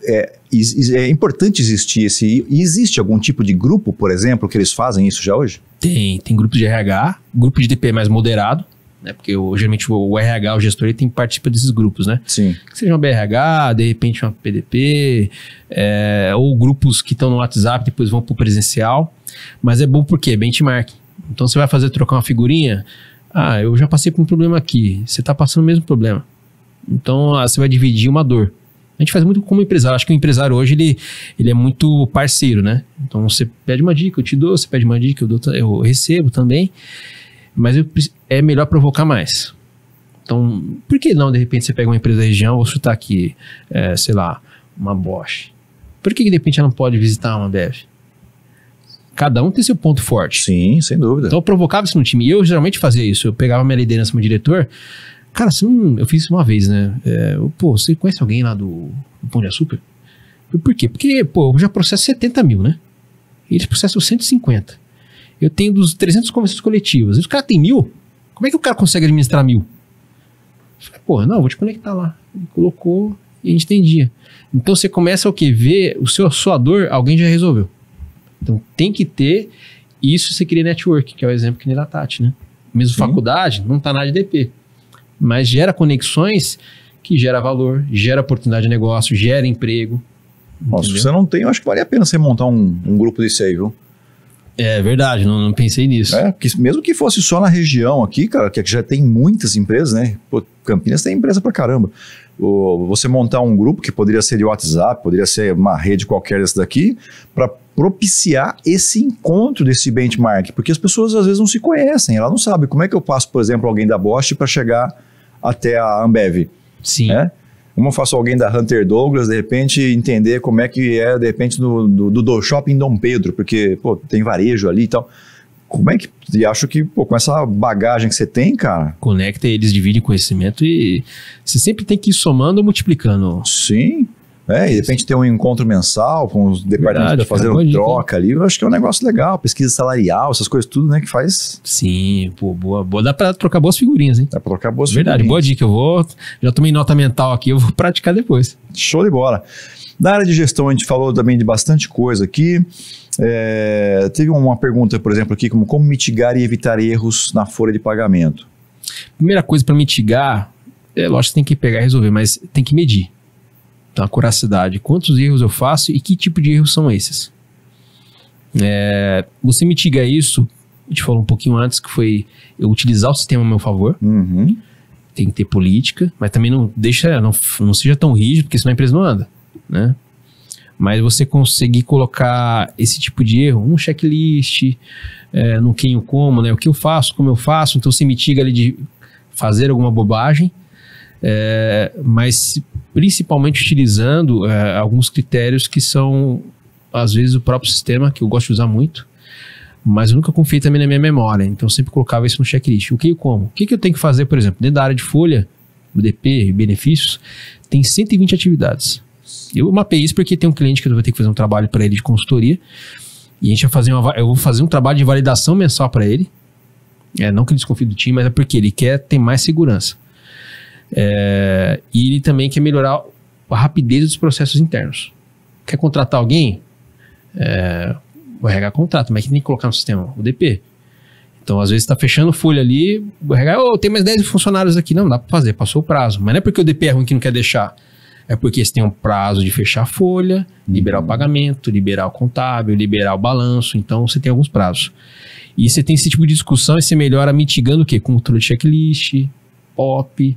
[SPEAKER 1] É importante existir existe algum tipo de grupo, por exemplo, que eles fazem isso já hoje?
[SPEAKER 2] Tem grupo de RH, grupo de DP mais moderado, né? Porque geralmente o RH, o gestor, ele participa desses grupos, né?
[SPEAKER 1] Sim.
[SPEAKER 2] Que seja uma BRH, de repente uma PDP, ou grupos que estão no WhatsApp, depois vão para o presencial. Mas é bom porque é benchmark. Então você vai trocar uma figurinha. Ah, eu já passei por um problema aqui. Você está passando o mesmo problema. Então você vai dividir uma dor. A gente faz muito como empresário. Acho que o empresário hoje, ele é muito parceiro, né? Então você pede uma dica, eu te dou. Você pede uma dica, eu recebo também. Mas é melhor provocar mais. Então, por que não, de repente, você pega uma empresa da região, vou chutar aqui, sei lá, uma Bosch. Por que de repente ela não pode visitar uma Ambev? Cada um tem seu ponto forte.
[SPEAKER 1] Sim, sem dúvida.
[SPEAKER 2] Então eu provocava isso no time. E eu geralmente fazia isso. Eu pegava minha liderança como diretor. Cara, eu fiz isso uma vez, né? Você conhece alguém lá do Pão de Açúcar? Por quê? Porque, eu já processo 70 mil, né? Eles processam 150. Eu tenho dos 300 convenções coletivas. E os caras têm 1.000? Como é que o cara consegue administrar 1.000? Eu falei, não, vou te conectar lá. Ele colocou e a gente entendia. Então você começa o quê? Ver sua dor, alguém já resolveu. Então tem que ter isso, você cria network, que é o exemplo que nem da Tati, né? Mesmo Sim. Faculdade, não tá na ADP. Mas gera conexões que gera valor, gera oportunidade de negócio, gera emprego.
[SPEAKER 1] Nossa, se você não tem, eu acho que vale a pena você montar um grupo desse aí, viu?
[SPEAKER 2] É verdade, não pensei nisso.
[SPEAKER 1] Porque mesmo que fosse só na região aqui, cara, que já tem muitas empresas, né? Campinas tem empresa pra caramba. Você montar um grupo que poderia ser de WhatsApp, poderia ser uma rede qualquer dessa daqui, para propiciar esse encontro desse benchmark, porque as pessoas às vezes não se conhecem, ela não sabe como é que eu passo, por exemplo, alguém da Bosch para chegar até a Ambev.
[SPEAKER 2] Sim.
[SPEAKER 1] Como eu faço alguém da Hunter Douglas, de repente, entender como é que é, de repente, do shopping Dom Pedro, porque, tem varejo ali e tal. Como é que... E acho que, com essa bagagem que você tem, cara...
[SPEAKER 2] Conecta, eles dividem conhecimento e você sempre tem que ir somando ou multiplicando.
[SPEAKER 1] Sim. E de repente ter um encontro mensal com os departamentos para fazer uma troca ali, eu acho que é um negócio legal, pesquisa salarial, essas coisas tudo, né, que faz...
[SPEAKER 2] Sim, boa. Dá para trocar boas figurinhas, hein?
[SPEAKER 1] Dá para trocar boas
[SPEAKER 2] figurinhas. Verdade, boa dica, já tomei nota mental aqui, eu vou praticar depois.
[SPEAKER 1] Show de bola. Na área de gestão, a gente falou também de bastante coisa aqui. Teve uma pergunta, por exemplo, aqui, como mitigar e evitar erros na folha de pagamento.
[SPEAKER 2] Primeira coisa para mitigar, lógico que tem que pegar e resolver, mas tem que medir. Então, a curacidade, quantos erros eu faço e que tipo de erros são esses? Você mitiga isso, a gente falou um pouquinho antes, que foi eu utilizar o sistema a meu favor.
[SPEAKER 1] Uhum.
[SPEAKER 2] Tem que ter política, mas também não seja tão rígido, porque senão a empresa não anda, né? Mas você conseguir colocar esse tipo de erro, um checklist, no quem e o como, né? O que eu faço, como eu faço, então você mitiga ali de fazer alguma bobagem, mas principalmente utilizando alguns critérios que são, às vezes, o próprio sistema, que eu gosto de usar muito, mas eu nunca confiei também na minha memória, então eu sempre colocava isso no checklist. O que e como? O que eu tenho que fazer, por exemplo, dentro da área de folha, UDP, benefícios, tem 120 atividades. Eu mapei isso porque tem um cliente que eu vou ter que fazer um trabalho para ele de consultoria, e a gente eu vou fazer um trabalho de validação mensal para ele, não que ele desconfie do time, mas é porque ele quer ter mais segurança. E ele também quer melhorar a rapidez dos processos internos. Quer contratar alguém? O RH contrata, mas tem que colocar no sistema UDP. Então, às vezes, está fechando folha ali, o RH, tem mais 10 funcionários aqui. Não dá para fazer, passou o prazo. Mas não é porque o UDP é ruim que não quer deixar. É porque você tem um prazo de fechar a folha, liberar o pagamento, liberar o contábil, liberar o balanço. Então, você tem alguns prazos. E você tem esse tipo de discussão e você melhora mitigando o quê? Controle de checklist, POP.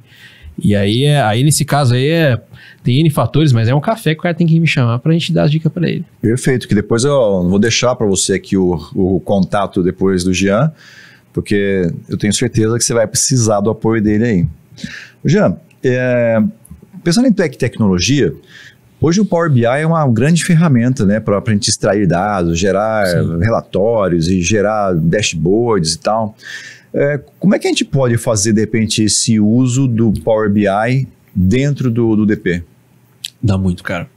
[SPEAKER 2] E aí nesse caso aí, tem N fatores, mas é um café que o cara tem que me chamar pra gente dar as dicas pra ele.
[SPEAKER 1] Perfeito, que depois eu vou deixar pra você aqui o contato depois do Jean, porque eu tenho certeza que você vai precisar do apoio dele aí. Jean, pensando em tecnologia, hoje o Power BI é uma grande ferramenta, né, para a gente extrair dados, gerar relatórios e gerar dashboards e tal. Como é que a gente pode fazer, de repente, esse uso do Power BI dentro do DP?
[SPEAKER 2] Dá muito, cara.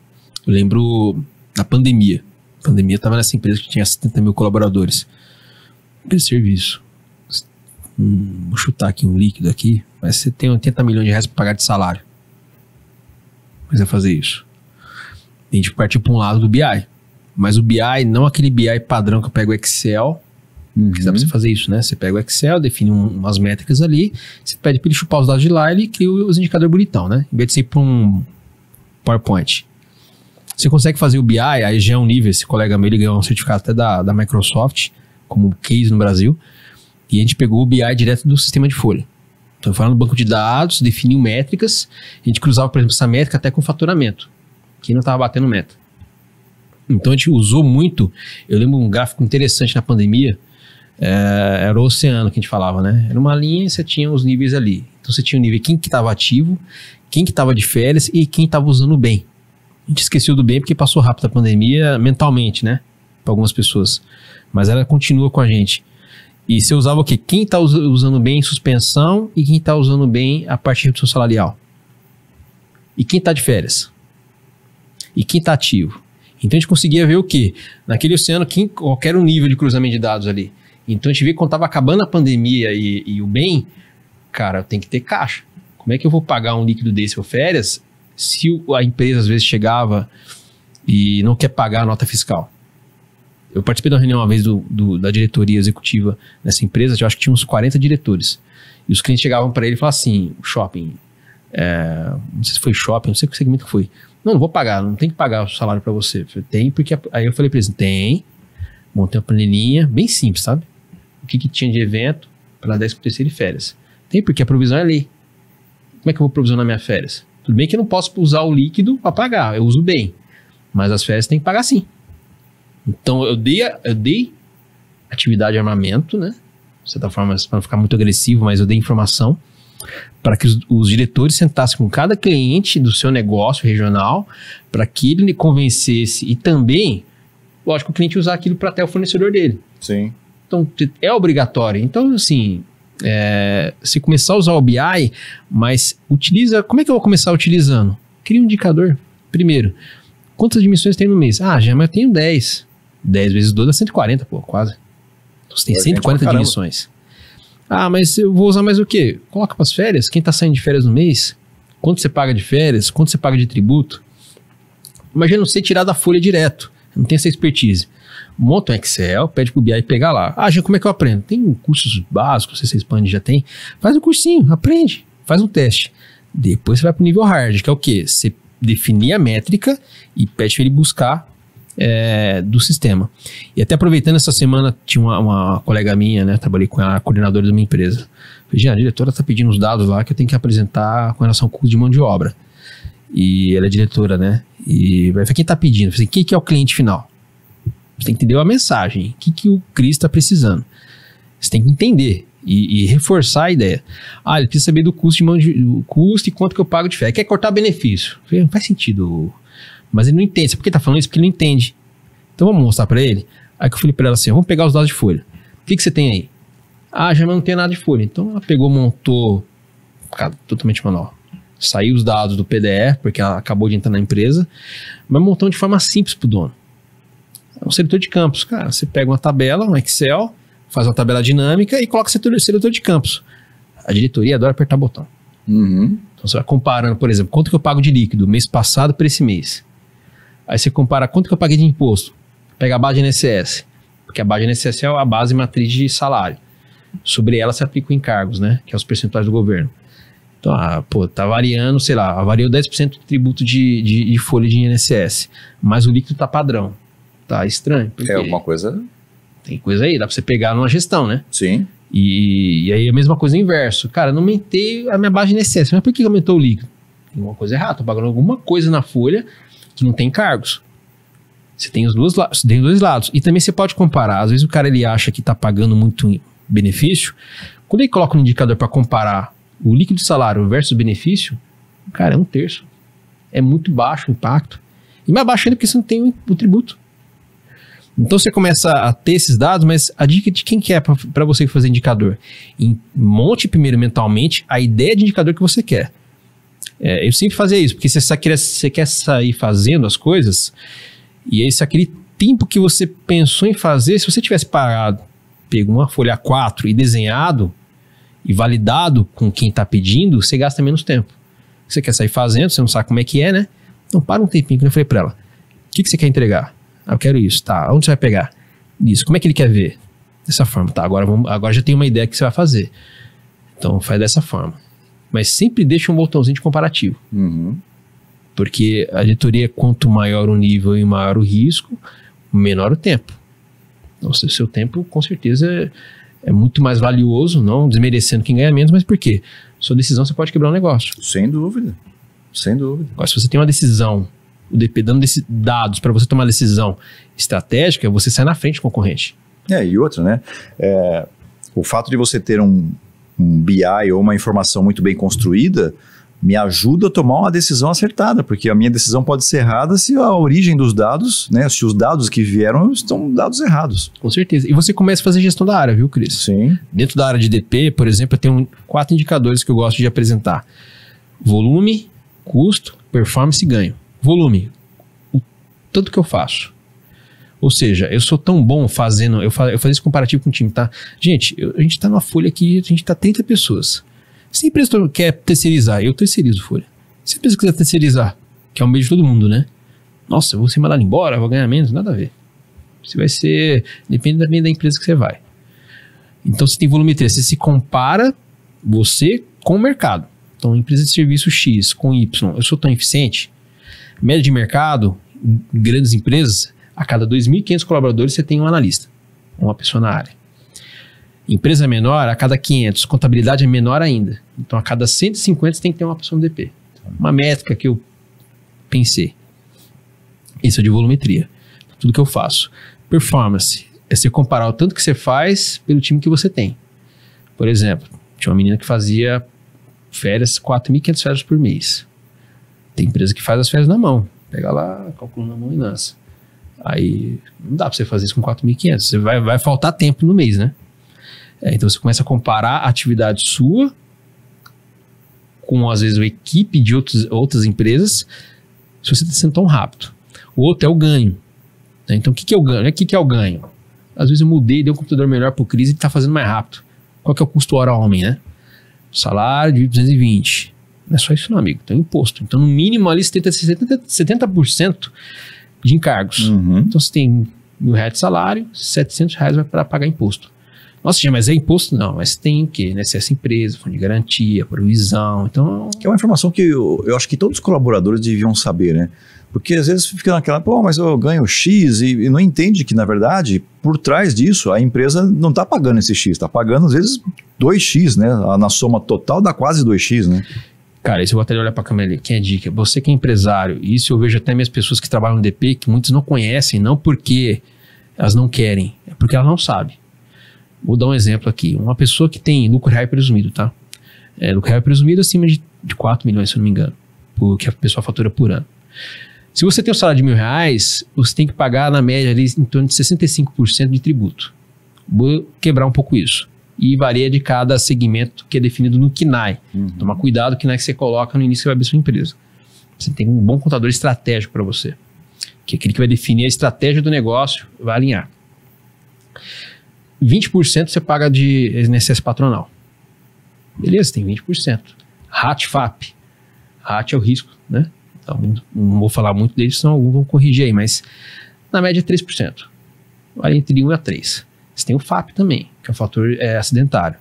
[SPEAKER 2] Eu lembro da pandemia. A pandemia estava nessa empresa que tinha 70 mil colaboradores. Aquele serviço. Vou chutar aqui um líquido aqui, mas você tem 80 milhões de reais para pagar de salário. Mas vai fazer isso. A gente partiu para um lado do BI. Mas o BI, não aquele BI padrão que eu pego o Excel Porque dá pra você fazer isso, né? Você pega o Excel, define umas métricas ali, você pede para ele chupar os dados de lá e ele cria os indicadores bonitão, né? Em vez de ser para um PowerPoint. Você consegue fazer o BI, aí já é um nível, esse colega meu, ele ganhou um certificado até da Microsoft, como case no Brasil, e a gente pegou o BI direto do sistema de folha. Então, falando no banco de dados, definiu métricas, a gente cruzava, por exemplo, essa métrica até com faturamento, que não estava batendo meta. Então, a gente usou muito, eu lembro um gráfico interessante na pandemia, era o oceano que a gente falava, né? Era uma linha e você tinha os níveis ali. Então, você tinha o nível quem que estava ativo, quem que estava de férias e quem estava usando bem. A gente esqueceu do bem porque passou rápido a pandemia mentalmente, né? Para algumas pessoas. Mas ela continua com a gente. E você usava o quê? Quem está usando bem em suspensão e quem está usando bem a parte de redução salarial. E quem está de férias. E quem está ativo. Então a gente conseguia ver o quê? Naquele oceano, qualquer um nível de cruzamento de dados ali. Então a gente vê que quando estava acabando a pandemia e o bem, cara, tem que ter caixa. Como é que eu vou pagar um líquido desse ou férias se a empresa às vezes chegava e não quer pagar a nota fiscal? Eu participei de uma reunião uma vez da diretoria executiva nessa empresa, eu acho que tinha uns 40 diretores. E os clientes chegavam para ele e falavam assim, shopping, não sei se foi shopping, não sei que segmento que foi. Não vou pagar, não tem que pagar o salário para você. Eu falei, tem, porque... Aí eu falei para eles, tem, montei uma planilhinha bem simples, sabe? O que tinha de evento para 10º e férias. Tem, porque a provisão é lei. Como é que eu vou provisionar minhas férias? Tudo bem que eu não posso usar o líquido para pagar, eu uso bem. Mas as férias tem que pagar sim. Então eu dei atividade de armamento, né? De certa forma, para não ficar muito agressivo, mas eu dei informação para que os diretores sentassem com cada cliente do seu negócio regional, para que ele convencesse e também, lógico, o cliente usar aquilo para até o fornecedor dele.
[SPEAKER 1] Sim.
[SPEAKER 2] Então é obrigatório. Então, assim, se começar a usar o BI, mas utiliza... Como é que eu vou começar utilizando? Cria um indicador. Primeiro, quantas admissões tem no mês? Mas eu tenho 10. 10 vezes 12 é 140, pô, quase. Então você tem 140 admissões. Mas eu vou usar mais o quê? Coloca para as férias. Quem está saindo de férias no mês? Quanto você paga de férias? Quanto você paga de tributo? Imagina você tirar da folha direto. Não tem essa expertise. Monta um Excel, pede pro BI pegar lá. Já como é que eu aprendo? Tem cursos básicos, você expande, já tem. Faz um cursinho, aprende, faz um teste. Depois você vai pro nível hard, que é o quê? Você definir a métrica e pede para ele buscar do sistema. E até aproveitando essa semana, tinha uma colega minha, né? Trabalhei com ela, coordenadora de uma empresa. Falei, a diretora tá pedindo os dados lá que eu tenho que apresentar com relação ao custo de mão de obra. E ela é diretora, né? E vai ver quem tá pedindo. Eu falei, quem que é o cliente final? Você tem que entender a mensagem. O que o Cris está precisando? Você tem que entender e reforçar a ideia. Ele precisa saber do custo custo e quanto que eu pago de férias. Quer cortar benefício? Eu falei, não faz sentido. Mas ele não entende. Sabe por que ele tá falando isso? Porque ele não entende. Então vamos mostrar para ele. Aí que eu falei para ela assim, vamos pegar os dados de folha. O que você tem aí? Já não tem nada de folha. Então ela pegou, montou, totalmente manual. Saiu os dados do PDF, porque ela acabou de entrar na empresa, mas montando de forma simples pro dono. É um seletor de campos. Cara, você pega uma tabela, um Excel, faz uma tabela dinâmica e coloca seletor de campos. A diretoria adora apertar botão.
[SPEAKER 1] Uhum.
[SPEAKER 2] Então você vai comparando, por exemplo, quanto que eu pago de líquido mês passado para esse mês. Aí você compara quanto que eu paguei de imposto. Pega a base de INSS, porque a base de INSS é a base matriz de salário. Sobre ela se aplica o encargos, né? Que é os percentuais do governo. Então, tá variando, sei lá, variou 10% de tributo de folha de INSS, mas o líquido tá padrão. Tá estranho.
[SPEAKER 1] É alguma coisa...
[SPEAKER 2] Tem coisa aí, dá pra você pegar numa gestão, né?
[SPEAKER 1] Sim.
[SPEAKER 2] E aí a mesma coisa inverso. Cara, não aumentei a minha base de INSS, mas por que aumentou o líquido? Tem uma coisa errada, tô pagando alguma coisa na folha que não tem encargos. Você tem os dois lados. E também você pode comparar. Às vezes o cara ele acha que tá pagando muito benefício. Quando ele coloca um indicador para comparar o líquido de salário versus benefício, cara, é 1/3. É muito baixo o impacto. E mais baixo ainda porque você não tem o tributo. Então você começa a ter esses dados, mas a dica de quem que é para você fazer indicador? Monte primeiro mentalmente a ideia de indicador que você quer. Eu sempre fazia isso, porque você quer sair fazendo as coisas, e aí se aquele tempo que você pensou em fazer, se você tivesse parado, pegou uma folha A4 e desenhado, e validado com quem está pedindo, você gasta menos tempo. Você quer sair fazendo, você não sabe como é que é, né? Então para um tempinho, que eu falei para ela, o que você quer entregar? Eu quero isso, tá, onde você vai pegar? Isso, como é que ele quer ver? Dessa forma, tá? Agora já tem uma ideia que você vai fazer. Então faz dessa forma. Mas sempre deixa um botãozinho de comparativo. Porque a diretoria, quanto maior o nível e maior o risco, menor o tempo. Então o seu tempo, com certeza, é muito mais valioso, não desmerecendo quem ganha menos, mas por quê? Sua decisão, você pode quebrar um negócio.
[SPEAKER 1] Sem dúvida. Sem dúvida.
[SPEAKER 2] Agora, se você tem uma decisão, o DP dando dados para você tomar uma decisão estratégica, você sai na frente do concorrente.
[SPEAKER 1] E outra, né? O fato de você ter um BI ou uma informação muito bem construída me ajuda a tomar uma decisão acertada, porque a minha decisão pode ser errada se a origem dos dados, né? Se os dados que vieram estão dados errados.
[SPEAKER 2] Com certeza. E você começa a fazer gestão da área, viu, Cris?
[SPEAKER 1] Sim.
[SPEAKER 2] Dentro da área de DP, por exemplo, eu tenho 4 indicadores que eu gosto de apresentar. Volume, custo, performance e ganho. Volume, o tanto que eu faço. Ou seja, eu sou tão bom fazendo... Eu faço esse comparativo com o time, tá? Gente, a gente tá numa folha aqui, a gente tá 30 pessoas. Se a empresa quer terceirizar, eu terceirizo folha. Se a empresa quiser terceirizar, que é um beijo de todo mundo, né? Nossa, eu vou ser mandado embora, vou ganhar menos, nada a ver. Você vai ser... Depende também da empresa que você vai. Então, você tem volumetria. Você se compara você com o mercado. Então, empresa de serviço X com Y, eu sou tão eficiente? Média de mercado, grandes empresas, a cada 2.500 colaboradores você tem um analista, uma pessoa na área. Empresa menor, a cada 500, contabilidade é menor ainda. Então, a cada 150 você tem que ter uma pessoa no DP. Uma métrica que eu pensei. Isso é de volumetria. Tudo que eu faço. Performance é você comparar o tanto que você faz pelo time que você tem. Por exemplo, tinha uma menina que fazia férias, 4.500 férias por mês. Tem empresa que faz as férias na mão. Pega lá, calcula na mão e lança. Aí não dá pra você fazer isso com 4.500. Você vai faltar tempo no mês, né? Então você começa a comparar a atividade sua com, às vezes, a equipe de outras empresas, se você está sendo tão rápido. O outro é o ganho. Então o que é o ganho? O que é o ganho? Às vezes eu mudei, dei um computador melhor pro Cris e está fazendo mais rápido. Qual que é o custo hora homem, né? Salário de 220. Não é só isso não, amigo. Tem imposto. Então no mínimo ali 70% de encargos. Então você tem R$1.000 de salário, R$700 vai para pagar imposto. Nossa, mas é imposto? Não, mas tem o quê? Né? Essa empresa, fundo de garantia, provisão, então... Que
[SPEAKER 1] é uma informação que eu acho que todos os colaboradores deviam saber, né? Porque às vezes fica naquela, pô, mas eu ganho X e não entende que, na verdade, por trás disso, a empresa não está pagando esse X, está pagando, às vezes, 2X, né? Na soma total dá quase 2X, né?
[SPEAKER 2] Cara, isso eu vou até olhar para a câmera ali. Quem é dica? Você que é empresário, isso eu vejo até minhas pessoas que trabalham no DP, que muitos não conhecem, não porque elas não querem, é porque elas não sabem. Vou dar um exemplo aqui. Uma pessoa que tem lucro real presumido, tá? Lucro real presumido acima de 4 milhões, se eu não me engano, que a pessoa fatura por ano. Se você tem um salário de R$1.000, você tem que pagar, na média, ali, em torno de 65% de tributo. Vou quebrar um pouco isso. E varia de cada segmento que é definido no KNAI. Toma cuidado, o KNAI que você coloca no início que vai abrir sua empresa. Você tem um bom contador estratégico para você, que é aquele que vai definir a estratégia do negócio, vai alinhar. 20% você paga de INSS patronal. Beleza, tem 20%. RAT, FAP. RAT é o risco, né? Então, não vou falar muito deles, senão alguns vão corrigir aí, mas na média é 3%. Vale entre 1 a 3. Você tem o FAP também, que é o fator acidentário,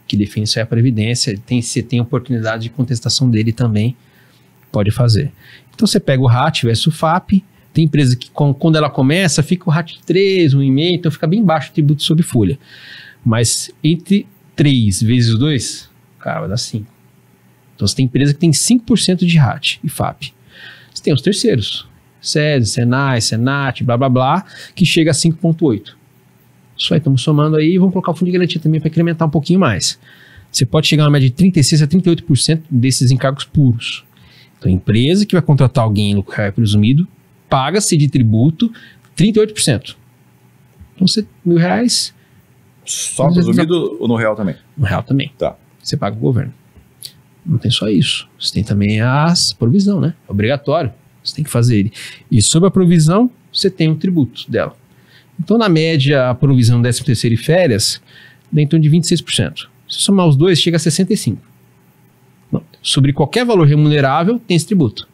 [SPEAKER 2] que define se é a previdência. Você tem oportunidade de contestação dele também, pode fazer. Então você pega o RAT versus o FAP. Tem empresa que quando ela começa, fica o RAT 3, 1,5, então fica bem baixo o tributo sobre folha. Mas entre 3 vezes 2, cara, vai dar 5. Então você tem empresa que tem 5% de RAT e FAP. Você tem os terceiros, SESI, SENAI, SENAT, blá blá blá, que chega a 5,8. Isso aí, estamos somando aí e vamos colocar o fundo de garantia também para incrementar um pouquinho mais. Você pode chegar a uma média de 36% a 38% desses encargos puros. Então a empresa que vai contratar alguém em lucro real presumido, paga-se de tributo 38%. Então, R$1.000...
[SPEAKER 1] Só presumido ou no real também?
[SPEAKER 2] No real também.
[SPEAKER 1] Tá.
[SPEAKER 2] Você paga o governo. Não tem só isso. Você tem também as provisão, né? É obrigatório. Você tem que fazer ele. E sobre a provisão, você tem o tributo dela. Então, na média, a provisão 13º e férias dá em torno de 26%. Se somar os dois, chega a 65%. Bom, sobre qualquer valor remunerável, tem esse tributo.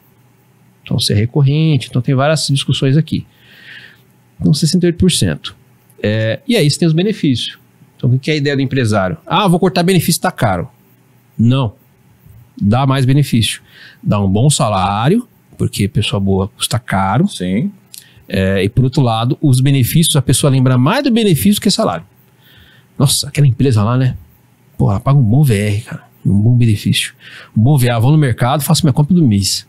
[SPEAKER 2] Então, se é recorrente, então tem várias discussões aqui. Então, 68%. E aí você tem os benefícios. Então, o que é a ideia do empresário? Ah, vou cortar benefício, tá caro. Não. Dá mais benefício. Dá um bom salário, porque pessoa boa custa caro.
[SPEAKER 1] Sim.
[SPEAKER 2] E por outro lado, os benefícios, a pessoa lembra mais do benefício que salário. Nossa, aquela empresa lá, né? Porra, paga um bom VR, cara. Um bom benefício. Um bom VR. Vou no mercado, faço minha compra do mês.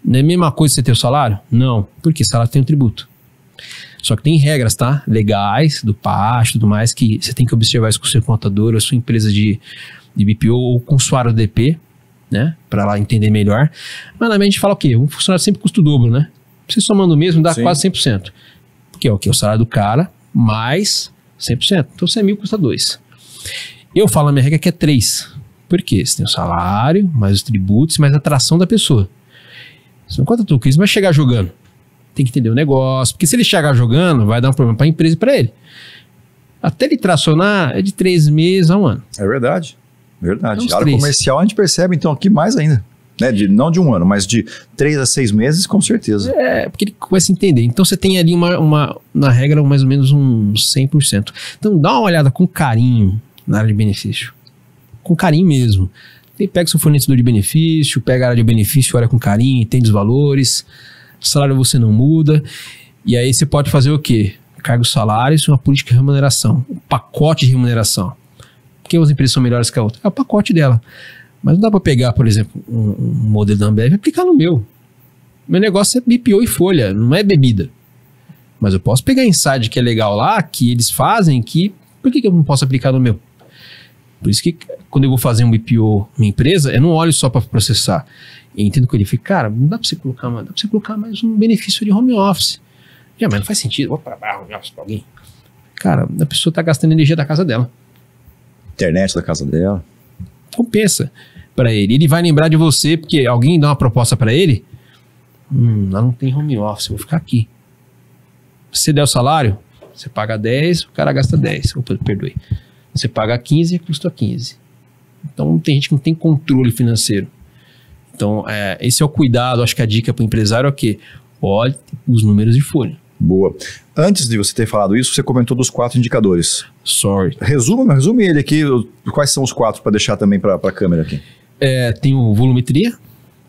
[SPEAKER 2] Não é a mesma coisa você ter o salário? Não. Porque salário tem um tributo. Só que tem regras, tá? Legais, do PAS e tudo mais, que você tem que observar isso com o seu contador, a sua empresa de BPO ou com o usuário do DP, né? Pra lá entender melhor. Mas na mente a gente fala o quê? Um funcionário sempre custa o dobro, né? Você somando o mesmo dá quase 100%. Porque é o quê? O salário do cara mais 100%. Então, se é 1.000, custa 2. Eu falo na minha regra que é 3. Por quê? Você tem o salário, mais os tributos, mais a atração da pessoa. Você não conta tudo, porque ele vai chegar jogando. Tem que entender o negócio. Porque se ele chegar jogando, vai dar um problema para a empresa e para ele. Até ele tracionar é de 3 meses a 1 ano.
[SPEAKER 1] É verdade. Verdade.
[SPEAKER 2] Então,
[SPEAKER 1] A área comercial a gente percebe, então, aqui mais ainda. Né? Não de 1 ano, mas de 3 a 6 meses, com certeza.
[SPEAKER 2] Porque ele começa a entender. Então você tem ali na regra, mais ou menos uns 100%. Então dá uma olhada com carinho na área de benefício. Com carinho mesmo. Pega seu fornecedor de benefício, pega a área de benefício, olha com carinho, entende os valores. O salário você não muda. E aí você pode fazer o quê? Cargos salários, uma política de remuneração. Um pacote de remuneração. Porque as empresas são melhores que a outra? É o pacote dela. Mas não dá para pegar, por exemplo, um modelo da Ambev e aplicar no meu. Meu negócio é BPO e folha, não é bebida. Mas eu posso pegar inside que é legal lá, que eles fazem, por que eu não posso aplicar no meu? Por isso que quando eu vou fazer um BPO minha empresa, eu não olho só para processar. Eu entendo que ele fica, cara, não dá para você colocar mais um benefício de home office. Mas não faz sentido, vou para home office para alguém. Cara, a pessoa está gastando energia da casa dela.
[SPEAKER 1] Internet da casa dela.
[SPEAKER 2] Compensa para ele. Ele vai lembrar de você porque alguém dá uma proposta para ele. Lá não tem home office, vou ficar aqui. Se você der o salário, você paga 10, o cara gasta 10. Opa, perdoe. Você paga 15 e custa 15. Então tem gente que não tem controle financeiro. Então esse é o cuidado. Acho que a dica para o empresário é o quê? Olhe os números de folha.
[SPEAKER 1] Boa. Antes de você ter falado isso, você comentou dos 4 indicadores.
[SPEAKER 2] Sorry.
[SPEAKER 1] Resume ele aqui. Quais são os 4 para deixar também para a câmera aqui?
[SPEAKER 2] Tem o volumetria,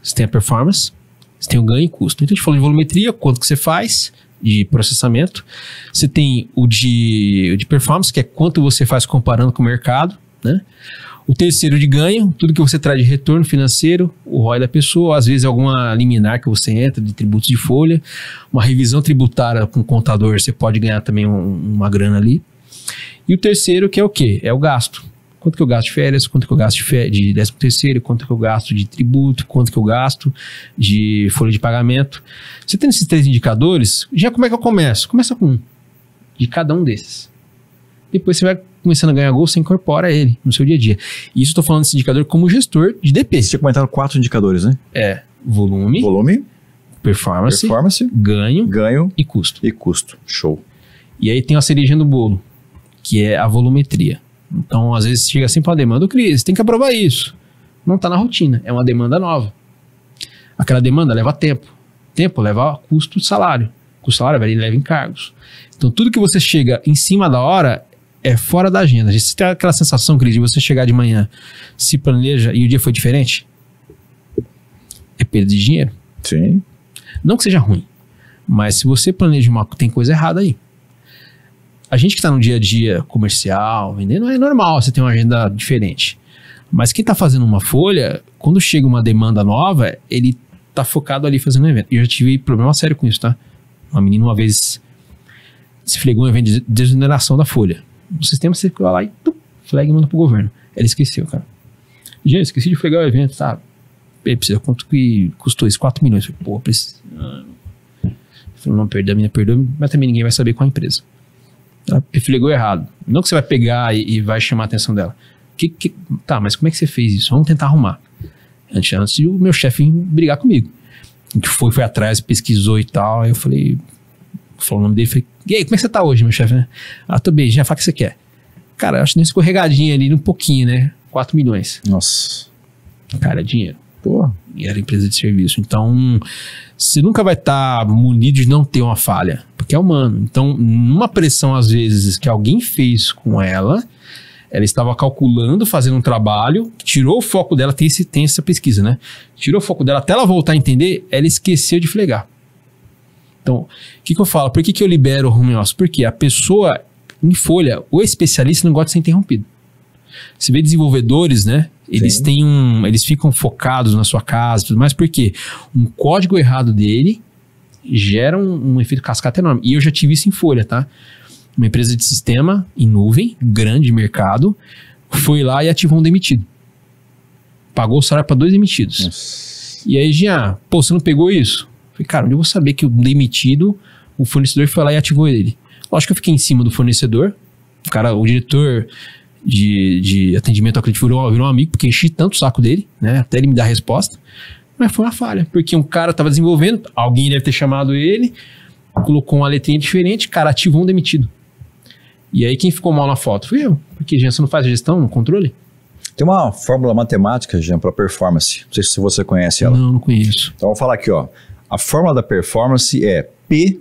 [SPEAKER 2] você tem a performance, você tem o ganho e custo. Então a gente falou de volumetria, quanto que você faz de processamento. Você tem o de performance, que é quanto você faz comparando com o mercado, né? O terceiro de ganho, tudo que você traz de retorno financeiro, o ROI da pessoa, às vezes alguma liminar que você entra de tributos de folha, uma revisão tributária com o contador, você pode ganhar também uma grana ali. E o terceiro que é o quê? É o gasto. Quanto que eu gasto de férias, quanto que eu gasto de 13º, quanto que eu gasto de tributo, quanto que eu gasto de folha de pagamento. Você tendo esses 3 indicadores, já como é que eu começo? Começa com um de cada um desses. Depois você vai começando a ganhar gol, você incorpora ele no seu dia a dia. E isso eu estou falando desse indicador como gestor de DP.
[SPEAKER 1] Você tinha comentado 4 indicadores, né?
[SPEAKER 2] Volume, performance, ganho e custo.
[SPEAKER 1] Show.
[SPEAKER 2] E aí tem a cerejinha do bolo, que é a volumetria. Então, às vezes, chega sempre uma demanda, Cris, tem que aprovar isso. Não está na rotina, é uma demanda nova. Aquela demanda leva tempo. Tempo leva custo de salário. Custo de salário leva encargos. Então, tudo que você chega em cima da hora é fora da agenda. Você tem aquela sensação, Cris, de você chegar de manhã, se planeja e o dia foi diferente? É perda de dinheiro.
[SPEAKER 1] Sim.
[SPEAKER 2] Não que seja ruim, mas se você planeja tem coisa errada aí. A gente que está no dia a dia comercial, vendendo, é normal você ter uma agenda diferente. Mas quem está fazendo uma folha, quando chega uma demanda nova, ele está focado ali fazendo um evento. E eu já tive problema sério com isso, tá? Uma menina uma vez se flegou um evento de desoneração da folha. No sistema você fica lá e flag e manda pro governo. Ela esqueceu, cara. Gente, esqueci de flegar o evento, tá? Precisa, quanto que custou isso? 4 milhões. Eu falei, pô, precisa. Eu falei, não, perdoa, mas também ninguém vai saber qual a empresa. Ela flegou errado. Não que você vai pegar e vai chamar a atenção dela. Tá, mas como é que você fez isso? Vamos tentar arrumar. Antes de o meu chefe brigar comigo. Que foi atrás, pesquisou e tal. Aí eu falei, falou o nome dele, falei, e aí, como é que você tá hoje, meu chefe, né? Tô bem, já fala o que você quer. Cara, acho que nem escorregadinha ali, um pouquinho, né? 4 milhões.
[SPEAKER 1] Nossa.
[SPEAKER 2] Cara, é dinheiro.
[SPEAKER 1] Pô.
[SPEAKER 2] E era empresa de serviço. Então, você nunca vai estar munido de não ter uma falha. porque é humano. Então, numa pressão, às vezes, que alguém fez com ela estava calculando, fazendo um trabalho, tirou o foco dela, tem essa pesquisa, né? Tirou o foco dela até ela voltar a entender, ela esqueceu de flegar. Então, o que eu falo? Por que eu libero o home office? Porque a pessoa em folha, o especialista não gosta de ser interrompido. Você vê desenvolvedores, né? Eles eles ficam focados na sua casa e tudo mais, porque um código errado dele gera um efeito cascata enorme. E eu já tive isso em folha, tá? Uma empresa de sistema em nuvem, grande mercado, foi lá e ativou um demitido. Pagou o salário para 2 demitidos. Nossa. E aí, Jean, você não pegou isso? Falei, cara, onde eu vou saber que o demitido, o fornecedor foi lá e ativou ele? Lógico que eu fiquei em cima do fornecedor. O diretor de atendimento ao cliente virou um amigo, porque enchi tanto o saco dele, né? Até ele me dar a resposta. Mas foi uma falha, porque um cara estava desenvolvendo, alguém deve ter chamado ele, colocou uma letrinha diferente, cara, ativou um demitido. E aí quem ficou mal na foto? Fui eu. Porque, Jean, você não faz gestão no controle?
[SPEAKER 1] Tem uma fórmula matemática, Jean, para performance. Não sei se você conhece ela.
[SPEAKER 2] Não conheço.
[SPEAKER 1] Então, vou falar aqui, ó. A fórmula da performance é P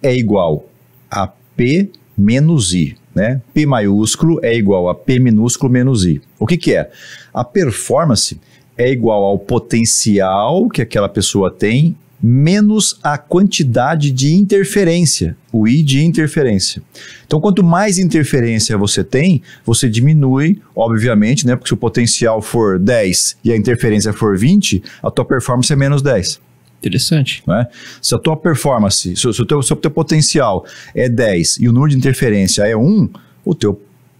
[SPEAKER 1] é igual a P menos I, né? P maiúsculo é igual a P minúsculo menos I. O que é? A performance é igual ao potencial que aquela pessoa tem menos a quantidade de interferência, o I de interferência. Então, quanto mais interferência você tem, você diminui, obviamente, né? Porque se o potencial for 10 e a interferência for 20, a tua performance é menos 10.
[SPEAKER 2] Interessante.
[SPEAKER 1] Né? Se a tua performance, se o teu potencial é 10 e o número de interferência é 1,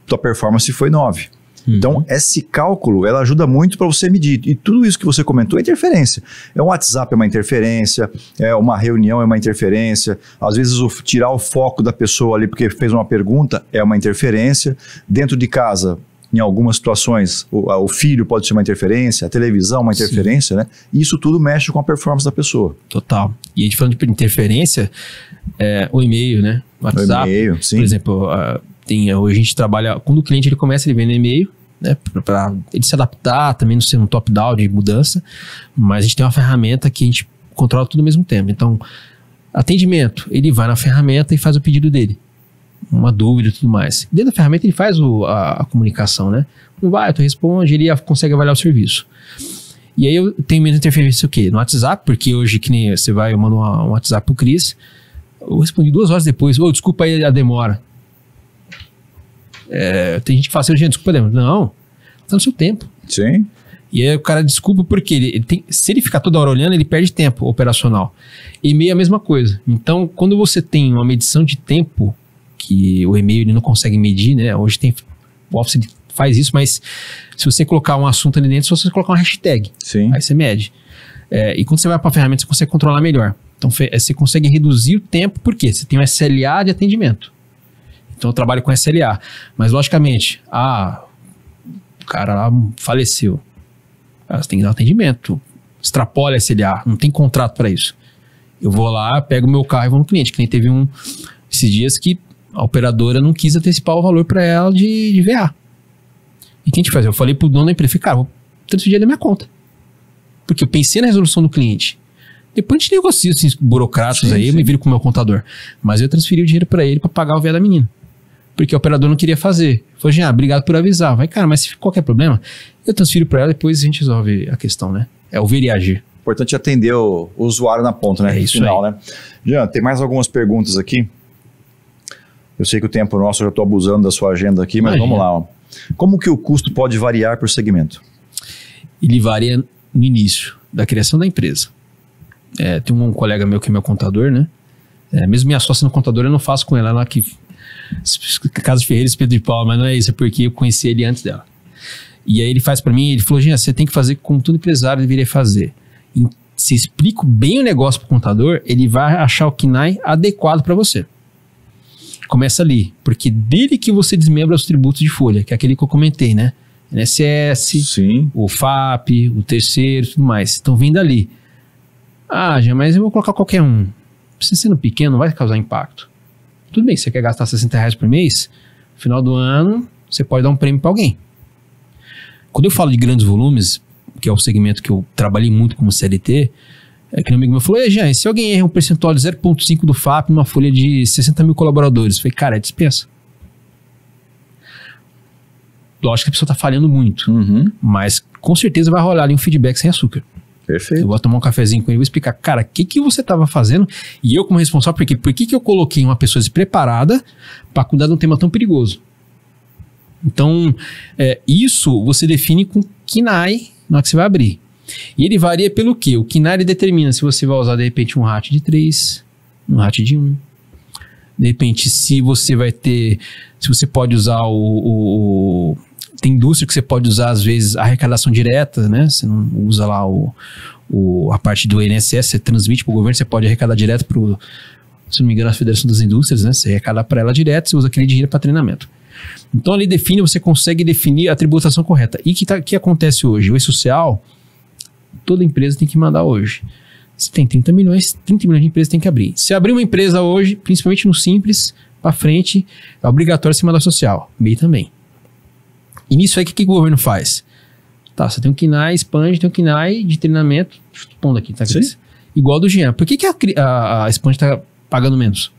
[SPEAKER 1] tua performance foi 9. Então, esse cálculo, ela ajuda muito para você medir. E tudo isso que você comentou é interferência. É um WhatsApp, é uma interferência, é uma reunião, é uma interferência. Às vezes, tirar o foco da pessoa ali porque fez uma pergunta é uma interferência. Dentro de casa, em algumas situações, o filho pode ser uma interferência, a televisão uma interferência, né? E isso tudo mexe com a performance da pessoa.
[SPEAKER 2] Total. E a gente falando de interferência, o e-mail, né? O WhatsApp,
[SPEAKER 1] e-mail, sim.
[SPEAKER 2] Por exemplo... hoje a gente trabalha, quando o cliente ele começa, ele vem no e-mail, né, para ele se adaptar, também não ser um top-down de mudança, mas a gente tem uma ferramenta que a gente controla tudo ao mesmo tempo. Então, atendimento, ele vai na ferramenta e faz o pedido dele, uma dúvida e tudo mais. Dentro da ferramenta ele faz a comunicação, né? Tu responde, ele consegue avaliar o serviço. E aí eu tenho menos interferência o quê? No WhatsApp, porque hoje que nem você vai, eu mando um WhatsApp pro Cris, eu respondi 2 horas depois, desculpa aí a demora. Tem gente que fala assim, gente, desculpa, não, tá no seu tempo.
[SPEAKER 1] Sim.
[SPEAKER 2] E aí o cara desculpa porque se ele ficar toda hora olhando, ele perde tempo operacional. E-mail é a mesma coisa. Então, quando você tem uma medição de tempo, que o e-mail ele não consegue medir, né? Hoje o Office faz isso, mas se você colocar um assunto ali dentro, se você colocar uma hashtag,
[SPEAKER 1] sim,
[SPEAKER 2] aí você mede. E quando você vai para a ferramenta, você consegue controlar melhor. Então, você consegue reduzir o tempo, por quê? Você tem um SLA de atendimento. Então eu trabalho com SLA. Mas logicamente, o cara lá faleceu. Você tem que dar atendimento. Extrapola SLA. Não tem contrato para isso. Eu vou lá, pego o meu carro e vou no cliente. Que nem teve esses dias que a operadora não quis antecipar o valor para ela de VA. E o que a gente faz? Eu falei pro dono da empresa, cara, vou transferir da minha conta. Porque eu pensei na resolução do cliente. Depois a gente negocia esses burocratas aí, eu me viro com o meu contador. Mas eu transferi o dinheiro para ele para pagar o VA da menina. Porque o operador não queria fazer. Falei, Jean, obrigado por avisar. Vai, cara, mas se qualquer problema, eu transfiro para ela, depois a gente resolve a questão, né? É o ver e agir.
[SPEAKER 1] Importante atender o usuário na ponta, né?
[SPEAKER 2] É isso
[SPEAKER 1] final,
[SPEAKER 2] aí.
[SPEAKER 1] Né? Jean, tem mais algumas perguntas aqui. Eu sei que o tempo nosso, eu já estou abusando da sua agenda aqui, mas vamos lá. Ó. Como que o custo pode variar por segmento?
[SPEAKER 2] Ele varia no início da criação da empresa. Tem um colega meu que é meu contador, né? Mesmo minha sócia no contador, eu não faço com ela lá que... Casa de Ferreiros, Pedro de Paula, mas não é isso, é porque eu conheci ele antes dela. E aí ele faz pra mim, ele falou, Jean, você tem que fazer como todo empresário deveria fazer. Se explico bem o negócio pro contador, ele vai achar o KNAI adequado para você. Começa ali, porque dele que você desmembra os tributos de folha, que é aquele que eu comentei, né? INSS,
[SPEAKER 1] sim,
[SPEAKER 2] o FAP, o terceiro, tudo mais. Então vem dali. Jean, mas eu vou colocar qualquer um. Você sendo pequeno, não vai causar impacto. Tudo bem, você quer gastar R$60 por mês, no final do ano, você pode dar um prêmio para alguém. Quando eu falo de grandes volumes, que é o segmento que eu trabalhei muito como CLT, que um amigo meu falou, Jean, se alguém erra um percentual de 0,5 do FAP numa folha de 60 mil colaboradores, eu falei, cara, é dispensa. Lógico que a pessoa tá falhando muito, mas com certeza vai rolar ali um feedback sem açúcar.
[SPEAKER 1] Perfeito.
[SPEAKER 2] Eu vou tomar um cafezinho com ele e vou explicar, cara, o que você estava fazendo? E eu como responsável, por que eu coloquei uma pessoa despreparada para cuidar de um tema tão perigoso? Então, isso você define com KINAI na hora que você vai abrir. E ele varia pelo quê? O KINAI ele determina se você vai usar, de repente, um RAT de 3, um RAT de 1. De repente, se você vai ter... Se você pode usar tem indústria que você pode usar, às vezes, a arrecadação direta, né? Você não usa lá a parte do INSS, você transmite para o governo, você pode arrecadar direto para, se não me engano, a Federação das Indústrias, né? Você arrecada para ela direto, você usa aquele dinheiro para treinamento. Então, ali você consegue definir a tributação correta. E o que acontece hoje? O E-Social, toda empresa tem que mandar hoje. Se tem 30 milhões de empresas tem que abrir. Se abrir uma empresa hoje, principalmente no Simples, para frente, é obrigatório se mandar social. MEI também. E nisso aí, o que o governo faz? Tá, você tem um KINAI, expande, tem um KINAI de treinamento, pondo aqui, tá, Cris? Igual do Jean. Por que a expande está pagando menos?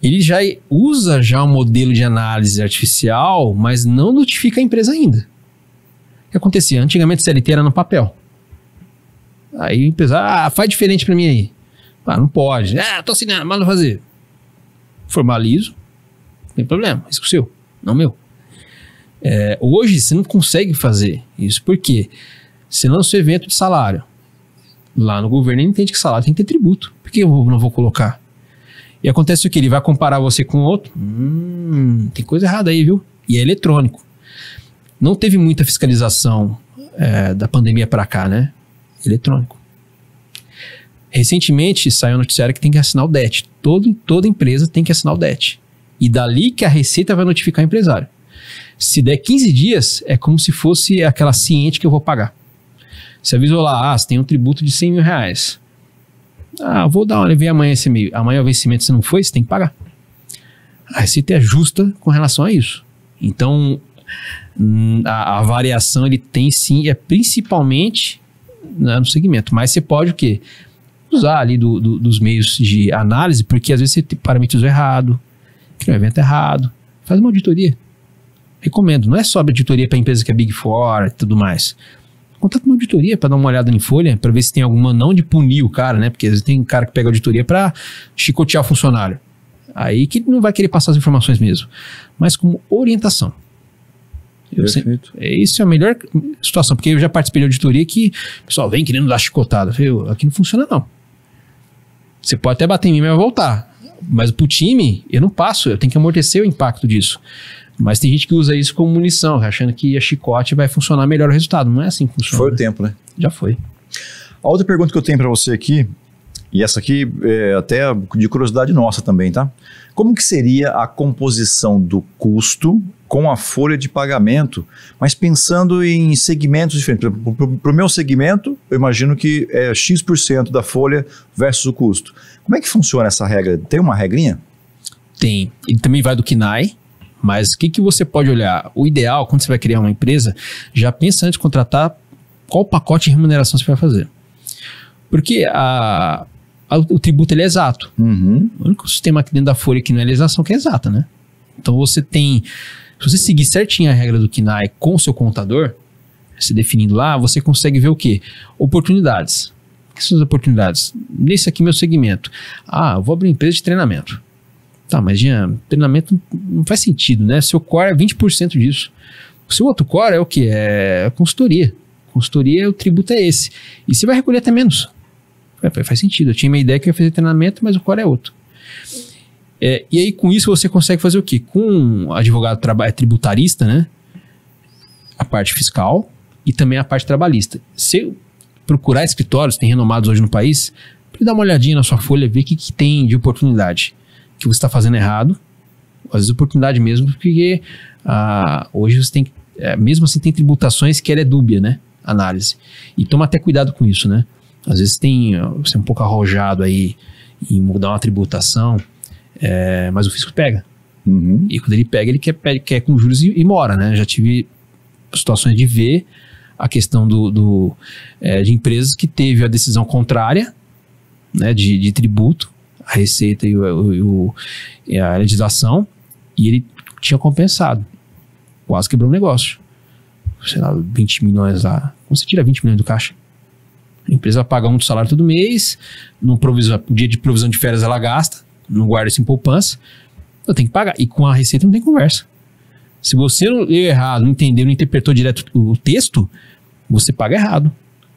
[SPEAKER 2] Ele já usa um modelo de análise artificial, mas não notifica a empresa ainda. O que acontecia? Antigamente o CLT era no papel. Aí a empresa, faz diferente para mim aí. Não pode. Tô assinando, manda fazer. Formalizo, não tem problema, risco seu, não meu. Hoje você não consegue fazer isso, porque você lança o evento de salário. Lá no governo ele entende que salário tem que ter tributo. Por que eu não vou colocar? E acontece o que? Ele vai comparar você com outro. Tem coisa errada aí, viu? E é eletrônico. Não teve muita fiscalização da pandemia para cá, né? Eletrônico. Recentemente saiu a noticiário que tem que assinar o DET. Toda empresa tem que assinar o DET. E dali que a Receita vai notificar o empresário. Se der 15 dias, é como se fosse aquela ciente que eu vou pagar. Você avisou lá, você tem um tributo de 100 mil reais. Vou dar uma levei amanhã esse e-mail. Amanhã o vencimento, se não foi, você tem que pagar. A Receita é justa com relação a isso. Então, a variação ele tem sim, principalmente no segmento. Mas você pode o quê? Usar ali dos meios de análise, porque às vezes você parametrizou errado, criou um evento errado. Faz uma auditoria. Recomendo. Não é só auditoria para empresa que é Big Four e tudo mais. Contrata uma auditoria para dar uma olhada em folha, para ver se tem alguma, não de punir o cara, né? Porque às vezes tem um cara que pega auditoria para chicotear o funcionário. Aí que não vai querer passar as informações mesmo. Mas como orientação.
[SPEAKER 1] Perfeito.
[SPEAKER 2] Isso é a melhor situação, porque eu já participei de auditoria que o pessoal vem querendo dar chicotada. Aqui não funciona não. Você pode até bater em mim, mas vai voltar. Mas pro time, eu não passo, eu tenho que amortecer o impacto disso. Mas tem gente que usa isso como munição, achando que a chicote vai funcionar melhor o resultado. Não é assim que funciona.
[SPEAKER 1] Foi o tempo, né?
[SPEAKER 2] Já foi.
[SPEAKER 1] A outra pergunta que eu tenho para você aqui, e essa aqui é até de curiosidade nossa também, tá? Como que seria a composição do custo com a folha de pagamento, mas pensando em segmentos diferentes? Para o meu segmento, eu imagino que é X% da folha versus o custo. Como é que funciona essa regra? Tem uma regrinha?
[SPEAKER 2] Tem. Ele também vai do KINAI. Mas o que você pode olhar? O ideal, quando você vai criar uma empresa, já pensa antes de contratar qual pacote de remuneração você vai fazer. Porque o tributo ele é exato. O único sistema aqui dentro da folha que não é legislação que é exata, né? Então você tem... Se você seguir certinho a regra do KINAI com o seu contador, se definindo lá, você consegue ver o quê? Oportunidades. O que são as oportunidades? Nesse aqui meu segmento. Eu vou abrir uma empresa de treinamento. Tá, mas Jean, treinamento não faz sentido, né? Seu core é 20% disso. O seu outro core é o quê? É consultoria. Consultoria, o tributo é esse. E você vai recolher até menos. Faz sentido. Eu tinha uma ideia que eu ia fazer treinamento, mas o core é outro. E aí, com isso, você consegue fazer o quê? Com o advogado tributarista, né? A parte fiscal e também a parte trabalhista. Se procurar escritórios, tem renomados hoje no país, para dar uma olhadinha na sua folha, ver o que tem de oportunidade que você está fazendo errado, às vezes oportunidade mesmo, porque hoje você tem, mesmo assim tem tributações que ela é dúbia, né, análise, e toma até cuidado com isso, né, às vezes você é um pouco arrojado aí em mudar uma tributação, mas o fisco pega, e quando ele pega, ele quer com juros e mora, né, já tive situações de ver a questão de empresas que teve a decisão contrária, né, de tributo, a receita e a legislação, e ele tinha compensado. Quase quebrou o negócio. Sei lá, 20 milhões lá. Como você tira 20 milhões do caixa? A empresa paga um do salário todo mês, no dia de provisão de férias ela gasta, não guarda isso em poupança, eu tenho que pagar. E com a receita não tem conversa. Se você leu errado, não entendeu, não interpretou direto o texto, você paga errado,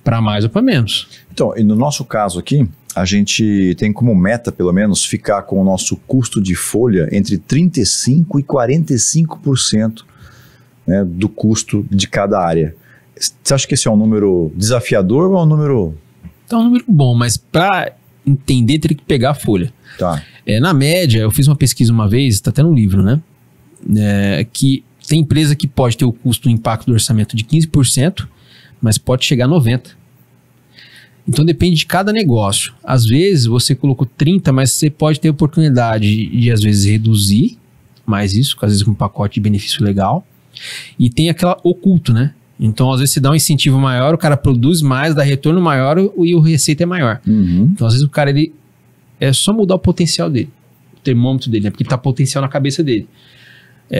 [SPEAKER 2] para mais ou para menos.
[SPEAKER 1] Então, e no nosso caso aqui, a gente tem como meta, pelo menos, ficar com o nosso custo de folha entre 35% e 45%, né, do custo de cada área. Você acha que esse é um número desafiador ou é um número...
[SPEAKER 2] Então é um número bom, mas para entender teria que pegar a folha.
[SPEAKER 1] Tá.
[SPEAKER 2] Na média, eu fiz uma pesquisa uma vez, está até no livro, né? Que tem empresa que pode ter o custo, o impacto do orçamento de 15%, mas pode chegar a 90%. Então depende de cada negócio. Às vezes você colocou 30%, mas você pode ter a oportunidade de às vezes reduzir mais isso, às vezes com um pacote de benefício legal. E tem aquela oculto, né? Então, às vezes, você dá um incentivo maior, o cara produz mais, dá retorno maior e o receita é maior.
[SPEAKER 1] Uhum.
[SPEAKER 2] Então, às vezes, o cara, ele é só mudar o potencial dele, o termômetro dele, né? Porque tá potencial na cabeça dele.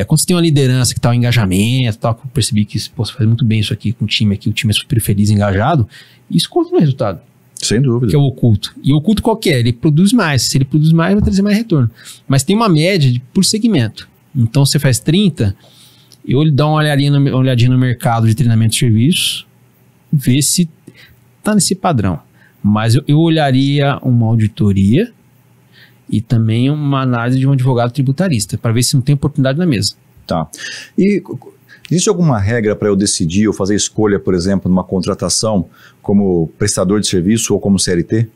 [SPEAKER 2] Quando você tem uma liderança que tá o engajamento, tal, que eu percebi que você faz muito bem isso aqui com o time aqui é super feliz, engajado, isso conta no resultado.
[SPEAKER 1] Sem dúvida.
[SPEAKER 2] Que é o oculto. E o oculto qual que é? Ele produz mais. Se ele produz mais, vai trazer mais retorno. Mas tem uma média por segmento. Então, você faz 30%, eu dou uma olhadinha no mercado de treinamento de serviços, ver se está nesse padrão. Mas eu olharia uma auditoria e também uma análise de um advogado tributarista, para ver se não tem oportunidade na mesa.
[SPEAKER 1] Tá. E existe alguma regra para eu decidir ou fazer escolha, por exemplo, numa contratação como prestador de serviço ou como CLT?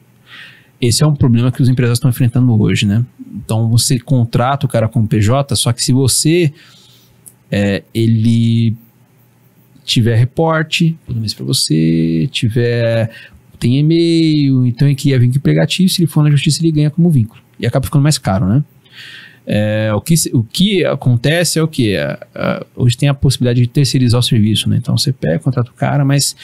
[SPEAKER 2] Esse é um problema que os empresários estão enfrentando hoje, né? Então, você contrata o cara como PJ, só que se você... ele tiver reporte todo mês para você, tem e-mail, então é que é vínculo empregatício, se ele for na justiça ele ganha como vínculo e acaba ficando mais caro, né? O que acontece é o que? Hoje tem a possibilidade de terceirizar o serviço, né? Então você pega, contrata o cara, mas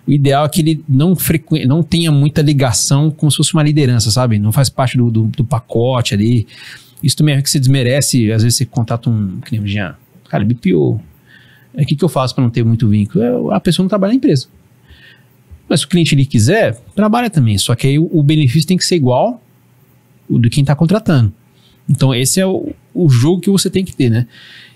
[SPEAKER 2] o ideal é que ele não tenha muita ligação como se fosse uma liderança, sabe? Não faz parte do pacote ali. Isso também é que você desmerece, às vezes você contrata que nem um cara, BPO. O que eu faço para não ter muito vínculo? A pessoa não trabalha na empresa. Mas se o cliente ele quiser, trabalha também. Só que aí o benefício tem que ser igual o de quem está contratando. Então esse é o jogo que você tem que ter, né?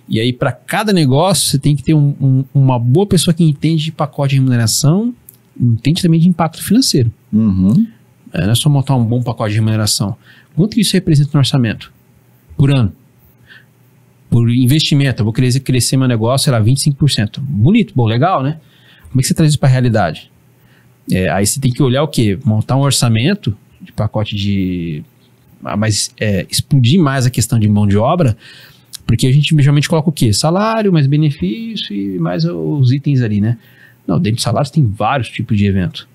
[SPEAKER 2] E aí para cada negócio você tem que ter uma boa pessoa que entende de pacote de remuneração, entende também de impacto financeiro.
[SPEAKER 1] Uhum.
[SPEAKER 2] Não é só montar um bom pacote de remuneração. Quanto que isso representa no orçamento? Por ano? Por investimento, eu vou crescer meu negócio, sei lá, 25%. Bonito, bom, legal, né? Como é que você traz isso para a realidade? Aí você tem que olhar o quê? Montar um orçamento de pacote mas explodir mais a questão de mão de obra, porque a gente geralmente coloca o quê? Salário, mais benefício e mais os itens ali, né? Não, dentro do salário tem vários tipos de evento.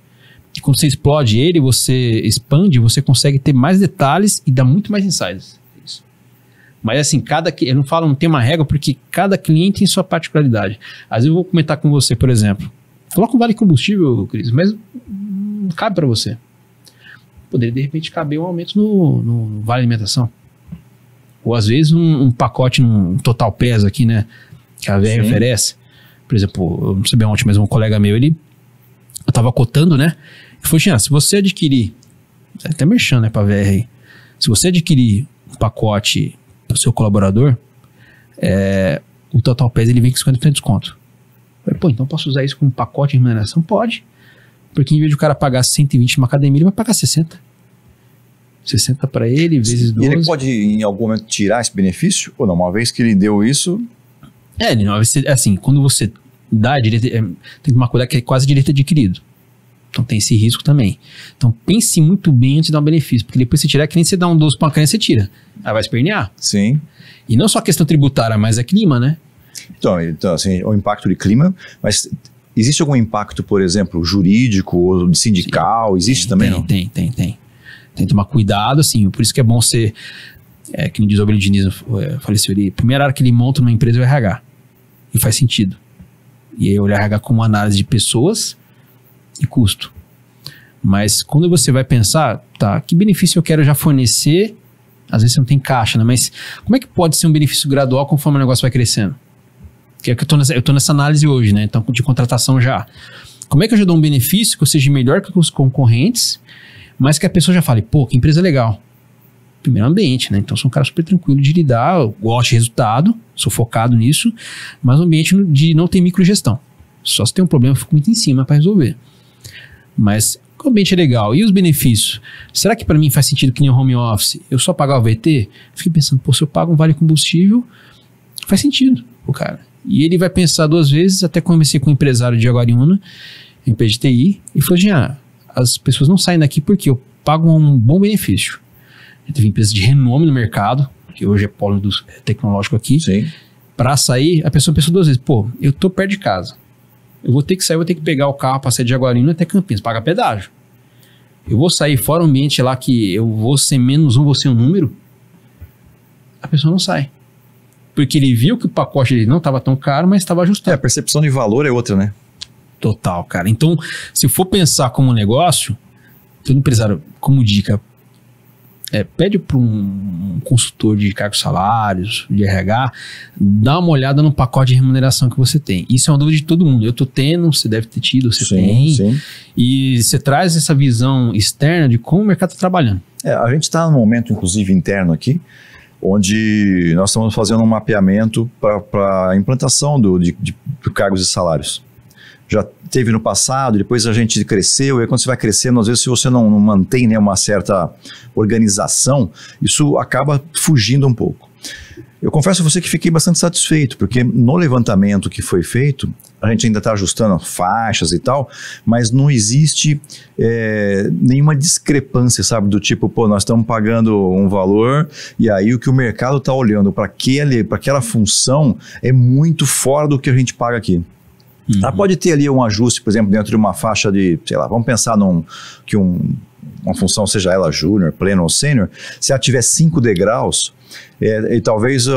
[SPEAKER 2] E quando você explode ele, você expande, você consegue ter mais detalhes e dá muito mais insights. Mas assim, eu não tem uma regra, porque cada cliente tem sua particularidade. Às vezes eu vou comentar com você, por exemplo, coloca um vale combustível, Cris, mas não cabe para você. Poderia de repente caber um aumento no vale alimentação. Ou às vezes um pacote num Total Pesa aqui, né, que a VR oferece. Por exemplo, eu não sabia ontem, mas um colega meu, eu tava cotando, né, e falou assim, se você adquirir, até mexendo, né, pra VR aí, se você adquirir um pacote para o seu colaborador, o Total Pesa ele vem com 50% de desconto. Eu falei, então posso usar isso como pacote de remuneração? Pode. Porque em vez de o cara pagar 120 numa academia, ele vai pagar 60. 60 para ele, vezes 12.
[SPEAKER 1] E ele pode, em algum momento, tirar esse benefício? Ou não? Uma vez que ele deu isso...
[SPEAKER 2] assim, quando você dá direito, tem que tomar cuidado que é quase direito adquirido. Então tem esse risco também. Então pense muito bem antes de dar um benefício, porque depois você tirar, que nem você dá um doce para uma criança, você tira. Aí vai espernear.
[SPEAKER 1] Sim.
[SPEAKER 2] E não só questão tributária, mas clima, né?
[SPEAKER 1] Então assim, o impacto de clima, mas existe algum impacto, por exemplo, jurídico ou sindical? Existe também?
[SPEAKER 2] Tem. Tem que tomar cuidado, assim, por isso que é bom ser, que nem diz o Abel Diniz, faleceu ali, a primeira área que ele monta numa empresa é o RH. E faz sentido. E aí eu olho RH como análise de pessoas e custo. Mas quando você vai pensar, tá, que benefício eu quero já fornecer? Às vezes você não tem caixa, né? Mas como é que pode ser um benefício gradual conforme o negócio vai crescendo? Que é que eu tô nessa análise hoje, né? Então, de contratação já. Como é que eu já dou um benefício que eu seja melhor que os concorrentes, mas que a pessoa já fale, pô, que empresa legal. Primeiro ambiente, né? Então, sou um cara super tranquilo de lidar, eu gosto de resultado, sou focado nisso, mas um ambiente de não ter microgestão. Só se tem um problema, eu fico muito em cima para resolver. Mas o ambiente é legal. E os benefícios? Será que para mim faz sentido que nem o home office? Eu só pagar o VT? Fiquei pensando, pô, se eu pago um vale combustível, faz sentido o cara. E ele vai pensar 2 vezes, até conversei com um empresário de Jaguariúna, empresa de TI, e falou, Jean, as pessoas não saem daqui porque eu pago um bom benefício. Eu teve empresa de renome no mercado, que hoje é polo tecnológico aqui.
[SPEAKER 1] Sim.
[SPEAKER 2] Para sair, a pessoa pensou 2 vezes, pô, eu tô perto de casa. Eu vou ter que sair, vou ter que pegar o carro para sair de Jaguariúna até Campinas, paga pedágio. Eu vou sair fora o ambiente lá que eu vou ser -1, vou ser um número. A pessoa não sai. Porque ele viu que o pacote dele não estava tão caro, mas estava ajustado.
[SPEAKER 1] A percepção de valor é outra, né?
[SPEAKER 2] Total, cara. Então, se for pensar como negócio, todo empresário, como dica, pede para um consultor de cargos salários, de RH, dá uma olhada no pacote de remuneração que você tem. Isso é uma dúvida de todo mundo. Eu tô tendo, você deve ter tido, você tem. Sim. E você traz essa visão externa de como o mercado está trabalhando.
[SPEAKER 1] A gente está num momento, inclusive, interno aqui, onde nós estamos fazendo um mapeamento para a implantação de cargos e salários. Já teve no passado, depois a gente cresceu, e quando você vai crescendo, às vezes se você não mantém, né, uma certa organização, isso acaba fugindo um pouco. Eu confesso a você que fiquei bastante satisfeito, porque no levantamento que foi feito, a gente ainda está ajustando faixas e tal, mas não existe nenhuma discrepância, sabe? Do tipo, pô, nós estamos pagando um valor e aí o que o mercado está olhando para aquela função é muito fora do que a gente paga aqui. Ela pode ter ali um ajuste, por exemplo, dentro de uma faixa de, sei lá, vamos pensar que uma função, seja ela júnior, pleno ou sênior, se ela tiver 5 degraus, e talvez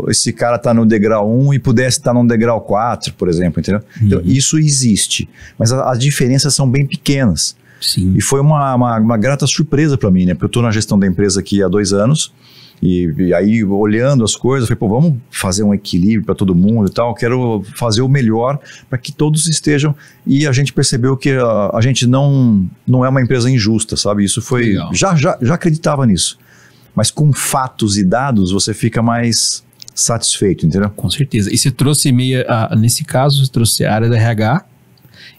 [SPEAKER 1] esse cara está no degrau 1 e pudesse estar no degrau 4, por exemplo, entendeu? Então, isso existe, mas as diferenças são bem pequenas.
[SPEAKER 2] Sim.
[SPEAKER 1] E foi uma grata surpresa para mim, né? Porque eu estou na gestão da empresa aqui há 2 anos, e aí olhando as coisas, eu falei, pô, vamos fazer um equilíbrio para todo mundo e tal, quero fazer o melhor para que todos estejam, e a gente percebeu que a gente não é uma empresa injusta, sabe? Isso foi, já acreditava nisso, mas com fatos e dados você fica mais satisfeito, entendeu?
[SPEAKER 2] Com certeza. E você trouxe nesse caso, você trouxe a área da RH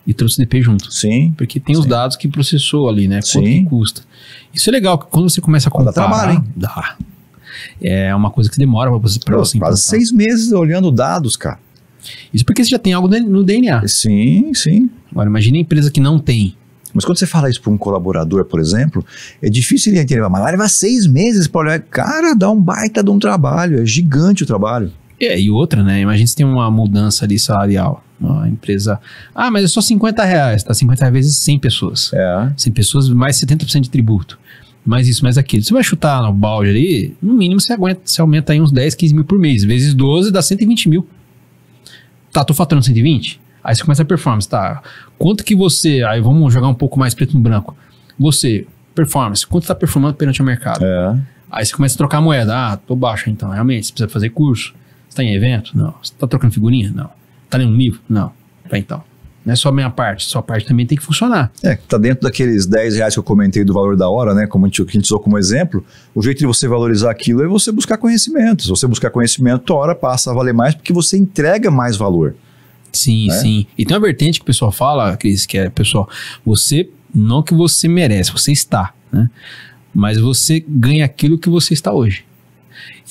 [SPEAKER 2] e trouxe o DP junto.
[SPEAKER 1] Sim.
[SPEAKER 2] Porque tem os dados que processou ali, né? Quanto que custa. Isso é legal, quando você começa a comparar.
[SPEAKER 1] Dá trabalho, hein?
[SPEAKER 2] Dá. É uma coisa que demora para você
[SPEAKER 1] implantar. Quase 6 meses olhando dados, cara.
[SPEAKER 2] Isso porque você já tem algo no DNA.
[SPEAKER 1] Sim, sim.
[SPEAKER 2] Agora, imagine a empresa que não tem.
[SPEAKER 1] Mas quando você fala isso para um colaborador, por exemplo, é difícil ele entender. Mas vai levar 6 meses para olhar. Cara, dá um baita de um trabalho. É gigante o trabalho.
[SPEAKER 2] E outra, né? Imagina se tem uma mudança ali salarial. Uma empresa... mas é só R$50. Tá? 50 vezes 100 pessoas. 100 pessoas, mais 70% de tributo. Mais isso, mais aquilo. Você vai chutar no balde ali, no mínimo você aumenta aí uns 10, 15 mil por mês. Vezes 12 dá 120 mil. Tá, tô faturando 120? Aí você começa a performance, tá? Quanto que você... Aí vamos jogar um pouco mais preto no branco. Você, performance, quanto tá performando perante o mercado? Aí você começa a trocar a moeda. Tô baixo então, realmente. Você precisa fazer curso. Você tá em evento? Não. Você tá trocando figurinha? Não. Tá lendo um livro? Não. Tá, então. Não é só a minha parte, sua parte também tem que funcionar. Tá
[SPEAKER 1] dentro daqueles R$10 que eu comentei do valor da hora, né? Como a gente usou como exemplo, o jeito de você valorizar aquilo é você buscar conhecimento. Se você buscar conhecimento, a hora passa a valer mais porque você entrega mais valor.
[SPEAKER 2] Sim, sim. E tem uma vertente que o pessoal fala, Cris, que é, pessoal, não que você merece, você está, né? Mas você ganha aquilo que você está hoje.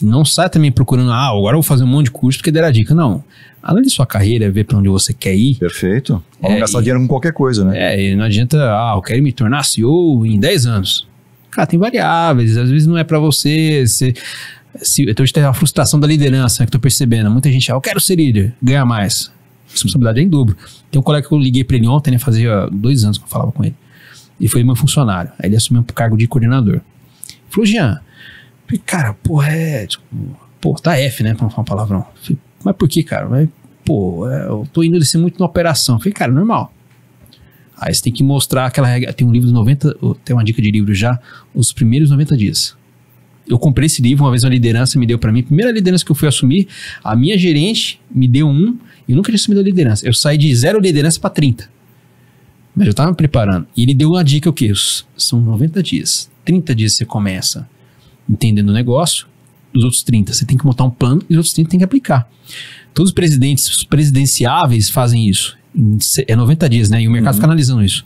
[SPEAKER 2] E não sai também procurando, agora eu vou fazer um monte de curso porque der a dica, não. Analise sua carreira, ver para onde você quer ir.
[SPEAKER 1] Perfeito. Vamos gastar dinheiro com qualquer coisa, né?
[SPEAKER 2] E não adianta, eu quero me tornar CEO em 10 anos. Cara, tem variáveis, às vezes não é para você. Então a gente tem a frustração da liderança, né, que eu tô percebendo. Muita gente, eu quero ser líder, ganhar mais. A responsabilidade é em dobro. Tem um colega que eu liguei para ele ontem, né, fazia 2 anos que eu falava com ele. E foi meu funcionário. Aí ele assumiu o cargo de coordenador. Ele falou, Jean, cara, tá F, né, pra não falar um palavrão. Falei, mas por que, cara? Pô, eu tô indo descer muito na operação. Eu falei, cara, normal. Aí você tem que mostrar aquela regra. Tem um livro de 90, tem uma dica de livro já, os primeiros 90 dias. Eu comprei esse livro, uma vez uma liderança me deu pra mim, primeira liderança que eu fui assumir, a minha gerente me deu eu nunca tinha assumido a liderança. Eu saí de 0 liderança pra 30. Mas eu tava me preparando. E ele deu uma dica, o quê? São 90 dias. 30 dias você começa entendendo o negócio, os outros 30 você tem que montar um plano e os outros 30 tem que aplicar. Todos os presidentes, os presidenciáveis fazem isso. É 90 dias, né? E o mercado fica analisando isso.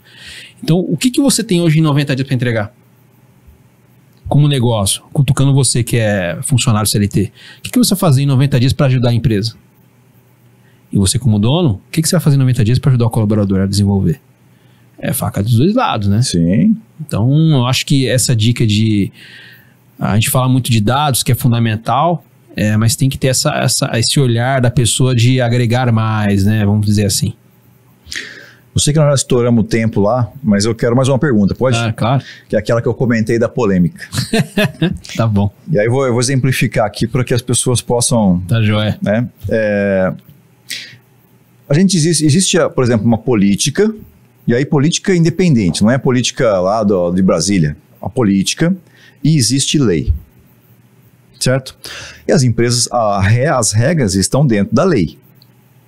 [SPEAKER 2] Então, o que você tem hoje em 90 dias para entregar? Como negócio, cutucando você que é funcionário CLT. O que você vai fazer em 90 dias para ajudar a empresa? E você como dono, o que você vai fazer em 90 dias para ajudar o colaborador a desenvolver? É faca dos dois lados, né?
[SPEAKER 1] Sim.
[SPEAKER 2] Então, eu acho que essa dica a gente fala muito de dados, que é fundamental, mas tem que ter esse olhar da pessoa de agregar mais, né? Vamos dizer assim.
[SPEAKER 1] Eu sei que nós estouramos o tempo lá, mas eu quero mais uma pergunta, pode?
[SPEAKER 2] Ah, claro.
[SPEAKER 1] Que é aquela que eu comentei da polêmica.
[SPEAKER 2] Tá bom.
[SPEAKER 1] E aí eu vou exemplificar aqui para que as pessoas possam...
[SPEAKER 2] Tá joia.
[SPEAKER 1] Né? A gente existe, por exemplo, uma política, e aí política independente, não é política lá de Brasília. A política, e existe lei. Certo? E as empresas, as regras estão dentro da lei.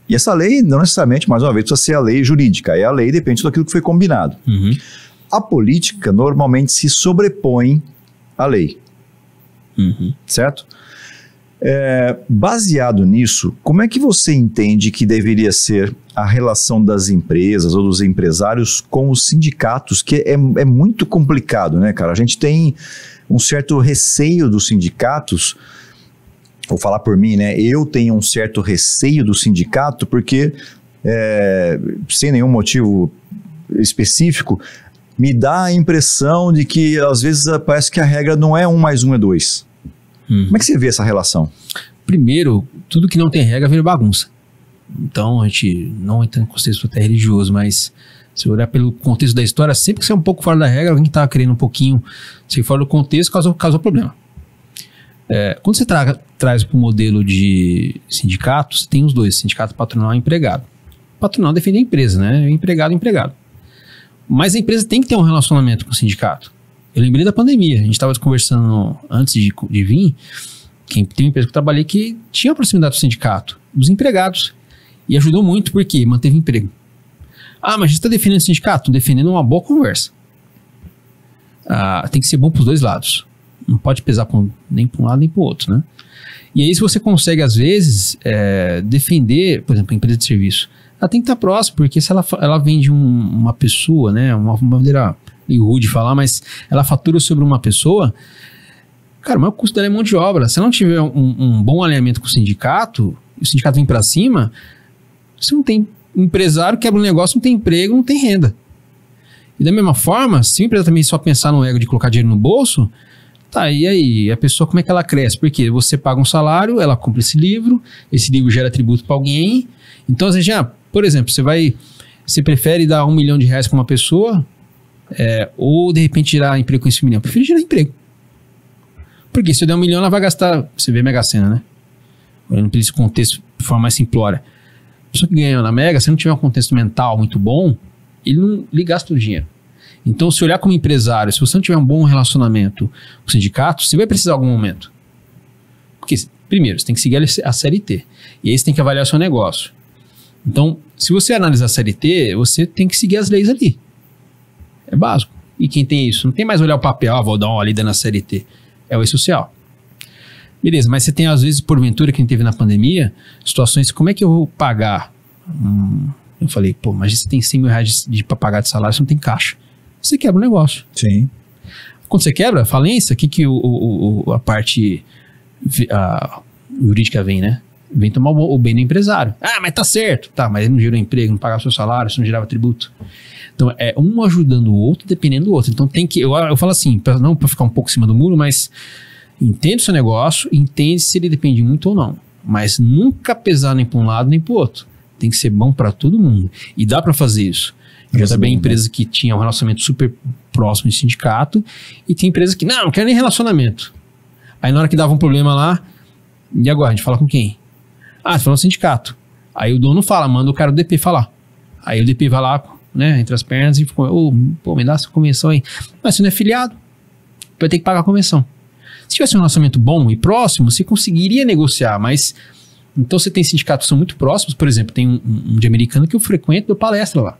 [SPEAKER 1] E essa lei, não necessariamente, mais uma vez, precisa ser a lei jurídica. E a lei depende daquilo que foi combinado.
[SPEAKER 2] Uhum.
[SPEAKER 1] A política normalmente se sobrepõe à lei.
[SPEAKER 2] Uhum.
[SPEAKER 1] Certo? Baseado nisso, como é que você entende que deveria ser a relação das empresas ou dos empresários com os sindicatos? Que é muito complicado, né, cara? A gente tem um certo receio dos sindicatos. Vou falar por mim, né? Eu tenho um certo receio do sindicato porque, sem nenhum motivo específico, me dá a impressão de que, às vezes, parece que a regra não é 1 mais 1 é 2. Como é que você vê essa relação?
[SPEAKER 2] Primeiro, tudo que não tem regra vira bagunça. Então, a gente não entra em contexto até religioso, mas se olhar pelo contexto da história, sempre que você é um pouco fora da regra, alguém que estava querendo um pouquinho, se fora do contexto, causou problema. Quando você traz para o modelo de sindicato, você tem os dois, sindicato patronal e empregado. O patronal defende a empresa, né? Empregado. Mas a empresa tem que ter um relacionamento com o sindicato. Eu lembrei da pandemia, a gente estava conversando antes de vir, tem uma empresa que eu trabalhei que tinha proximidade do sindicato, dos empregados, e ajudou muito porque manteve emprego. Ah, mas você está defendendo o sindicato? Defendendo uma boa conversa. Tem que ser bom para os dois lados. Não pode pesar nem para um lado nem para o outro, né? E aí se você consegue, às vezes, defender, por exemplo, a empresa de serviço, ela tem que estar próxima, porque se ela vende uma pessoa, né, uma maneira meio rude de falar, mas ela fatura sobre uma pessoa, cara, o maior custo dela é mão de obra. Se ela não tiver um bom alinhamento com o sindicato, e o sindicato vem para cima, você não tem empresário, quebra um negócio, não tem emprego, não tem renda. E da mesma forma, se a empresa também só pensar no ego de colocar dinheiro no bolso, tá, e aí, a pessoa, como é que ela cresce? Porque você paga um salário, ela compra esse livro gera tributo para alguém. Então, às vezes, por exemplo, você prefere dar R$1 milhão para uma pessoa, ou de repente gerar emprego com esse R$1 milhão? Eu prefiro gerar emprego. Porque se eu der R$1 milhão, ela vai gastar, você vê Mega Sena, né? Olhando para esse contexto de forma mais simplória. A pessoa que ganha na Mega, se não tiver um contexto mental muito bom, ele gasta o dinheiro. Então, se olhar como empresário, se você não tiver um bom relacionamento com o sindicato, você vai precisar em algum momento. Porque, primeiro, você tem que seguir a CLT. E aí você tem que avaliar o seu negócio. Então, se você analisar a CLT, você tem que seguir as leis ali. É básico. E quem tem isso? Não tem mais olhar o papel, vou dar uma lida na CLT. É o e-social. Beleza, mas você tem, às vezes, porventura, que a gente teve na pandemia, situações, como é que eu vou pagar? Eu falei, mas você tem R$100 mil para pagar de salário, você não tem caixa. Você quebra o negócio.
[SPEAKER 1] Sim.
[SPEAKER 2] Quando você quebra a falência, o que a parte jurídica vem, né? Vem tomar o bem do empresário. Ah, mas tá certo. Tá, mas ele não gerou emprego, não pagava seu salário, você não gerava tributo. Então, é um ajudando o outro, dependendo do outro. Então, tem que... Eu falo assim, não para ficar um pouco em cima do muro, mas entende o seu negócio, entende se ele depende muito ou não. Mas nunca pesar nem para um lado nem para o outro. Tem que ser bom para todo mundo. E dá para fazer isso. Já também empresa que tinha um relacionamento super próximo de sindicato, e tem empresa que, não quero nem relacionamento. Aí na hora que dava um problema lá, e agora? A gente fala com quem? Você falou no sindicato. Aí o dono fala, manda o cara do DP falar. Aí o DP vai lá, né, entre as pernas e fala, pô, me dá essa convenção aí. Mas você não é filiado, vai ter que pagar a convenção. Se tivesse um relacionamento bom e próximo, você conseguiria negociar, mas... Então você tem sindicatos que são muito próximos, por exemplo, tem um de americano que eu frequento, dou palestra lá.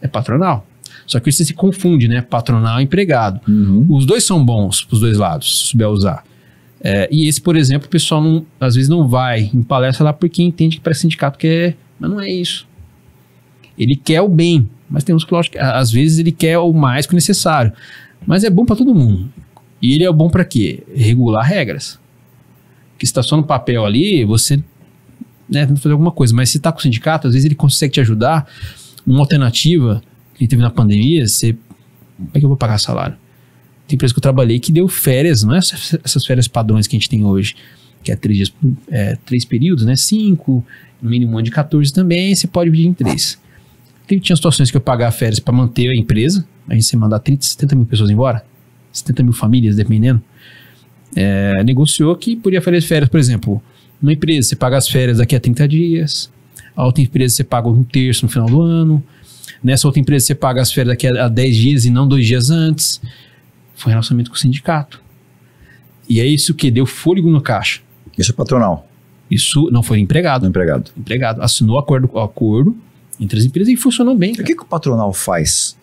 [SPEAKER 2] É patronal. Só que você se confunde, né? Patronal e empregado. Os dois são bons pros dois lados, se souber usar. E esse, por exemplo, o pessoal às vezes não vai em palestra lá porque entende que para sindicato quer... Mas não é isso. Ele quer o bem, mas tem uns que, lógico, às vezes ele quer o mais que o necessário. Mas é bom para todo mundo. E ele é bom para quê? Regular regras. Que está só no papel ali, você... né, tenta fazer alguma coisa, mas se tá com o sindicato, às vezes ele consegue te ajudar. Uma alternativa que teve na pandemia, como é que eu vou pagar salário? Tem empresa que eu trabalhei que deu férias, não é essas férias padrões que a gente tem hoje, que é 3 dias, 3 períodos, né? 5, no mínimo um de 14 também, você pode dividir em 3. Tinha situações que eu pagava férias para manter a empresa, a gente mandar 30, 70 mil pessoas embora, 70 mil famílias, dependendo. Negociou que podia fazer férias, por exemplo, numa empresa você paga as férias daqui a 30 dias, a outra empresa você paga 1/3 no final do ano, nessa outra empresa você paga as férias daqui a 10 dias e não 2 dias antes. Foi um relacionamento com o sindicato. E é isso que deu fôlego no caixa.
[SPEAKER 1] Isso é patronal?
[SPEAKER 2] Isso não foi empregado. Empregado. Assinou acordo entre as empresas e funcionou bem.
[SPEAKER 1] O que o patronal faz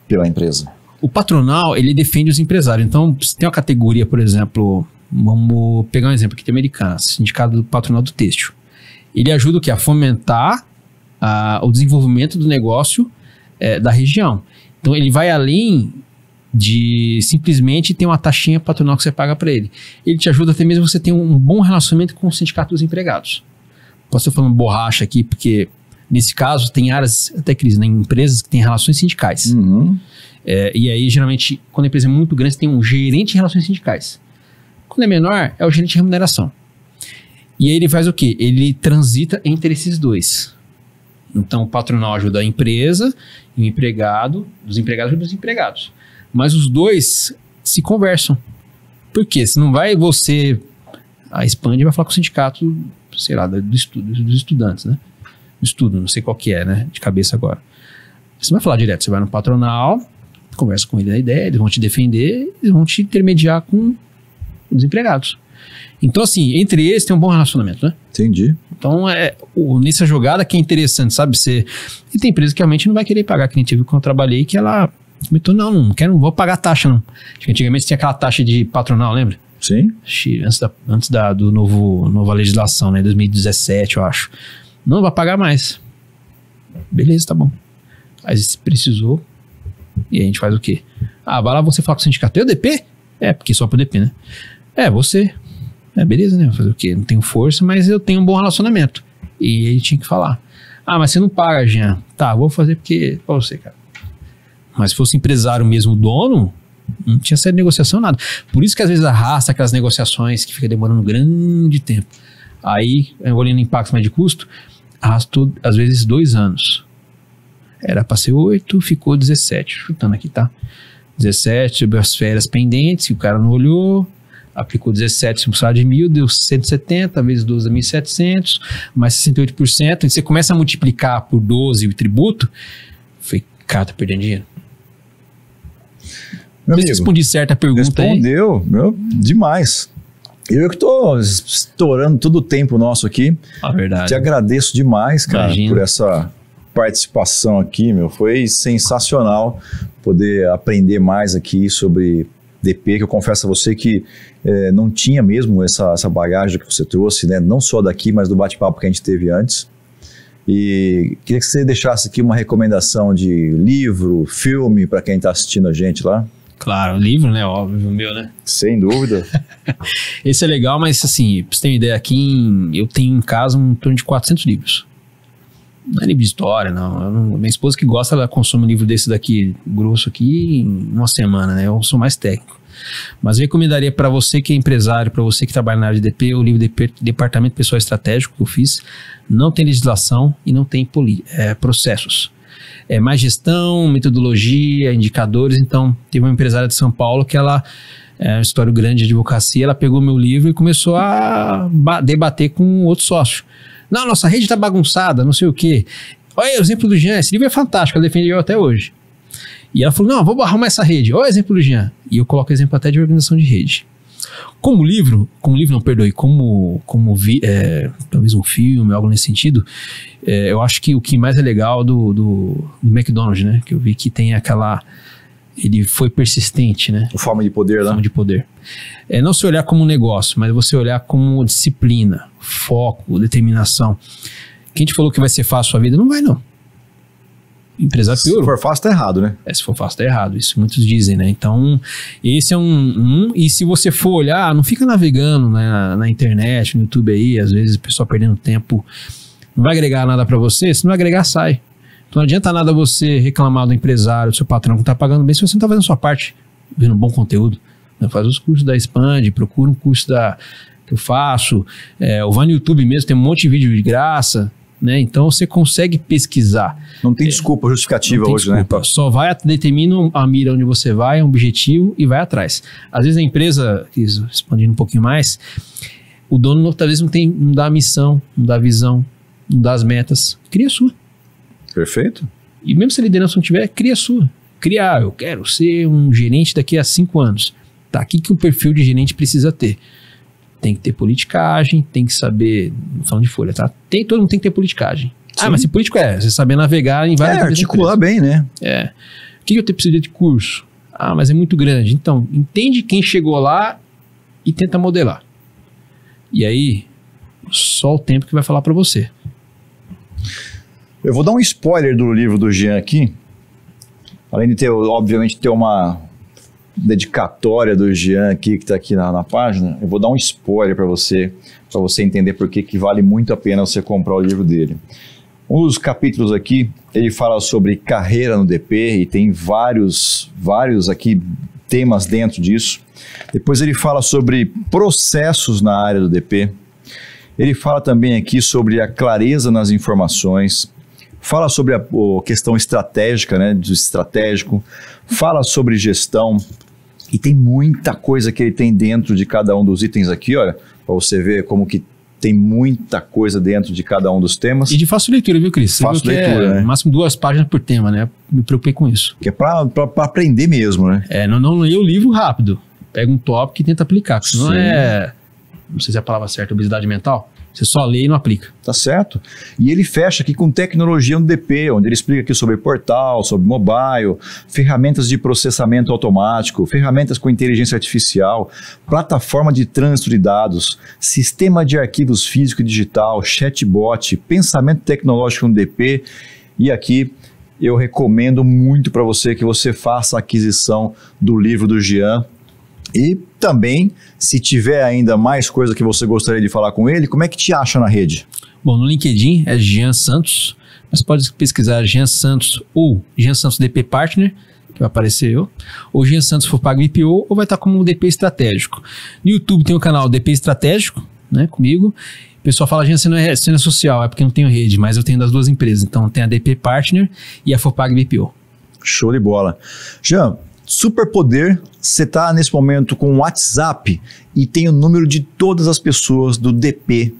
[SPEAKER 1] pela empresa?
[SPEAKER 2] O patronal, ele defende os empresários. Então, se tem uma categoria, por exemplo, vamos pegar um exemplo aqui de Americana, Sindicato Patronal do Têxtil. Ele ajuda o quê? A fomentar o desenvolvimento do negócio da região. Então, ele vai além de simplesmente ter uma taxinha patronal que você paga para ele. Ele te ajuda até mesmo você ter um bom relacionamento com o sindicato dos empregados. Posso estar falando borracha aqui, porque nesse caso tem áreas, até crise, né, em empresas que têm relações sindicais. E aí, geralmente, quando a empresa é muito grande, você tem um gerente de relações sindicais. Quando é menor, é o gerente de remuneração. E aí ele faz o quê? Ele transita entre esses dois. Então, o patronal ajuda a empresa e o empregado, dos empregados ajuda os empregados. Mas os dois se conversam. Por quê? Se não vai você... A Expande vai falar com o sindicato, sei lá, dos estudantes, né? Do estudo, não sei qual que é, né? De cabeça agora. Você não vai falar direto, você vai no patronal, conversa com ele na ideia, eles vão te defender, eles vão te intermediar com os empregados. Então, assim, entre eles tem um bom relacionamento, né?
[SPEAKER 1] Entendi.
[SPEAKER 2] Então, nessa jogada que é interessante, sabe? E tem empresa que realmente não vai querer pagar, que nem tive quando eu trabalhei, que ela comentou, não vou pagar taxa, não. Antigamente tinha aquela taxa de patronal, lembra?
[SPEAKER 1] Sim.
[SPEAKER 2] Antes do nova legislação, né? 2017, eu acho. Não vai pagar mais. Beleza, tá bom. Aí se precisou, e a gente faz o quê? Vai lá você falar com o sindicato. Eu DP? Porque só pro DP, né? Você. Beleza, né? Fazer o quê? Não tenho força, mas eu tenho um bom relacionamento. E ele tinha que falar. Mas você não paga, Jean. Tá, vou fazer porque pra você, cara. Mas se fosse empresário mesmo, dono, não tinha saído de negociação, nada. Por isso que às vezes arrasta aquelas negociações que fica demorando um grande tempo. Aí, olhando impacto mais de custo, arrastou às vezes 2 anos. Era para ser 8, ficou 17. Chutando aqui, tá? 17 sobre as férias pendentes, que o cara não olhou, aplicou 17 sobre o salário de 1.000, deu 170, vezes 12 é 1.700, mais 68%. E você começa a multiplicar por 12 o tributo, foi, cara, tá perdendo dinheiro.
[SPEAKER 1] Meu amigo,
[SPEAKER 2] respondi certo a pergunta.
[SPEAKER 1] Respondeu, demais. Eu que tô estourando todo o tempo nosso aqui.
[SPEAKER 2] Verdade.
[SPEAKER 1] Te agradeço demais, cara,
[SPEAKER 2] Imagina.
[SPEAKER 1] por essa participação aqui, foi sensacional poder aprender mais aqui sobre DP, que eu confesso a você que não tinha mesmo essa bagagem que você trouxe, né? Não só daqui, mas do bate-papo que a gente teve antes. E queria que você deixasse aqui uma recomendação de livro, filme, para quem está assistindo a gente lá.
[SPEAKER 2] Claro, livro, né? Óbvio, meu, né?
[SPEAKER 1] Sem dúvida.
[SPEAKER 2] Esse é legal, mas assim, pra você ter uma ideia, eu tenho em casa em torno de 400 livros. Não é livro de história, não. Minha esposa que gosta, ela consome um livro desse daqui, grosso aqui, em uma semana, né? Eu sou mais técnico. Mas eu recomendaria para você que é empresário, para você que trabalha na área de DP, o livro Departamento Pessoal Estratégico que eu fiz. Não tem legislação e não tem processos. É mais gestão, metodologia, indicadores. Então, teve uma empresária de São Paulo que ela, um escritório grande de advocacia, ela pegou meu livro e começou a debater com outro sócio. Não, nossa rede tá bagunçada, não sei o quê. Olha o exemplo do Jean, esse livro é fantástico, ela defende eu até hoje. E ela falou, não, vou arrumar essa rede. Olha o exemplo do Jean. E eu coloco exemplo até de organização de rede. Como livro não, perdoe, talvez um filme, algo nesse sentido, eu acho que o que mais é legal do McDonald's, né? Que eu vi que tem aquela... Ele foi persistente, né?
[SPEAKER 1] A forma de poder, né?
[SPEAKER 2] Forma de poder. Não se olhar como um negócio, mas você olhar como disciplina, foco, determinação. Quem te falou que vai ser fácil a sua vida? Não vai, não. Empresário pior.
[SPEAKER 1] Se for fácil, tá errado, né?
[SPEAKER 2] Se for fácil, tá errado. Isso muitos dizem, né? Então, esse é e se você for olhar, não fica navegando na internet, no YouTube aí, às vezes o pessoal perdendo tempo. Não vai agregar nada pra você, se não agregar, sai. Então não adianta nada você reclamar do empresário, do seu patrão que tá pagando bem, se você não tá fazendo a sua parte, vendo bom conteúdo. Faz os cursos da Expand, procura um curso que eu faço, ou vai no YouTube mesmo, tem um monte de vídeo de graça, né? Então você consegue pesquisar.
[SPEAKER 1] Não tem desculpa justificativa hoje,
[SPEAKER 2] desculpa.
[SPEAKER 1] né?
[SPEAKER 2] Só determina a mira onde você vai, um objetivo e vai atrás. Às vezes a empresa, expandindo um pouquinho mais, o dono talvez não dá a missão, não dá a visão, não dá as metas, cria a sua.
[SPEAKER 1] Perfeito.
[SPEAKER 2] E mesmo se a liderança não tiver, cria a sua. Criar, eu quero ser um gerente daqui a 5 anos. Tá, o que um perfil de gerente precisa ter? Tem que ter politicagem, tem que saber, falando de folha, tá? Todo mundo tem que ter politicagem. Sim. Mas se político você saber navegar em várias
[SPEAKER 1] articular bem, né?
[SPEAKER 2] O que eu preciso de curso? Mas é muito grande. Então, entende quem chegou lá e tenta modelar. E aí, só o tempo que vai falar para você.
[SPEAKER 1] Eu vou dar um spoiler do livro do Jean aqui. Além de ter, obviamente, ter uma dedicatória do Jean aqui, que está aqui na página, eu vou dar um spoiler para você entender por que vale muito a pena você comprar o livro dele. Um dos capítulos aqui, ele fala sobre carreira no DP e tem vários aqui temas dentro disso. Depois ele fala sobre processos na área do DP. Ele fala também aqui sobre a clareza nas informações. Fala sobre a questão estratégica, né, do estratégico, fala sobre gestão e tem muita coisa que ele tem dentro de cada um dos itens aqui, olha, para você ver como que tem muita coisa dentro de cada um dos temas.
[SPEAKER 2] E de fácil leitura, viu, Cris?
[SPEAKER 1] Fácil leitura, né?
[SPEAKER 2] No máximo 2 páginas por tema, né? Me preocupei com isso.
[SPEAKER 1] Que é para aprender mesmo, né?
[SPEAKER 2] Não leia o livro rápido. Pega um tópico e tenta aplicar, senão não sei se é a palavra certa, obesidade mental. Você só lê e não aplica.
[SPEAKER 1] Tá certo. E ele fecha aqui com tecnologia no DP, onde ele explica aqui sobre portal, sobre mobile, ferramentas de processamento automático, ferramentas com inteligência artificial, plataforma de trânsito de dados, sistema de arquivos físico e digital, chatbot, pensamento tecnológico no DP. E aqui eu recomendo muito para você que você faça a aquisição do livro do Jean. E também, se tiver ainda mais coisa que você gostaria de falar com ele, como é que te acha na rede?
[SPEAKER 2] Bom, no LinkedIn é Jean Santos, mas pode pesquisar Jean Santos ou Jean Santos DP Partner, que vai aparecer eu, ou Jean Santos FOPAG BPO, ou vai estar como DP Estratégico. No YouTube tem o canal DP Estratégico, né, comigo. O pessoal fala, Jean, você não é social, é porque eu não tenho rede, mas eu tenho das duas empresas. Então tem a DP Partner e a FOPAG BPO.
[SPEAKER 1] Show de bola. Jean, superpoder, você está nesse momento com o WhatsApp e tem o número de todas as pessoas do DP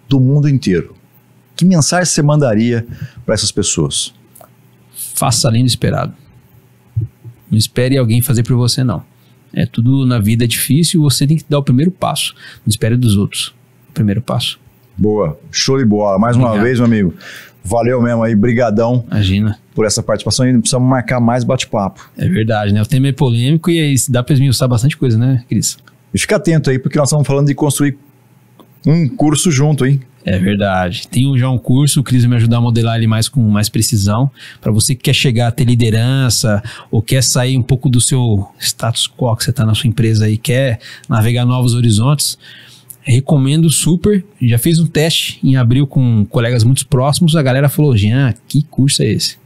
[SPEAKER 1] do mundo inteiro. Que mensagem você mandaria para essas pessoas?
[SPEAKER 2] Faça além do esperado. Não espere alguém fazer por você, não. Tudo na vida é difícil, você tem que dar o primeiro passo. Não espere dos outros. O primeiro passo.
[SPEAKER 1] Boa, show de bola. Mais uma vez, meu amigo. Valeu mesmo aí, brigadão.
[SPEAKER 2] Imagina.
[SPEAKER 1] Por essa participação e precisamos marcar mais bate-papo.
[SPEAKER 2] É verdade, né? O tema é polêmico e aí dá para esmiuçar bastante coisa, né, Cris?
[SPEAKER 1] E fica atento aí, porque nós estamos falando de construir um curso junto, hein?
[SPEAKER 2] É verdade. Tem já um curso, o Cris vai me ajudar a modelar ele com mais precisão. Para você que quer chegar a ter liderança ou quer sair um pouco do seu status quo que você está na sua empresa aí, quer navegar novos horizontes, recomendo super. Já fiz um teste em abril com colegas muito próximos. A galera falou, Jean, que curso é esse?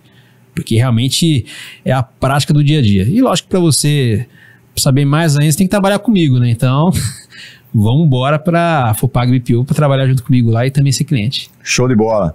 [SPEAKER 2] Porque realmente é a prática do dia a dia. E lógico que para você saber mais ainda, você tem que trabalhar comigo, né? Então, vamos embora para a FOPAG BPO para trabalhar junto comigo lá e também ser cliente.
[SPEAKER 1] Show de bola.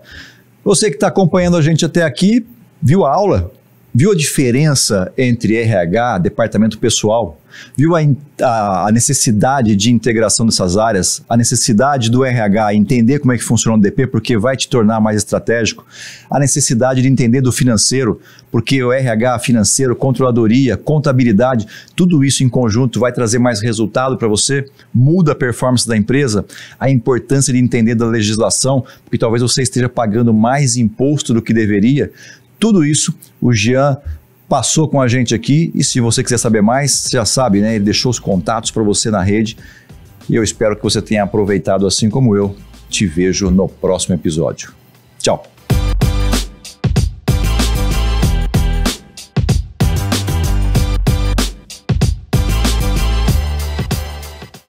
[SPEAKER 1] Você que está acompanhando a gente até aqui, viu a aula? Viu a diferença entre RH, departamento pessoal? Viu a necessidade de integração dessas áreas? A necessidade do RH entender como é que funciona o DP, porque vai te tornar mais estratégico? A necessidade de entender do financeiro, porque o RH, financeiro, controladoria, contabilidade, tudo isso em conjunto vai trazer mais resultado para você? Muda a performance da empresa? A importância de entender da legislação, porque talvez você esteja pagando mais imposto do que deveria? Tudo isso o Jean passou com a gente aqui, e se você quiser saber mais, você já sabe, né? Ele deixou os contatos para você na rede, e eu espero que você tenha aproveitado assim como eu. Te vejo no próximo episódio. Tchau!